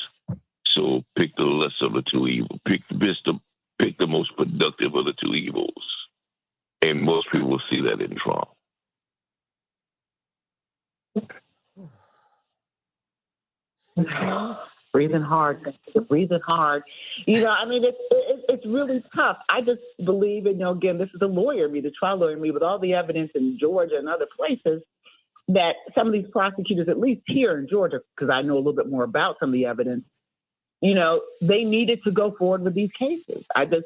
[SPEAKER 14] So pick the lesser of the two evils. Pick the most productive of the two evils, and most people will see that in Trump.
[SPEAKER 19] Breathing hard, breathing hard. It's really tough. I just believe, again, this is the lawyer in me, the trial lawyer in me, with all the evidence in Georgia and other places, that some of these prosecutors, at least here in Georgia, because I know a little bit more about some of the evidence, they needed to go forward with these cases. It's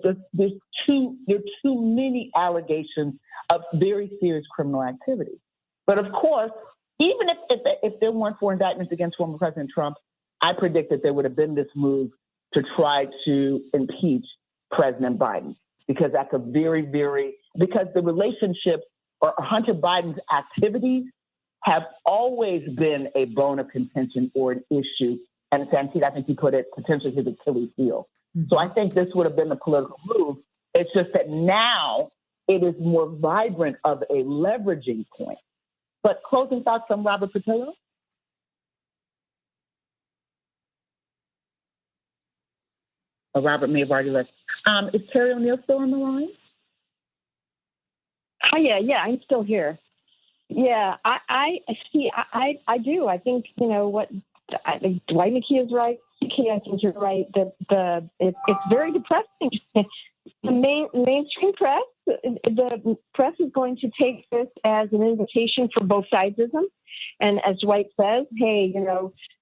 [SPEAKER 19] just there are too many allegations of very serious criminal activity. But of course, even if there weren't 4 indictments against former President Trump, I predict that there would have been this move to try to impeach President Biden, because that's because the relationship or Hunter Biden's activities have always been a bone of contention or an issue. And Santita, I think you put it potentially his Achilles heel. Mm-hmm. So I think this would have been a political move. It's just that now it is more vibrant of a leveraging point. But closing thoughts from Robert Patillo? Robert may have already left. Is Terry O'Neill still on the line?
[SPEAKER 18] Oh, yeah, I'm still here. Yeah, I see. I do. I think I think Dwight McKee is right. I think you're right. It's very depressing. The mainstream press, the press is going to take this as an invitation for both sidesism, and as Dwight says, hey,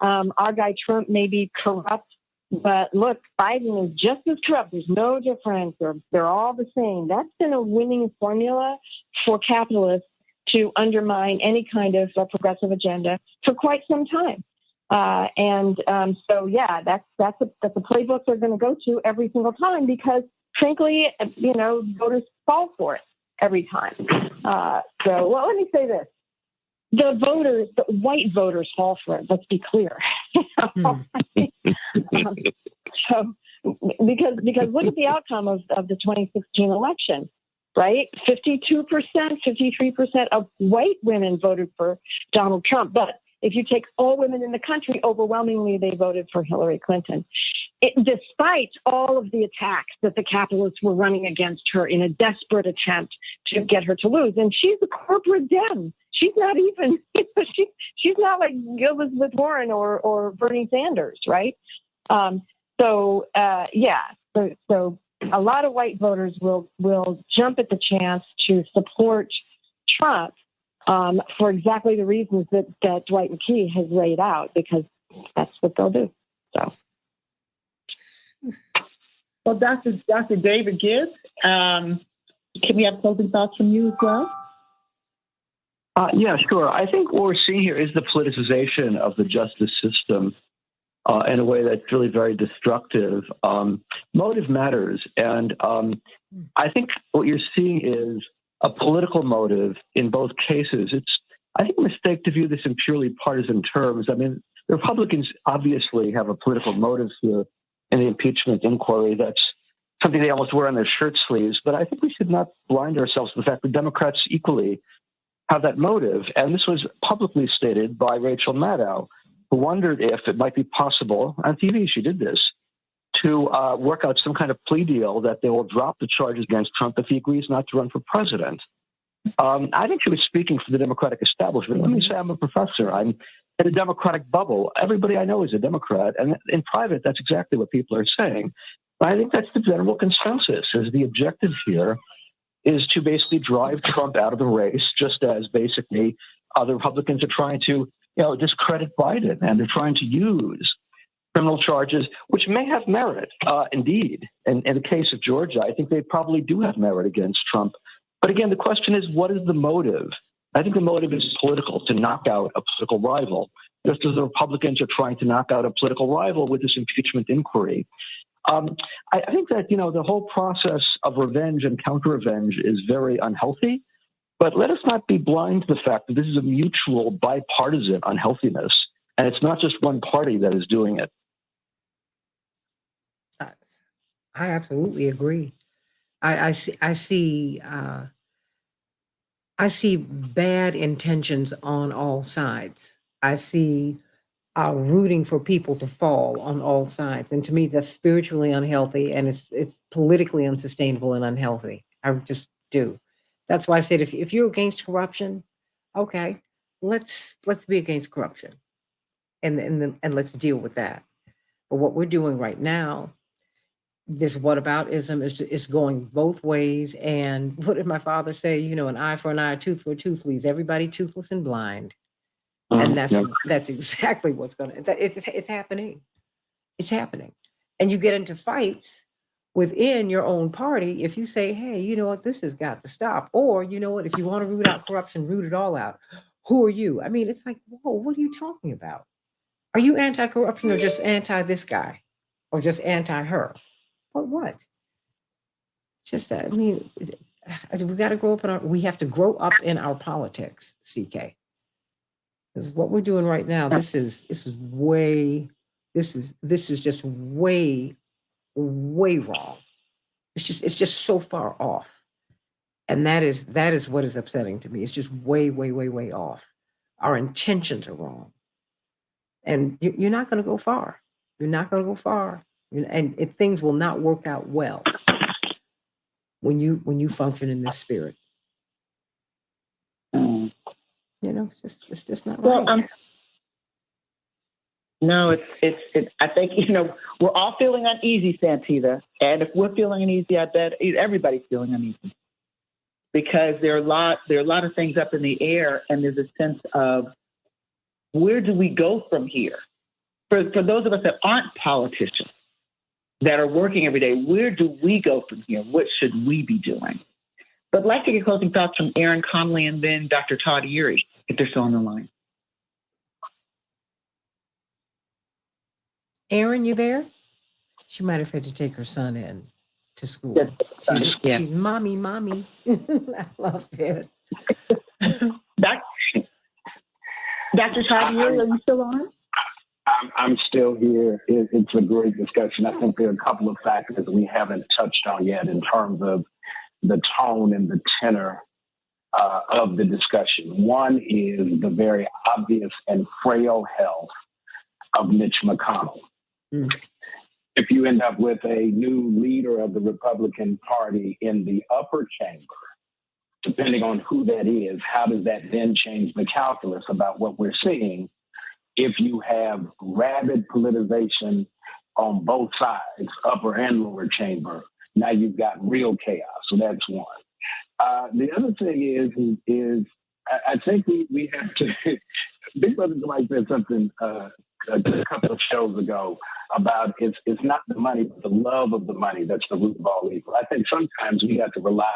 [SPEAKER 18] our guy Trump may be corrupt, but look, Biden is just as corrupt. There's no difference. They're all the same. That's been a winning formula for capitalists to undermine any kind of progressive agenda for quite some time. So yeah, that's a playbook they're going to go to every single time, because frankly, voters fall for it every time. Let me say this. The white voters fall for it. Let's be clear. So because look at the outcome of the 2016 election, right? 52%, 53% of white women voted for Donald Trump. But if you take all women in the country, overwhelmingly they voted for Hillary Clinton. Despite all of the attacks that the capitalists were running against her in a desperate attempt to get her to lose. And she's a corporate Dem. She's not even, she's not like Elizabeth Warren or Bernie Sanders, right? So a lot of white voters will jump at the chance to support Trump for exactly the reasons that Dwight McKee has laid out, because that's what they'll do. So,
[SPEAKER 19] well, Dr. David Gibbs, can we have closing thoughts from you as well?
[SPEAKER 17] Yeah, sure. I think what we're seeing here is the politicization of the justice system in a way that's really very destructive. Motive matters. And I think what you're seeing is a political motive in both cases. It's, I think, a mistake to view this in purely partisan terms. I mean, the Republicans obviously have a political motive here in the impeachment inquiry. That's something they almost wear on their shirt sleeves. But I think we should not blind ourselves to the fact that Democrats equally have that motive. And this was publicly stated by Rachel Maddow, who wondered if it might be possible, on TV she did this, to work out some kind of plea deal that they will drop the charges against Trump if he agrees not to run for president. I think she was speaking for the Democratic establishment. Let me say I'm a professor. I'm in a Democratic bubble. Everybody I know is a Democrat, and in private, that's exactly what people are saying. But I think that's the general consensus, is the objective here is to basically drive Trump out of the race, just as basically other Republicans are trying to, discredit Biden, and they're trying to use criminal charges, which may have merit, indeed. And in the case of Georgia, I think they probably do have merit against Trump. But again, the question is, what is the motive? I think the motive is political, to knock out a political rival, just as the Republicans are trying to knock out a political rival with this impeachment inquiry. I think that, the whole process of revenge and counter-revenge is very unhealthy, but let us not be blind to the fact that this is a mutual bipartisan unhealthiness, and it's not just one party that is doing it.
[SPEAKER 3] I absolutely agree. I see bad intentions on all sides. I see rooting for people to fall on all sides, and to me, that's spiritually unhealthy, and it's politically unsustainable and unhealthy. I just do. That's why I said, if you're against corruption, okay, let's be against corruption, and let's deal with that. But what we're doing right now, this whataboutism is going both ways. And what did my father say? An eye for an eye, a tooth for a tooth leaves everybody toothless and blind. And that's exactly what's going to. It's happening. It's happening, and you get into fights within your own party if you say, "Hey, you know what? This has got to stop." Or you know what? If you want to root out corruption, root it all out. Who are you? I mean, it's like, whoa, what are you talking about? Are you anti-corruption or just anti this guy, or just anti her? Or what? Just that. I mean, we got to grow up we have to grow up in our politics, CK. Because what we're doing right now, this is just way wrong. It's just so far off. And that is what is upsetting to me. It's just way off. Our intentions are wrong. And you're not going to go far. You're not going to go far. And things will not work out well when you function in this spirit. It's just not right.
[SPEAKER 19] Well, no, it's. I think we're all feeling uneasy, Santita, and if we're feeling uneasy, I bet everybody's feeling uneasy because there are a lot of things up in the air, and there's a sense of where do we go from here? For those of us that aren't politicians, that are working every day, where do we go from here? What should we be doing? But I'd like to get closing thoughts from Aaron Connolly and then Dr. Todd Erie, if they're still on the line.
[SPEAKER 3] Aaron, you there? She might have had to take her son in to school. She's mommy. I love it.
[SPEAKER 19] Dr. Todd Erie, are you still on?
[SPEAKER 13] I'm still here. It's a great discussion. I think there are a couple of factors we haven't touched on yet in terms of the tone and the tenor of the discussion. One is the very obvious and frail health of Mitch McConnell. Mm. If you end up with a new leader of the Republican Party in the upper chamber, depending on who that is, how does that then change the calculus about what we're seeing if you have rabid politicization on both sides, upper and lower chamber? Now you've got real chaos. So that's one. The other thing is I think we have to. Big Brother Dwight said something a couple of shows ago about it's not the money, but the love of the money that's the root of all evil. I think sometimes we have to rely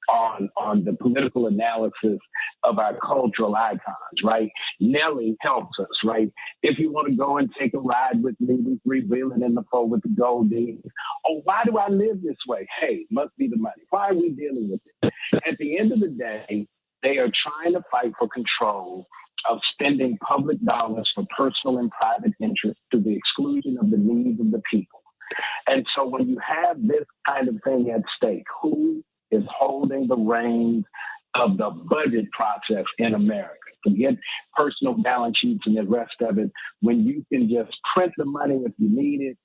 [SPEAKER 13] on the political analysis of our cultural icons, right? Nelly helps us, right? If you want to go and take a ride with me, we three-wheeling in the four with the gold D's. Oh, why do I live this way? Hey, must be the money. Why are we dealing with it? At the end of the day, they are trying to fight for control of spending public dollars for personal and private interests to the exclusion of the needs of the people. And so when you have this kind of thing at stake, who is holding the reins of the budget process in America? Forget personal balance sheets and the rest of it. When you can just print the money if you need it,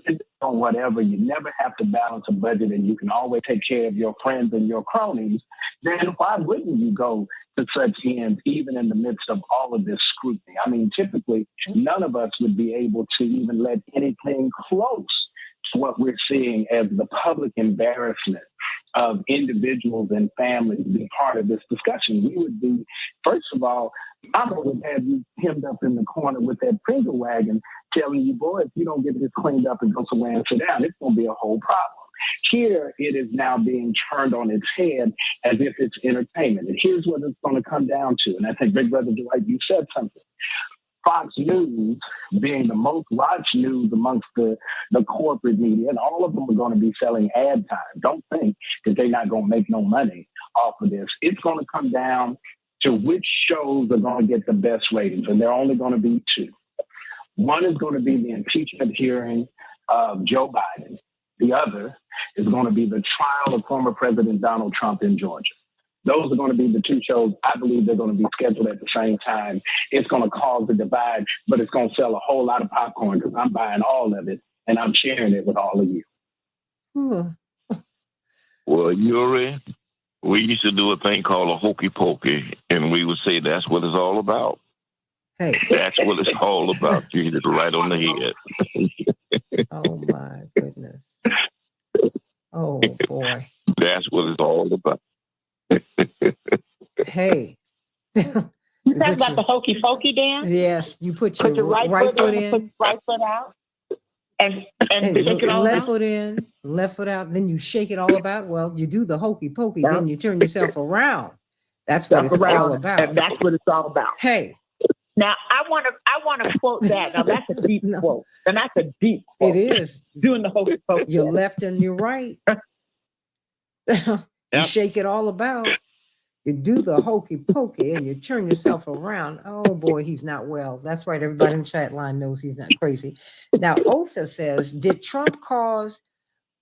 [SPEAKER 13] spend it on whatever, you never have to balance a budget, and you can always take care of your friends and your cronies, then why wouldn't you go to such ends, even in the midst of all of this scrutiny? I mean, typically, none of us would be able to even let anything close to what we're seeing as the public embarrassment of individuals and families be part of this discussion. We would be, first of all, Mama would have you hemmed up in the corner with that finger wagon telling you, boy, if you don't get this cleaned up and go somewhere and sit down, it's going to be a whole problem. Here, it is now being turned on its head as if it's entertainment. And here's what it's going to come down to. And I think, Big Brother Dwight, you said something. Fox News being the most watched news amongst the corporate media, and all of them are going to be selling ad time. Don't think that they're not going to make no money off of this. It's going to come down to which shows are going to get the best ratings, and there are only going to be two. One is going to be the impeachment hearing of Joe Biden. The other is going to be the trial of former President Donald Trump in Georgia. Those are going to be the two shows. I believe they're going to be scheduled at the same time. It's going to cause a divide, but it's going to sell a whole lot of popcorn because I'm buying all of it and I'm sharing it with all of you.
[SPEAKER 14] Well, Yuri, we used to do a thing called a hokey pokey, and we would say that's what it's all about.
[SPEAKER 3] Hey,
[SPEAKER 14] that's what it's all about. You hit it right on the head.
[SPEAKER 3] Oh my goodness. Oh boy.
[SPEAKER 14] That's what it's all about.
[SPEAKER 3] Hey.
[SPEAKER 16] You talking about the hokey pokey dance?
[SPEAKER 3] Yes, you put your
[SPEAKER 16] right foot in, put your right foot out, and shake it all
[SPEAKER 3] left
[SPEAKER 16] out.
[SPEAKER 3] foot in, left foot out, then you shake it all about. Well, you do the hokey pokey, then you turn yourself around. That's what it's all about.
[SPEAKER 19] And that's what it's all about.
[SPEAKER 3] Hey.
[SPEAKER 19] Now I want to quote that. Now that's a deep quote, and that's a deep quote.
[SPEAKER 3] It is
[SPEAKER 19] doing the hokey pokey.
[SPEAKER 3] Your left and your right. You shake it all about. You do the hokey pokey and you turn yourself around. Oh boy, he's not well. That's right. Everybody in the chat line knows he's not crazy. Now, Osa says, did Trump cause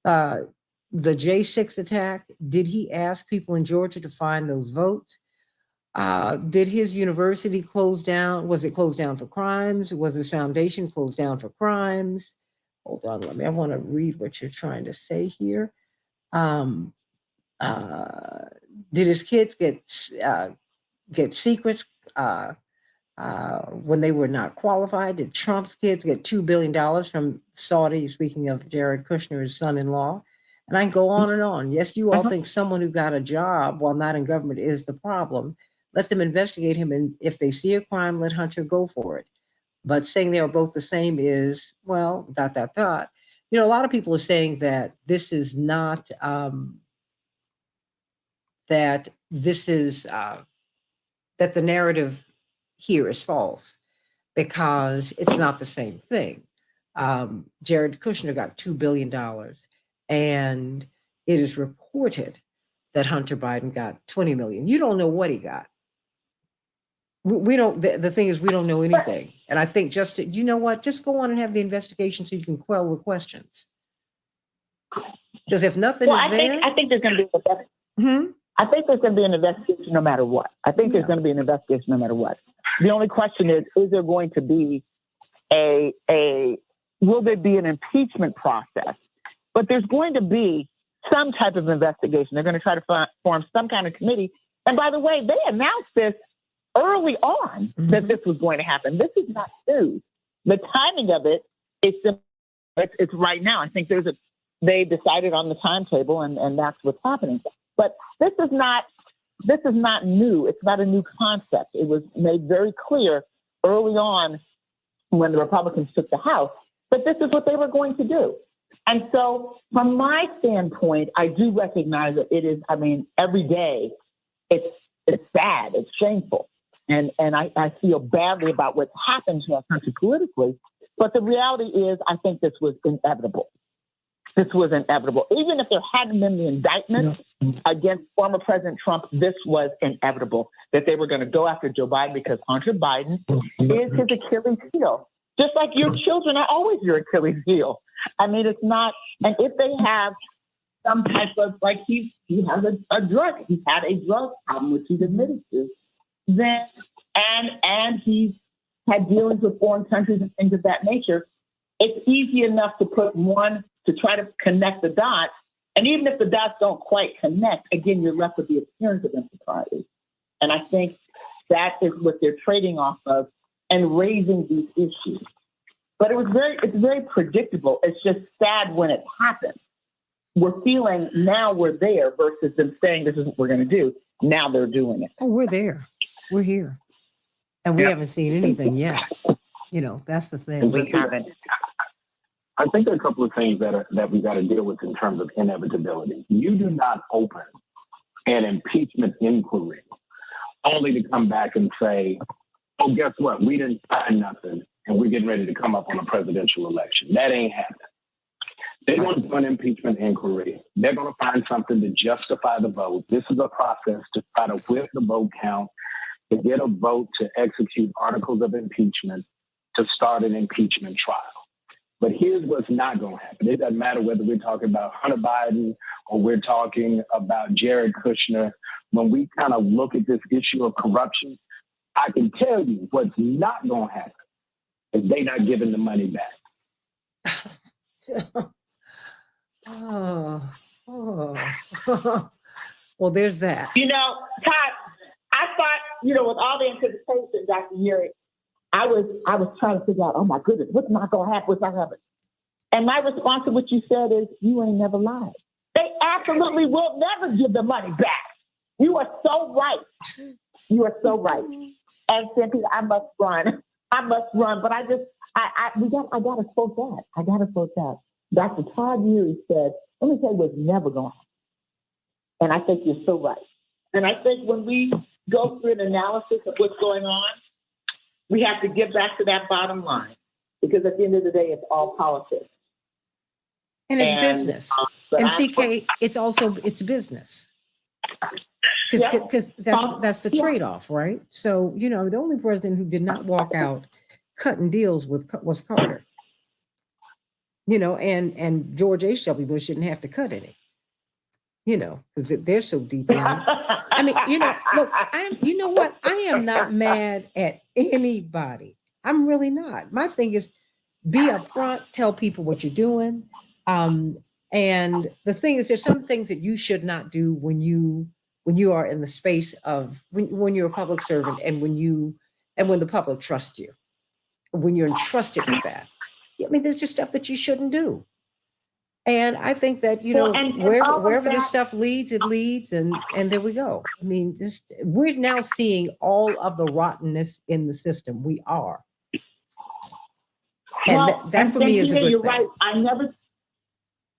[SPEAKER 3] the J6 attack? Did he ask people in Georgia to find those votes? Did his university close down? Was it closed down for crimes? Was his foundation closed down for crimes? Hold on, I want to read what you're trying to say here. Did his kids get secrets when they were not qualified? Did Trump's kids get $2 billion from Saudi? Speaking of Jared Kushner's son-in-law, and I can go on and on. Yes, you all think someone who got a job while not in government is the problem. Let them investigate him, and if they see a crime, let Hunter go for it. But saying they are both the same is, well, ... You know, a lot of people are saying that this is not. That the narrative here is false because it's not the same thing. Jared Kushner got $2 billion, and it is reported that Hunter Biden got $20 million. You don't know what he got. We don't. The thing is, we don't know anything. And I think you know what? Just go on and have the investigation so you can quell the questions. Because if nothing is there,
[SPEAKER 19] I think there's going to be I think there's going to be an investigation no matter what. I think there's going to be an investigation no matter what. The only question is there going to be will there be an impeachment process? But there's going to be some type of investigation. They're going to try to form some kind of committee. And by the way, they announced this early on that this was going to happen. This is not news. The timing of it is it's right now. I think they decided on the timetable, and that's what's happening. But this is not new. It's not a new concept. It was made very clear early on when the Republicans took the House that this is what they were going to do. And so from my standpoint, I do recognize that it is, every day it's sad, it's shameful. And I feel badly about what's happened to our country politically. But the reality is, I think this was inevitable. This was inevitable. Even if there hadn't been the indictment against former President Trump, this was inevitable, that they were going to go after Joe Biden because Hunter Biden is his Achilles heel. Just like your children are always your Achilles heel. It's not, and if they have some type of, like he has a drug, he's had a drug problem, which he's admitted to, then, and he's had dealings with foreign countries and things of that nature, it's easy enough to put one to try to connect the dots. And even if the dots don't quite connect, again, you're left with the appearance of impropriety. And I think that is what they're trading off of and raising these issues. But it's very predictable. It's just sad when it happens. We're feeling now we're there versus them saying this is what we're going to do. Now they're doing it.
[SPEAKER 3] Oh, we're there. We're here. And we haven't seen anything yet. You know, that's the thing.
[SPEAKER 19] We haven't.
[SPEAKER 13] I think there are a couple of things that we got to deal with in terms of inevitability. You do not open an impeachment inquiry only to come back and say, oh, guess what? We didn't find nothing and we're getting ready to come up on a presidential election. That ain't happening. They're going to do an impeachment inquiry. They're going to find something to justify the vote. This is a process to try to whip the vote count, to get a vote to execute articles of impeachment, to start an impeachment trial. But here's what's not going to happen. It doesn't matter whether we're talking about Hunter Biden or we're talking about Jared Kushner. When we kind of look at this issue of corruption, I can tell you what's not going to happen is they not giving the money back.
[SPEAKER 3] Well, there's that.
[SPEAKER 19] You know, Todd, I thought, you know, with all the anticipation, Dr. Yuri, I was trying to figure out, oh my goodness, what's not going to happen? What's not going to happen? And my response to what you said is, you ain't never lied. They absolutely will never give the money back. You are so right. You are so right. And Santita, I must run. But I gotta quote that. Dr. Todd Yuri said, let me tell you what's never going to happen. And I think you're so right. And I think when we go through an analysis of what's going on, we have to get back to that bottom line, because at the end of the day, it's all politics.
[SPEAKER 3] And it's business. And CK, it's business. Because that's the trade-off, right? So, you know, the only president who did not walk out cutting deals was Carter. You know, and George H.W. Bush didn't have to cut any. You know, because they're so deep in. I mean, you know, look, you know what? I am not mad at anybody. I'm really not. My thing is be upfront, tell people what you're doing. And the thing is, there's some things that you should not do when you are in the space of when you're a public servant and when the public trusts you, when you're entrusted with that. I mean, there's just stuff that you shouldn't do. And I think that, you know, wherever this stuff leads, it leads. And there we go. I mean, we're now seeing all of the rottenness in the system. We are. And that for me is a good
[SPEAKER 19] you're
[SPEAKER 3] thing.
[SPEAKER 19] Right.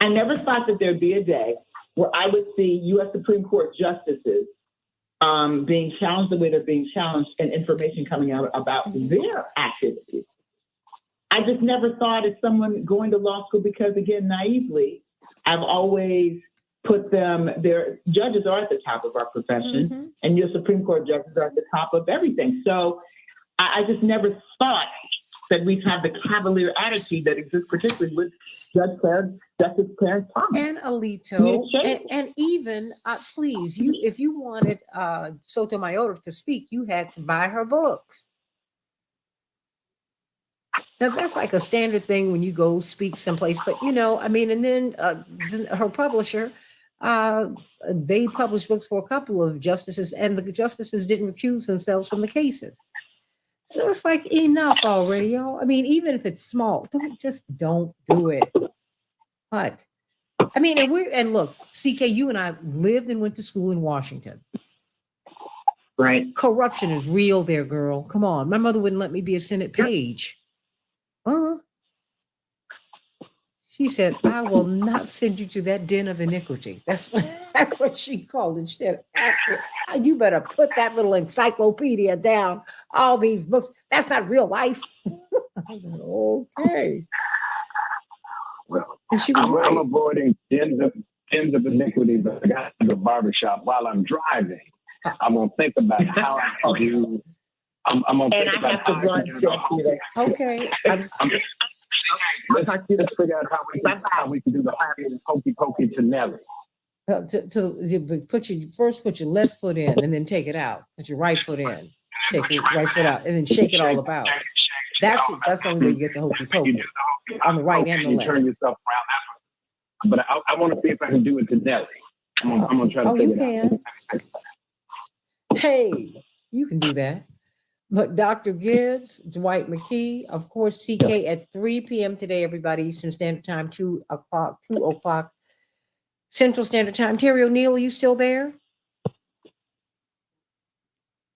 [SPEAKER 19] I never thought that there'd be a day where I would see U.S. Supreme Court justices being challenged the way they're being challenged and information coming out about their activities. I just never thought as someone going to law school, because again, naively, I've always put them there. Judges are at the top of our profession, and your Supreme Court judges are at the top of everything. So I just never thought that we've had the cavalier attitude that exists, particularly with Justice Clarence Thomas.
[SPEAKER 3] And Alito, and even, please, if you wanted Sotomayor to speak, you had to buy her books. Now, that's like a standard thing when you go speak someplace, but you know, I mean, and then her publisher, they published books for a couple of justices, and the justices didn't recuse themselves from the cases. So it's like, enough already, y'all. I mean, even if it's small, don't do it. But I mean, and look, CK, you and I lived and went to school in Washington.
[SPEAKER 19] Right.
[SPEAKER 3] Corruption is real there, girl. Come on. My mother wouldn't let me be a Senate page. She said, I will not send you to that den of iniquity. That's what she called it. She said, you better put that little encyclopedia down, all these books. That's not real life. I said, okay.
[SPEAKER 13] Well,
[SPEAKER 3] and she was right.
[SPEAKER 13] I'm avoiding dens of iniquity, but I got to the barbershop while I'm driving. I'm going to think about how I can do. I'm going to think about how I can do the
[SPEAKER 3] okay.
[SPEAKER 13] Let's figure out how we can do the hokey pokey to Nelly.
[SPEAKER 3] Put your left foot in and then take it out. Put your right foot in, take your right foot out, and then shake it all about. That's the only way you get the hokey pokey on the right and the
[SPEAKER 13] You
[SPEAKER 3] left.
[SPEAKER 13] turn yourself around. But I want to see if I can do it to Nelly. I'm gonna try to
[SPEAKER 3] Oh, you
[SPEAKER 13] figure it
[SPEAKER 3] can. Hey, you can do that. But Dr. Gibbs, Dwight McKee, of course, CK at 3 p.m. today, everybody, Eastern Standard Time, 2 o'clock Central Standard Time. Terry O'Neill, are you still there?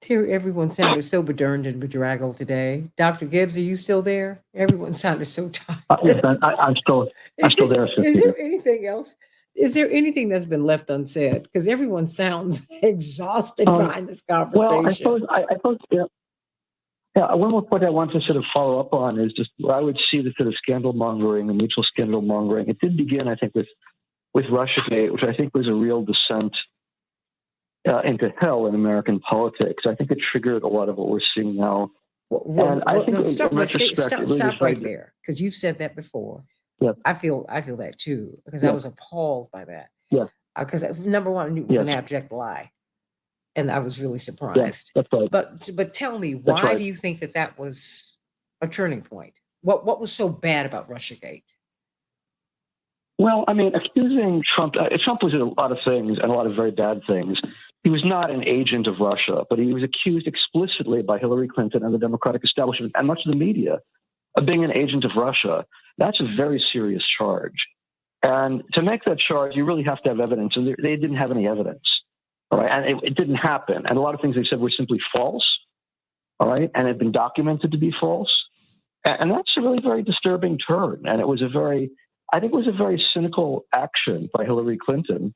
[SPEAKER 3] Terry, everyone sounded so bedurned and bedraggled today. Dr. Gibbs, are you still there? Everyone sounded so tired.
[SPEAKER 17] Yes, I'm still there.
[SPEAKER 3] Is there anything else? Is there anything that's been left unsaid? Because everyone sounds exhausted behind this conversation.
[SPEAKER 17] Well, I suppose, one more point I want to sort of follow up on is just where I would see the sort of scandal mongering, the mutual scandal mongering. It did begin, I think, with Russiagate, which I think was a real descent into hell in American politics. I think it triggered a lot of what we're seeing now.
[SPEAKER 3] Stop right there, because you've said that before.
[SPEAKER 17] Yeah.
[SPEAKER 3] I feel that too, because
[SPEAKER 17] Yeah.
[SPEAKER 3] I was appalled by that.
[SPEAKER 17] Yeah.
[SPEAKER 3] Because number one, it was an abject lie, and I was really surprised.
[SPEAKER 17] Yeah, that's right.
[SPEAKER 3] But tell me, why
[SPEAKER 17] right.
[SPEAKER 3] do you think that was a turning point? What was so bad about Russiagate?
[SPEAKER 17] Well, I mean, accusing Trump was a lot of things and a lot of very bad things. He was not an agent of Russia, but he was accused explicitly by Hillary Clinton and the Democratic establishment and much of the media of being an agent of Russia. That's a very serious charge. And to make that charge, you really have to have evidence. And they didn't have any evidence. All right. And it didn't happen. And a lot of things they said were simply false. All right. And had been documented to be false. And that's a really very disturbing turn. And it was a very cynical action by Hillary Clinton,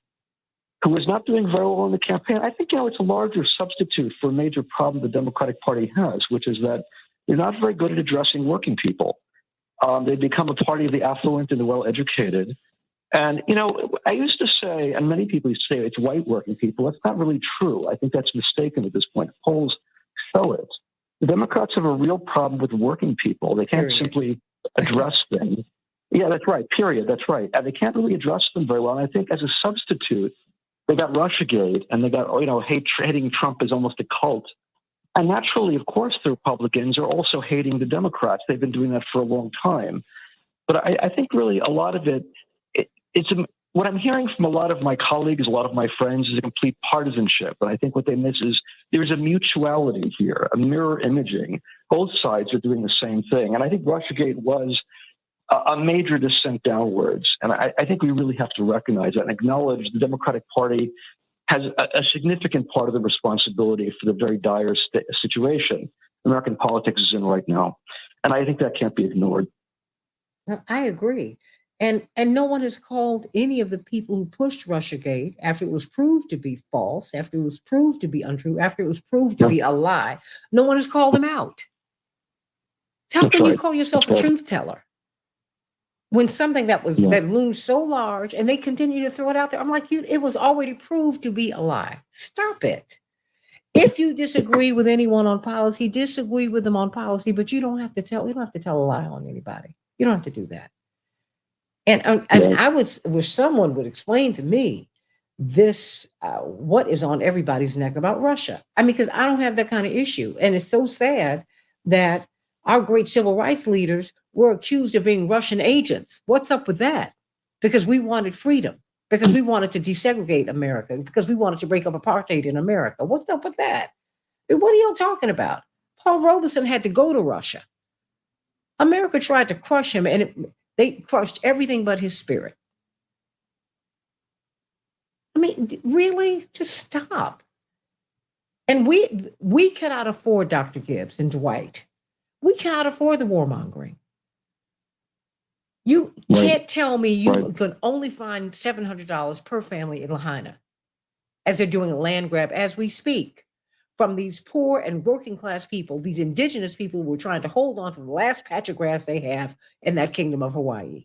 [SPEAKER 17] who was not doing very well in the campaign. I think, it's a larger substitute for a major problem the Democratic Party has, which is that they're not very good at addressing working people. They've become a party of the affluent and the well-educated. And, I used to say, and many people used to say, it's white working people. That's not really true. I think that's mistaken at this point. Polls show it. The Democrats have a real problem with working people. They can't simply address things. Yeah, that's right. Period. That's right. And they can't really address them very well. And I think as a substitute, they got Russiagate and they got, hating Trump is almost a cult. And naturally, of course, the Republicans are also hating the Democrats. They've been doing that for a long time. But I think really a lot of what I'm hearing from a lot of my colleagues, a lot of my friends, is a complete partisanship. And I think what they miss is there's a mutuality here, a mirror imaging. Both sides are doing the same thing. And I think Russiagate was a major descent downwards. And I think we really have to recognize that and acknowledge the Democratic Party has a significant part of the responsibility for the very dire situation American politics is in right now. And I think that can't be ignored.
[SPEAKER 3] I agree. And no one has called any of the people who pushed Russiagate after it was proved to be false, after it was proved to be untrue, after it was proved to be a lie. No one has called them out. How can you call yourself a truth teller when something that loomed so large and they continue to throw it out there? I'm like, it was already proved to be a lie. Stop it. If you disagree with anyone on policy, disagree with them on policy, but you don't have to tell a lie on anybody. You don't have to do that. And I wish someone would explain to me this, what is on everybody's neck about Russia. I mean, because I don't have that kind of issue. And it's so sad that our great civil rights leaders were accused of being Russian agents. What's up with that? Because we wanted freedom, because we wanted to desegregate America, because we wanted to break up apartheid in America. What's up with that? I mean, what are y'all talking about? Paul Robeson had to go to Russia. America tried to crush him, and they crushed everything but his spirit. I mean, really? Just stop. And we cannot afford Dr. Gibbs and Dwight. We cannot afford the warmongering. You can't tell me you can only find $700 per family in Lahaina as they're doing a land grab as we speak from these poor and working class people, these indigenous people who are trying to hold on to the last patch of grass they have in that kingdom of Hawaii.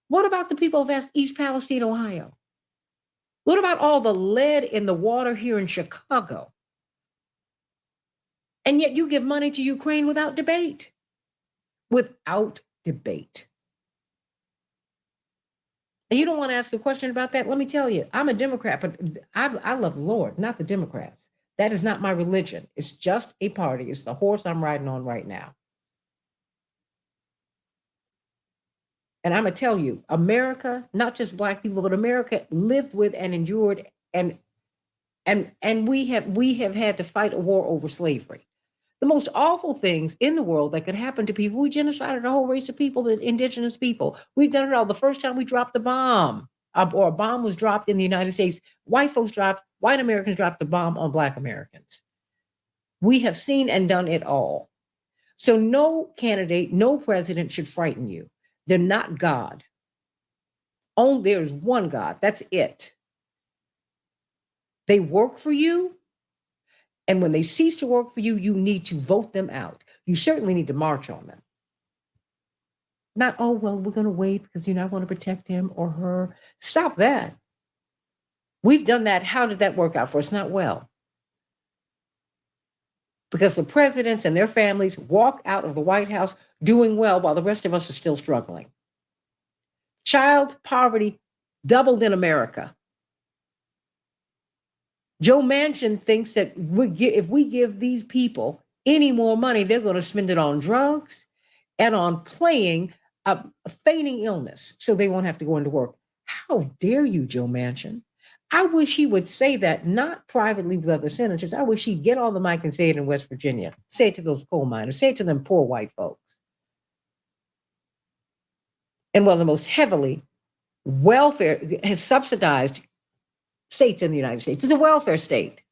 [SPEAKER 3] What about the people of East Palestine, Ohio? What about all the lead in the water here in Chicago? And yet you give money to Ukraine without debate. Without debate. And you don't want to ask a question about that? Let me tell you, I'm a Democrat, but I love the Lord, not the Democrats. That is not my religion. It's just a party. It's the horse I'm riding on right now. And I'm gonna tell you, America, not just Black people, but America lived with and endured, and we have had to fight a war over slavery. The most awful things in the world that could happen to people. We genocided a whole race of people, the indigenous people. We've done it all. The first time we dropped a bomb, or a bomb was dropped in the United States, white Americans dropped a bomb on Black Americans. We have seen and done it all. So no candidate, no president should frighten you. They're not God. Only there's one God. That's it. They work for you. And when they cease to work for you, you need to vote them out. You certainly need to march on them. Not, oh, well, we're going to wait because, I want to protect him or her. Stop that. We've done that. How did that work out for us? Not well. Because the presidents and their families walk out of the White House doing well while the rest of us are still struggling. Child poverty doubled in America. Joe Manchin thinks that if we give these people any more money, they're going to spend it on drugs and on feigning illness so they won't have to go into work. How dare you, Joe Manchin? I wish he would say that, not privately with other senators. I wish he'd get on the mic and say it in West Virginia. Say it to those coal miners. Say it to them poor white folks. And one of the most heavily welfare has subsidized states in the United States. It's a welfare state.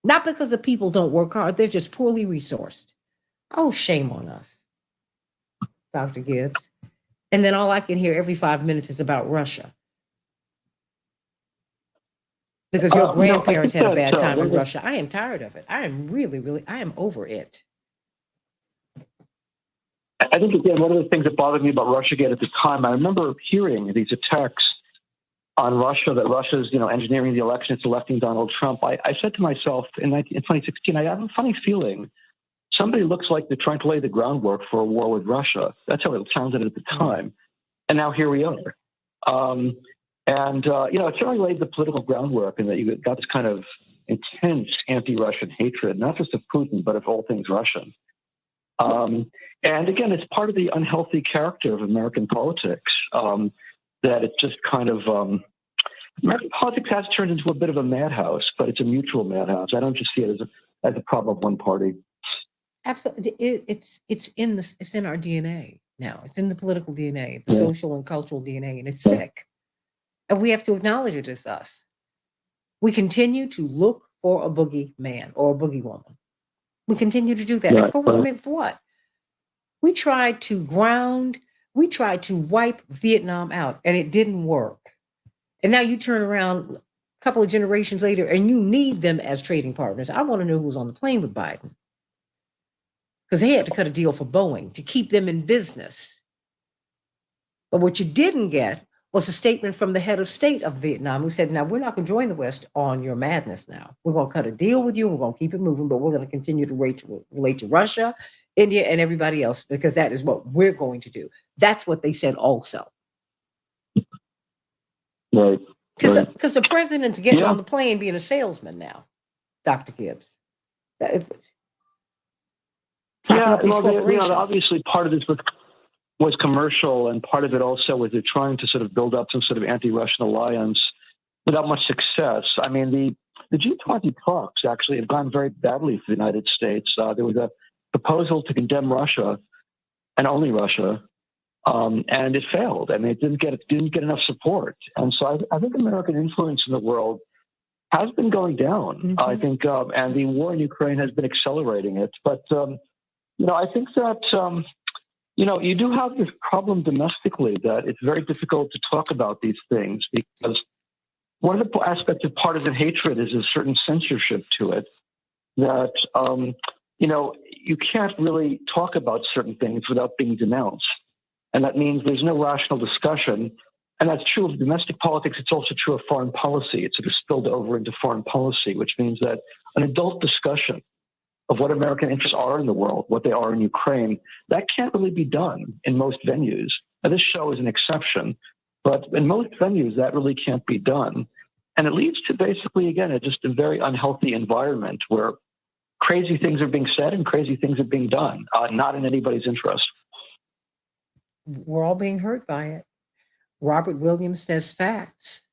[SPEAKER 3] Not because the people don't work hard, they're just poorly resourced. Oh, shame on us, Dr. Gibbs. And then all I can hear every 5 minutes is about Russia. Because your grandparents had a bad time in Russia. I am tired of it. I am I am over it.
[SPEAKER 17] I think, again, one of the things that bothered me about Russiagate at the time, I remember hearing these attacks on Russia, that Russia's, engineering the election, it's electing Donald Trump. I said to myself in 2016, I have a funny feeling somebody looks like they're trying to lay the groundwork for a war with Russia. That's how it sounded at the time. And now here we are. It certainly laid the political groundwork, and that you got this kind of intense anti-Russian hatred, not just of Putin, but of all things Russian. And again, it's part of the unhealthy character of American politics, that it's just kind of, American politics has turned into a bit of a madhouse, but it's a mutual madhouse. I don't just see it as a problem of one party.
[SPEAKER 3] Absolutely. It's in our DNA now. It's in the political DNA, the social and cultural DNA, and it's sick. And we have to acknowledge it as us. We continue to look for a boogeyman or a boogie woman. We continue to do that.
[SPEAKER 17] Right.
[SPEAKER 3] And for what? We tried to wipe Vietnam out, and it didn't work. And now you turn around a couple of generations later, and you need them as trading partners. I want to know who's on the plane with Biden. Because they had to cut a deal for Boeing to keep them in business. But what you didn't get was a statement from the head of state of Vietnam who said, now, we're not going to join the West on your madness now. We're going to cut a deal with you. We're going to keep it moving, but we're going to continue to relate to Russia, India, and everybody else, because that is what we're going to do. That's what they said also.
[SPEAKER 17] Right.
[SPEAKER 3] Because the president's getting on the plane being a salesman now, Dr. Gibbs.
[SPEAKER 17] Obviously part of this was commercial, and part of it also was they're trying to sort of build up some sort of anti-Russian alliance without much success. I mean, the G20 talks actually have gone very badly for the United States. There was a proposal to condemn Russia and only Russia, and it failed. I mean, it didn't get enough support. And so I think American influence in the world has been going down. Mm-hmm. I think, and the war in Ukraine has been accelerating it. But I think that you do have this problem domestically that it's very difficult to talk about these things, because one of the aspects of partisan hatred is a certain censorship to it that, you can't really talk about certain things without being denounced. And that means there's no rational discussion. And that's true of domestic politics. It's also true of foreign policy. It's sort of spilled over into foreign policy, which means that an adult discussion of what American interests are in the world, what they are in Ukraine, that can't really be done in most venues. Now, this show is an exception, but in most venues, that really can't be done. And it leads to basically, again, just a very unhealthy environment where crazy things are being said and crazy things are being done, not in anybody's interest.
[SPEAKER 3] we're all being hurt by it. Robert Williams says facts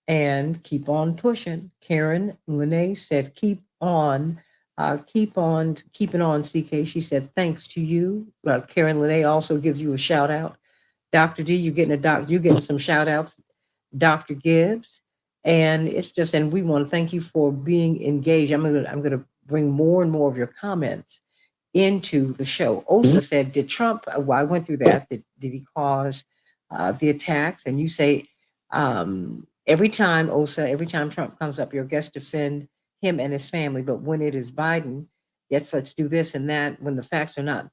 [SPEAKER 3] and keep on pushing. Karen Lene said, keeping on, CK. She said, thanks to you. Karen Lene also gives you a shout out. Dr. D, you're getting some shout outs. Dr. Gibbs. And it's just, and we want to thank you for being engaged. I'm gonna bring more and more of your comments into the show. Osa said, did Trump, well, I went through that. Did he cause the attacks? And you say, every time Trump comes up, your guests defend him and his family. But when it is Biden, yes, let's do this and that, when the facts are not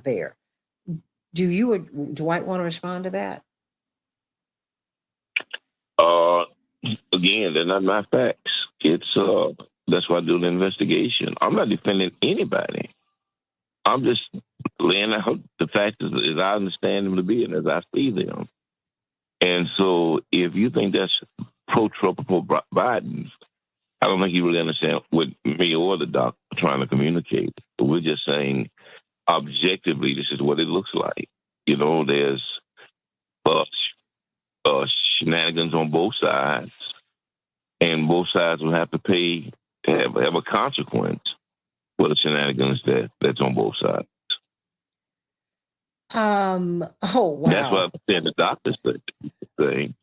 [SPEAKER 3] there. Do you or Dwight want to respond to that?
[SPEAKER 14] Again, they're not my facts. It's that's why I do the investigation. I'm not defending anybody. I'm just laying out the facts as I understand them to be and as I see them. And so, if you think that's pro-Trump or pro-Biden, I don't think you really understand what me or the doc are trying to communicate. We're just saying, objectively, this is what it looks like. You know, there's shenanigans on both sides, and both sides will have to have a consequence for the shenanigans that's on both sides.
[SPEAKER 3] Oh, wow.
[SPEAKER 14] That's what I'm saying the doctors say.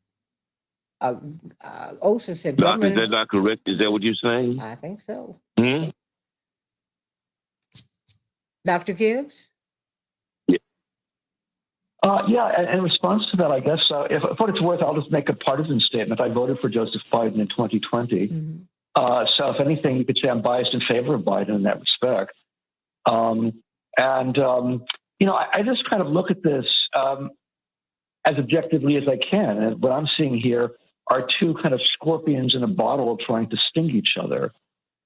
[SPEAKER 3] Osa said,
[SPEAKER 14] Doctor, is that not correct? Is that what you're saying?
[SPEAKER 3] I think so.
[SPEAKER 14] Hmm?
[SPEAKER 3] Dr. Gibbs?
[SPEAKER 17] Yeah, in response to that, I guess, if what it's worth, I'll just make a partisan statement. I voted for Joseph Biden in 2020. Mm-hmm. So if anything, you could say I'm biased in favor of Biden in that respect. I just kind of look at this as objectively as I can. And what I'm seeing here are two kind of scorpions in a bottle trying to sting each other.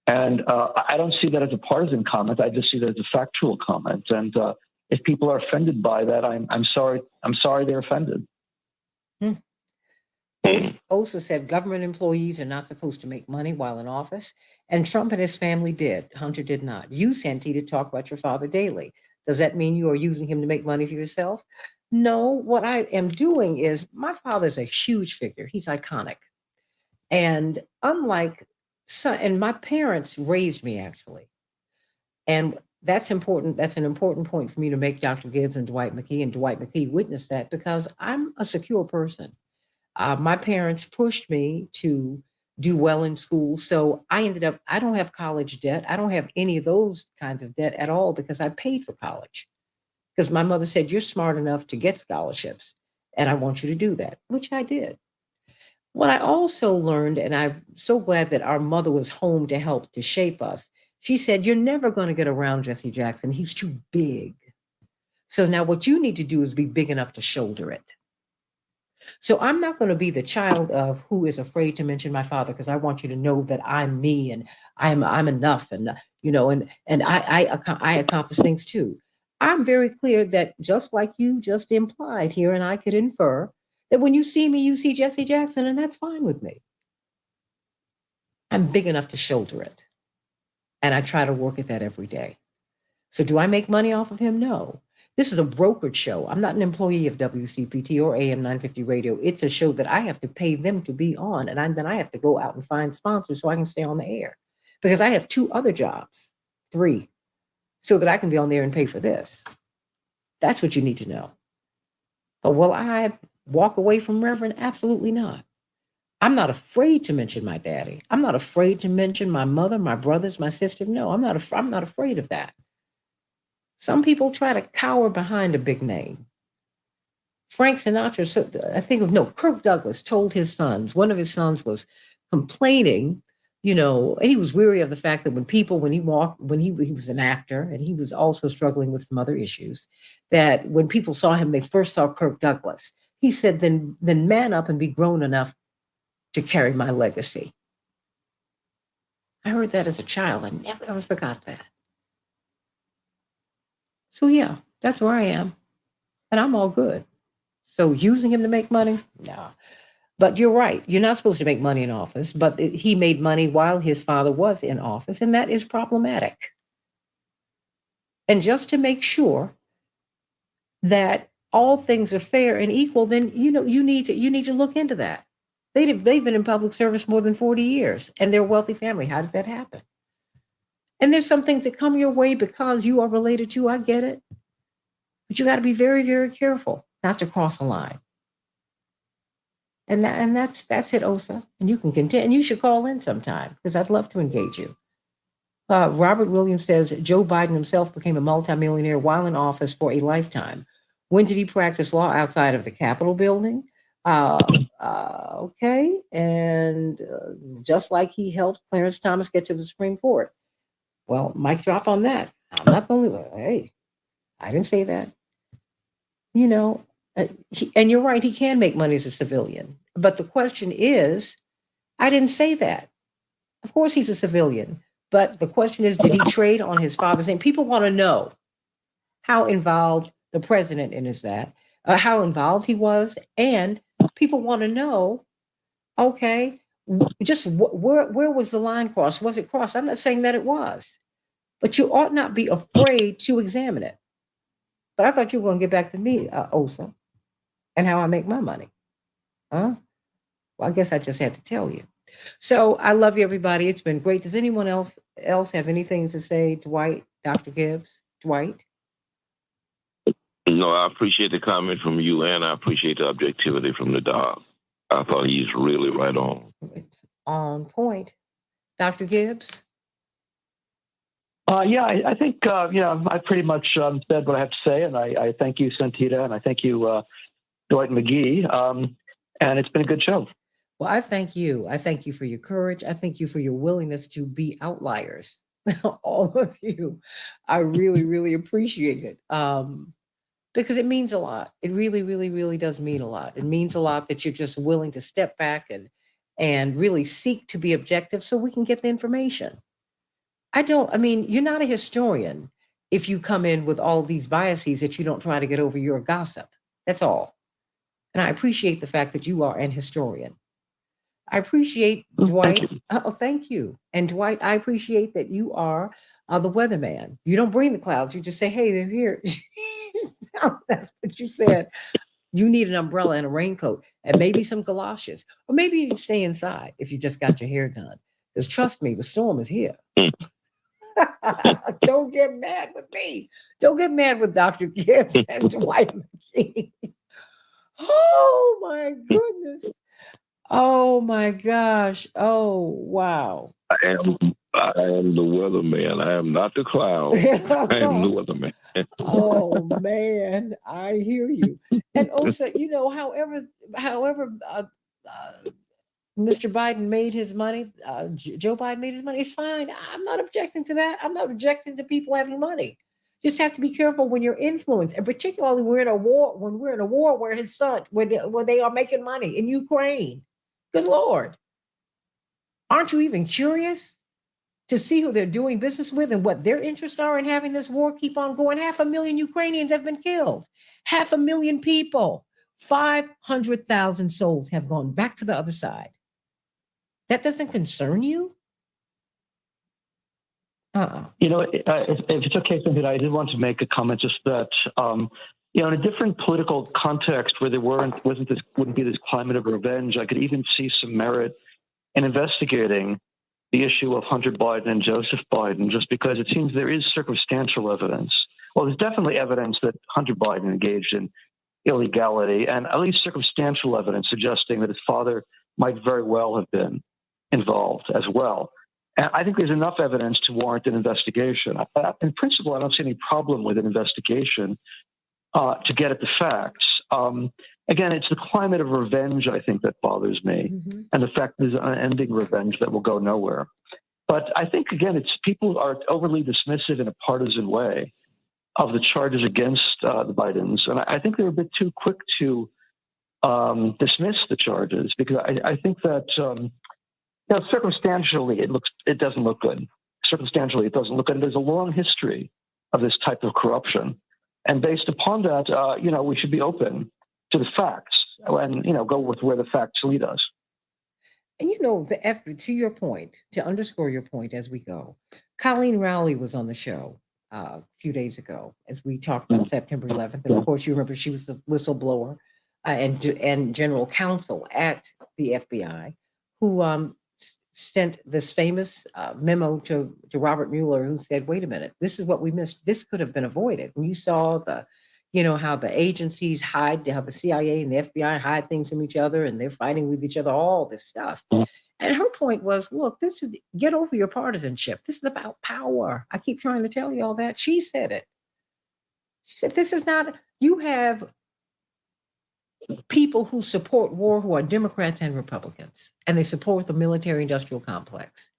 [SPEAKER 17] And I don't see that as a partisan comment. I just see that as a factual comment. And if people are offended by that, I'm sorry. I'm sorry they're offended.
[SPEAKER 3] Osa said government employees are not supposed to make money while in office, and Trump and his family did. Hunter did not. You, Santita, talk about your father daily. Does that mean you are using him to make money for yourself? No, what I am doing is, my father's a huge figure. He's iconic. And and my parents raised me, actually. And that's important. That's an important point for me to make, Dr. Gibbs and Dwight McKee witnessed that, because I'm a secure person. My parents pushed me to do well in school. So I don't have college debt. I don't have any of those kinds of debt at all, because I paid for college. Because my mother said, you're smart enough to get scholarships, and I want you to do that, which I did. What I also learned, and I'm so glad that our mother was home to help to shape us, she said, you're never going to get around Jesse Jackson. He's too big. So now what you need to do is be big enough to shoulder it. So I'm not going to be the child of who is afraid to mention my father, because I want you to know that I'm me and I'm enough, and I accomplish things too. I'm very clear that, just like you just implied here, and I could infer, that when you see me, you see Jesse Jackson, and that's fine with me. I'm big enough to shoulder it, and I try to work at that every day. So do I make money off of him? No. This is a brokered show. I'm not an employee of WCPT or AM 950 Radio. It's a show that I have to pay them to be on, and then I have to go out and find sponsors so I can stay on the air, because I have 2 other jobs, 3, so that I can be on there and pay for this. That's what you need to know. But will I walk away from Reverend? Absolutely not. I'm not afraid to mention my daddy. I'm not afraid to mention my mother, my brothers, my sister. No, I'm not afraid of that. Some people try to cower behind a big name. Frank Sinatra, Kirk Douglas told his sons, one of his sons was complaining, and he was weary of the fact that when he was an actor, and he was also struggling with some other issues, that when people saw him, they first saw Kirk Douglas. He said, then man up and be grown enough to carry my legacy. I heard that as a child. I never ever forgot that. So yeah, that's where I am. And I'm all good. So using him to make money? No. But you're right. You're not supposed to make money in office, but he made money while his father was in office, and that is problematic. And just to make sure that all things are fair and equal, then you need to look into that. They've been in public service more than 40 years, and they're a wealthy family. How did that happen? And there's some things that come your way because you are related to. I get it, but you got to be very, very careful not to cross a line. And that's it, Osa. And you can continue. And you should call in sometime because I'd love to engage you. Robert Williams says Joe Biden himself became a multimillionaire while in office for a lifetime. When did he practice law outside of the Capitol building? Okay. And just like he helped Clarence Thomas get to the Supreme Court. Well, mic drop on that. I'm not the only one. Hey, I didn't say that. And you're right, he can make money as a civilian. But the question is, I didn't say that. Of course, he's a civilian. But the question is, did he trade on his father's name? People want to know how involved the president in is that, how involved he was. And people want to know, okay, just where was the line crossed? Was it crossed? I'm not saying that it was. But you ought not be afraid to examine it. But I thought you were going to get back to me, Osa, and how I make my money. Huh? Well, I guess I just had to tell you. So I love you, everybody. It's been great. Does anyone else have anything to say? Dwight, Dr. Gibbs, Dwight?
[SPEAKER 14] No, I appreciate the comment from you, and I appreciate the objectivity from the dog. I thought he's really right on.
[SPEAKER 3] On point. Dr. Gibbs?
[SPEAKER 17] I think, I pretty much said what I have to say, and I thank you, Santita, and I thank you, Dwight McGee, and it's been a good show.
[SPEAKER 3] Well, I thank you. I thank you for your courage. I thank you for your willingness to be outliers. All of you. I really, really appreciate it. Because it means a lot. It really, really, really does mean a lot. It means a lot that you're just willing to step back and really seek to be objective so we can get the information. You're not a historian if you come in with all these biases that you don't try to get over. You're a gossip. That's all. And I appreciate the fact that you are an historian. I appreciate Dwight. Thank you. And Dwight, I appreciate that you are the weatherman. You don't bring the clouds. You just say, hey, they're here. That's what you said. You need an umbrella and a raincoat and maybe some galoshes. Or maybe you can stay inside if you just got your hair done. Because trust me, the storm is here. Don't get mad with me. Don't get mad with Dr. Gibbs and Dwight McGee. Oh, my goodness. Oh my gosh. Oh, wow.
[SPEAKER 14] I am the weatherman. I am not the cloud. I am the weatherman.
[SPEAKER 3] Oh man, I hear you. And also, however Mr. Biden made his money, Joe Biden made his money, it's fine. I'm not objecting to that. I'm not objecting to people having money. Just have to be careful when you're influenced, and particularly we're in a war. When we're in a war where his son, where they are making money in Ukraine. Good Lord. Aren't you even curious to see who they're doing business with and what their interests are in having this war keep on going? 500,000 Ukrainians have been killed. 500,000 people. 500,000 souls have gone back to the other side. That doesn't concern you?
[SPEAKER 17] If it's okay, Cynthia, I did want to make a comment just that, in a different political context where there wouldn't be this climate of revenge, I could even see some merit in investigating the issue of Hunter Biden and Joseph Biden, just because it seems there is circumstantial evidence. Well, there's definitely evidence that Hunter Biden engaged in illegality, and at least circumstantial evidence suggesting that his father might very well have been involved as well. And I think there's enough evidence to warrant an investigation. In principle, I don't see any problem with an investigation to get at the facts. Again, it's the climate of revenge, I think, that bothers me, and the fact there's an unending revenge that will go nowhere. But I think, again, it's people are overly dismissive in a partisan way of the charges against the Bidens, and I think they're a bit too quick to dismiss the charges because I think that circumstantially it doesn't look good. Circumstantially, it doesn't look good. There's a long history of this type of corruption. And based upon that, we should be open to the facts and, go with where the facts lead us.
[SPEAKER 3] And the effort, to your point, to underscore your point as we go, Colleen Rowley was on the show a few days ago as we talked about September 11th. And of course, you remember she was the whistleblower and general counsel at the FBI who sent this famous memo to Robert Mueller, who said, wait a minute, this is what we missed. This could have been avoided. And you saw how the agencies hide, how the CIA and the FBI hide things from each other and they're fighting with each other, all this stuff. And her point was, look, get over your partisanship. This is about power. I keep trying to tell you all that. She said it. She said, this is not, you have people who support war who are Democrats and Republicans, and they support the military industrial complex.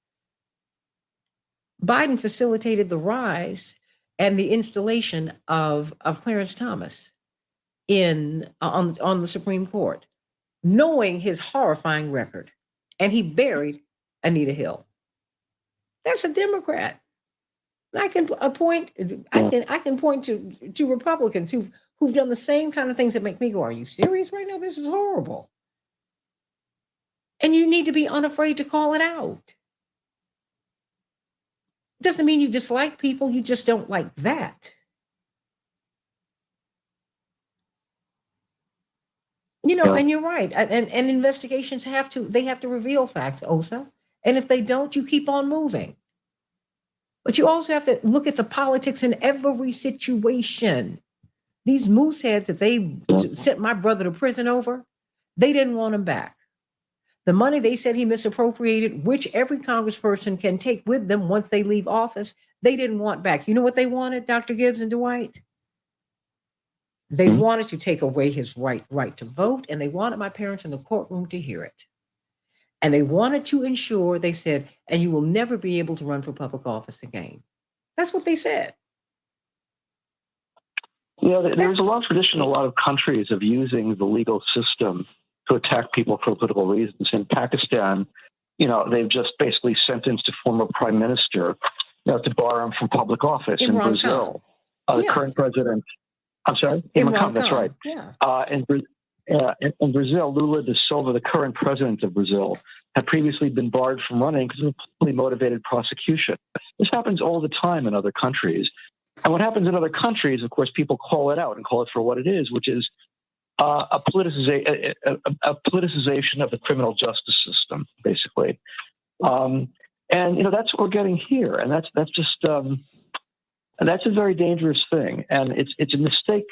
[SPEAKER 3] Biden facilitated the rise and the installation of Clarence Thomas on the Supreme Court, knowing his horrifying record, and he buried Anita Hill. That's a Democrat. I can point to Republicans who've done the same kind of things that make me go, are you serious right now? This is horrible. And you need to be unafraid to call it out. It doesn't mean you dislike people, you just don't like that. And you're right. And investigations have to reveal facts, Osa. And if they don't, you keep on moving. But you also have to look at the politics in every situation. These mooseheads that they sent my brother to prison over, they didn't want him back. The money they said he misappropriated, which every congressperson can take with them once they leave office, they didn't want back. You know what they wanted, Dr. Gibbs and Dwight? They wanted to take away his right to vote, and they wanted my parents in the courtroom to hear it. And they wanted to ensure, they said, and you will never be able to run for public office again. That's what they said.
[SPEAKER 17] There's a long tradition in a lot of countries of using the legal system to attack people for political reasons. In Pakistan, they've just basically sentenced a former prime minister to bar him from public office. In Brazil, the current president, I'm sorry? Imran Khan, that's right. Yeah. In Brazil, Lula da Silva, the current president of Brazil, had previously been barred from running because of a politically motivated prosecution. This happens all the time in other countries. And what happens in other countries, of course, people call it out and call it for what it is, which is a politicization of the criminal justice system, basically. And that's what we're getting here, and that's just and that's a very dangerous thing. And it's a mistake.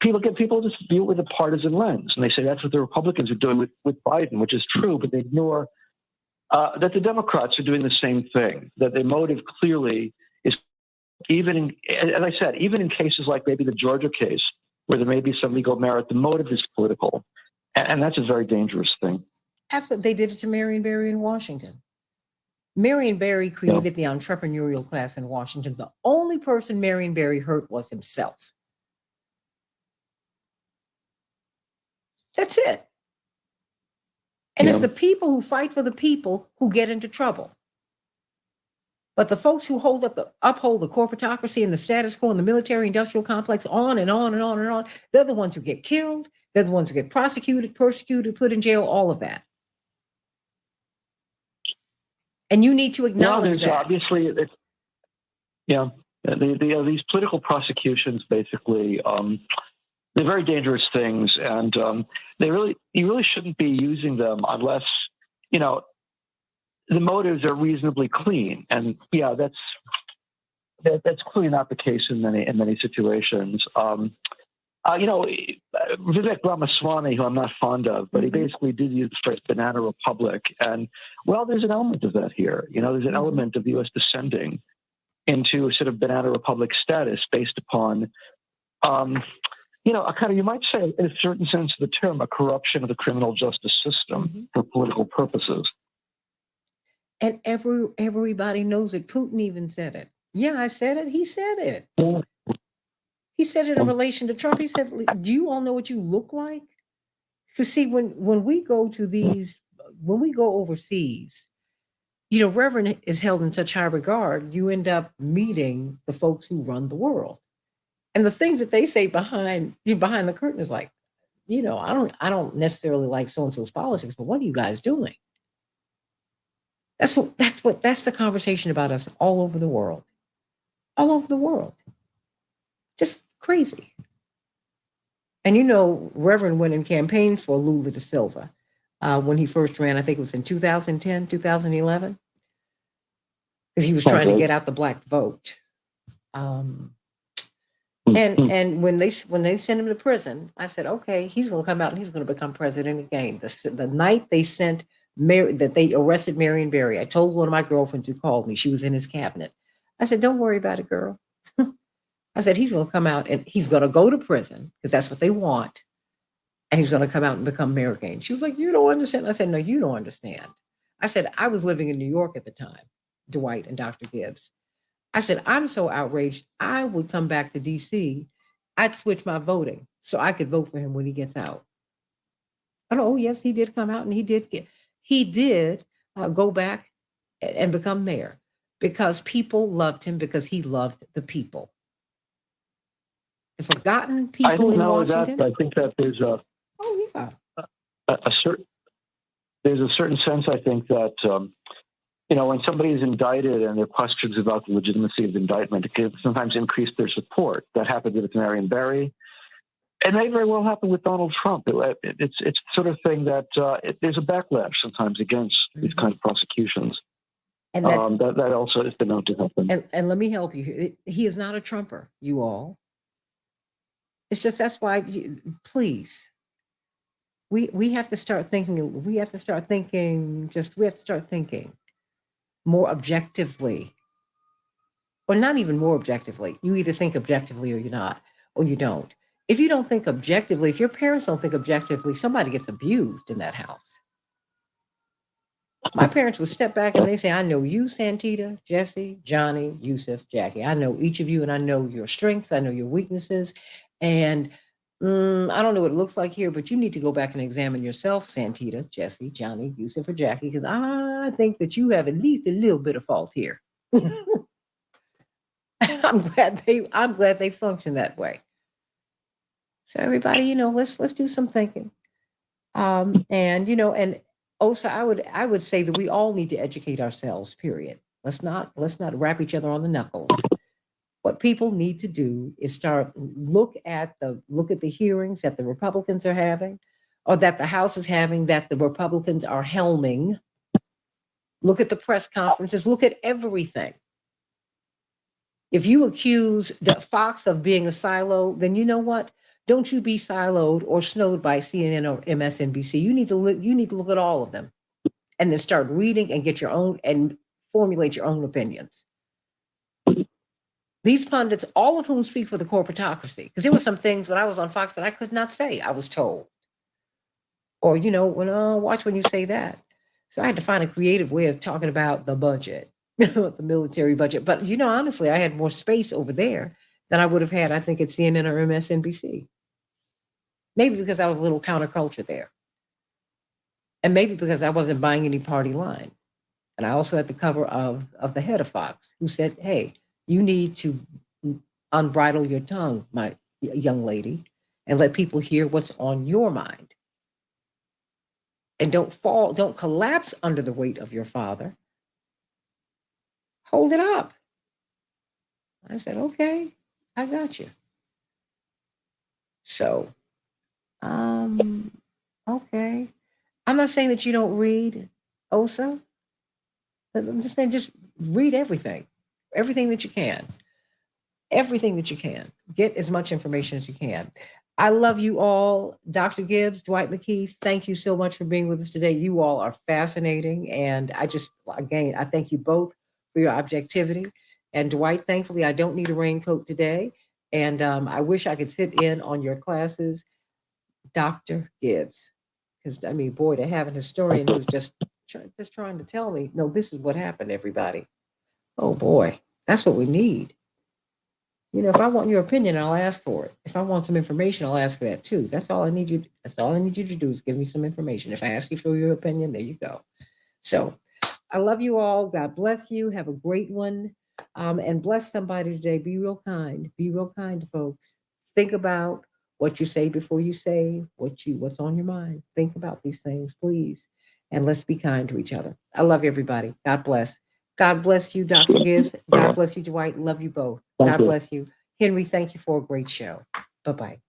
[SPEAKER 17] People just view it with a partisan lens, and they say that's what the Republicans are doing with Biden, which is true, but they ignore that the Democrats are doing the same thing. That their motive clearly is, even in cases like maybe the Georgia case, where there may be some legal merit, the motive is political. And that's a very dangerous thing.
[SPEAKER 3] Absolutely. They did it to Marion Barry in Washington. Marion Barry created the entrepreneurial class in Washington. The only person Marion Barry hurt was himself. That's it. And it's the people who fight for the people who get into trouble. But the folks who uphold the corporatocracy and the status quo and the military industrial complex, on and on and on and on, they're the ones who get killed. They're the ones who get prosecuted, persecuted, put in jail, all of that. And you need to acknowledge that.
[SPEAKER 17] Obviously, these political prosecutions, basically, they're very dangerous things, and you really shouldn't be using them unless the motives are reasonably clean. And that's clearly not the case in many situations. Vivek Ramaswamy, who I'm not fond of, but he basically did use the phrase banana republic. And, there's an element of that here. There's an element of the U.S. descending into a sort of banana republic status based upon, you might say, in a certain sense of the term, a corruption of the criminal justice system for political purposes.
[SPEAKER 3] And everybody knows it. Putin even said it. Yeah, I said it. He said it. Yeah. He said it in relation to Trump. He said, do you all know what you look like? To see, when we go overseas, Reverend is held in such high regard, you end up meeting the folks who run the world. And the things that they say behind the curtain is like, I don't necessarily like so-and-so's politics, but what are you guys doing? That's the conversation about us all over the world. All over the world. Crazy. And you know, Reverend went and campaigned for Lula da Silva when he first ran. I think it was in 2010, 2011, because he was trying to get out the black vote. And when they sent him to prison, I said, okay, he's going to come out and he's going to become president again. The night they sent that they arrested Marion Barry, I told one of my girlfriends who called me, she was in his cabinet. I said, don't worry about it, girl. I said, he's going to come out and he's going to go to prison because that's what they want. And he's going to come out and become mayor again. She was like, you don't understand. I said, no, you don't understand. I said, I was living in New York at the time, Dwight and Dr. Gibbs. I said, I'm so outraged. I would come back to DC. I'd switch my voting so I could vote for him when he gets out. Oh, yes, he did come out and he did go back and become mayor because people loved him because he loved the people. The forgotten people in Washington.
[SPEAKER 17] I think that there's a certain sense, I think, that when somebody is indicted and there are questions about the legitimacy of the indictment, it can sometimes increase their support. That happened with Marion Barry. It may very well happen with Donald Trump. It's the sort of thing that there's a backlash sometimes against these kind of prosecutions. And that also has been known to happen.
[SPEAKER 3] And let me help you. He is not a Trumper, you all. It's just that's why, please. We have to start thinking. We have to start thinking more objectively, or not even more objectively. You either think objectively or you're not, or you don't. If you don't think objectively, if your parents don't think objectively, somebody gets abused in that house. My parents would step back and they say, I know you, Santita, Jesse, Johnny, Yusuf, Jackie. I know each of you and I know your strengths. I know your weaknesses. And I don't know what it looks like here, but you need to go back and examine yourself, Santita, Jesse, Johnny, Yusuf, or Jackie, because I think that you have at least a little bit of fault here. I'm glad they function that way. So everybody, let's do some thinking. And also I would say that we all need to educate ourselves, period. Let's not wrap each other on the knuckles. What people need to do is look at the hearings that the Republicans are having, or that the House is having, that the Republicans are helming. Look at the press conferences. Look at everything. If you accuse Fox of being a silo, then you know what? Don't you be siloed or snowed by CNN or MSNBC. You need to look at all of them, and then start reading and get your own and formulate your own opinions. These pundits, all of whom speak for the corporatocracy, because there were some things when I was on Fox that I could not say, I was told. Or, watch when you say that. So I had to find a creative way of talking about the budget, the military budget. But, honestly, I had more space over there than I would have had, I think, at CNN or MSNBC. Maybe because I was a little counterculture there. And maybe because I wasn't buying any party line. And I also had the cover of the head of Fox, who said, hey, you need to unbridle your tongue, my young lady, and let people hear what's on your mind. And don't collapse under the weight of your father. Hold it up. I said, okay, I got you. So, okay. I'm not saying that you don't read OSA. I'm just saying, just read everything that you can. Everything that you can. Get as much information as you can. I love you all. Dr. Gibbs, Dwight McKee, thank you so much for being with us today. You all are fascinating. And I thank you both for your objectivity. And Dwight, thankfully, I don't need a raincoat today. And I wish I could sit in on your classes. Dr. Gibbs. Because, boy, to have an historian who's just trying to tell me, no, this is what happened, everybody. Oh, boy, that's what we need. If I want your opinion, I'll ask for it. If I want some information, I'll ask for that too. That's all I need you to do is give me some information. If I ask you for your opinion, there you go. So I love you all. God bless you. Have a great one. And bless somebody today. Be real kind. Be real kind to folks. Think about what you say before you say what's on your mind. Think about these things, please. And let's be kind to each other. I love everybody. God bless. God bless you, Dr. Gibbs. God bless you, Dwight. Love you both. God bless you. Henry, thank you for a great show. Bye-bye.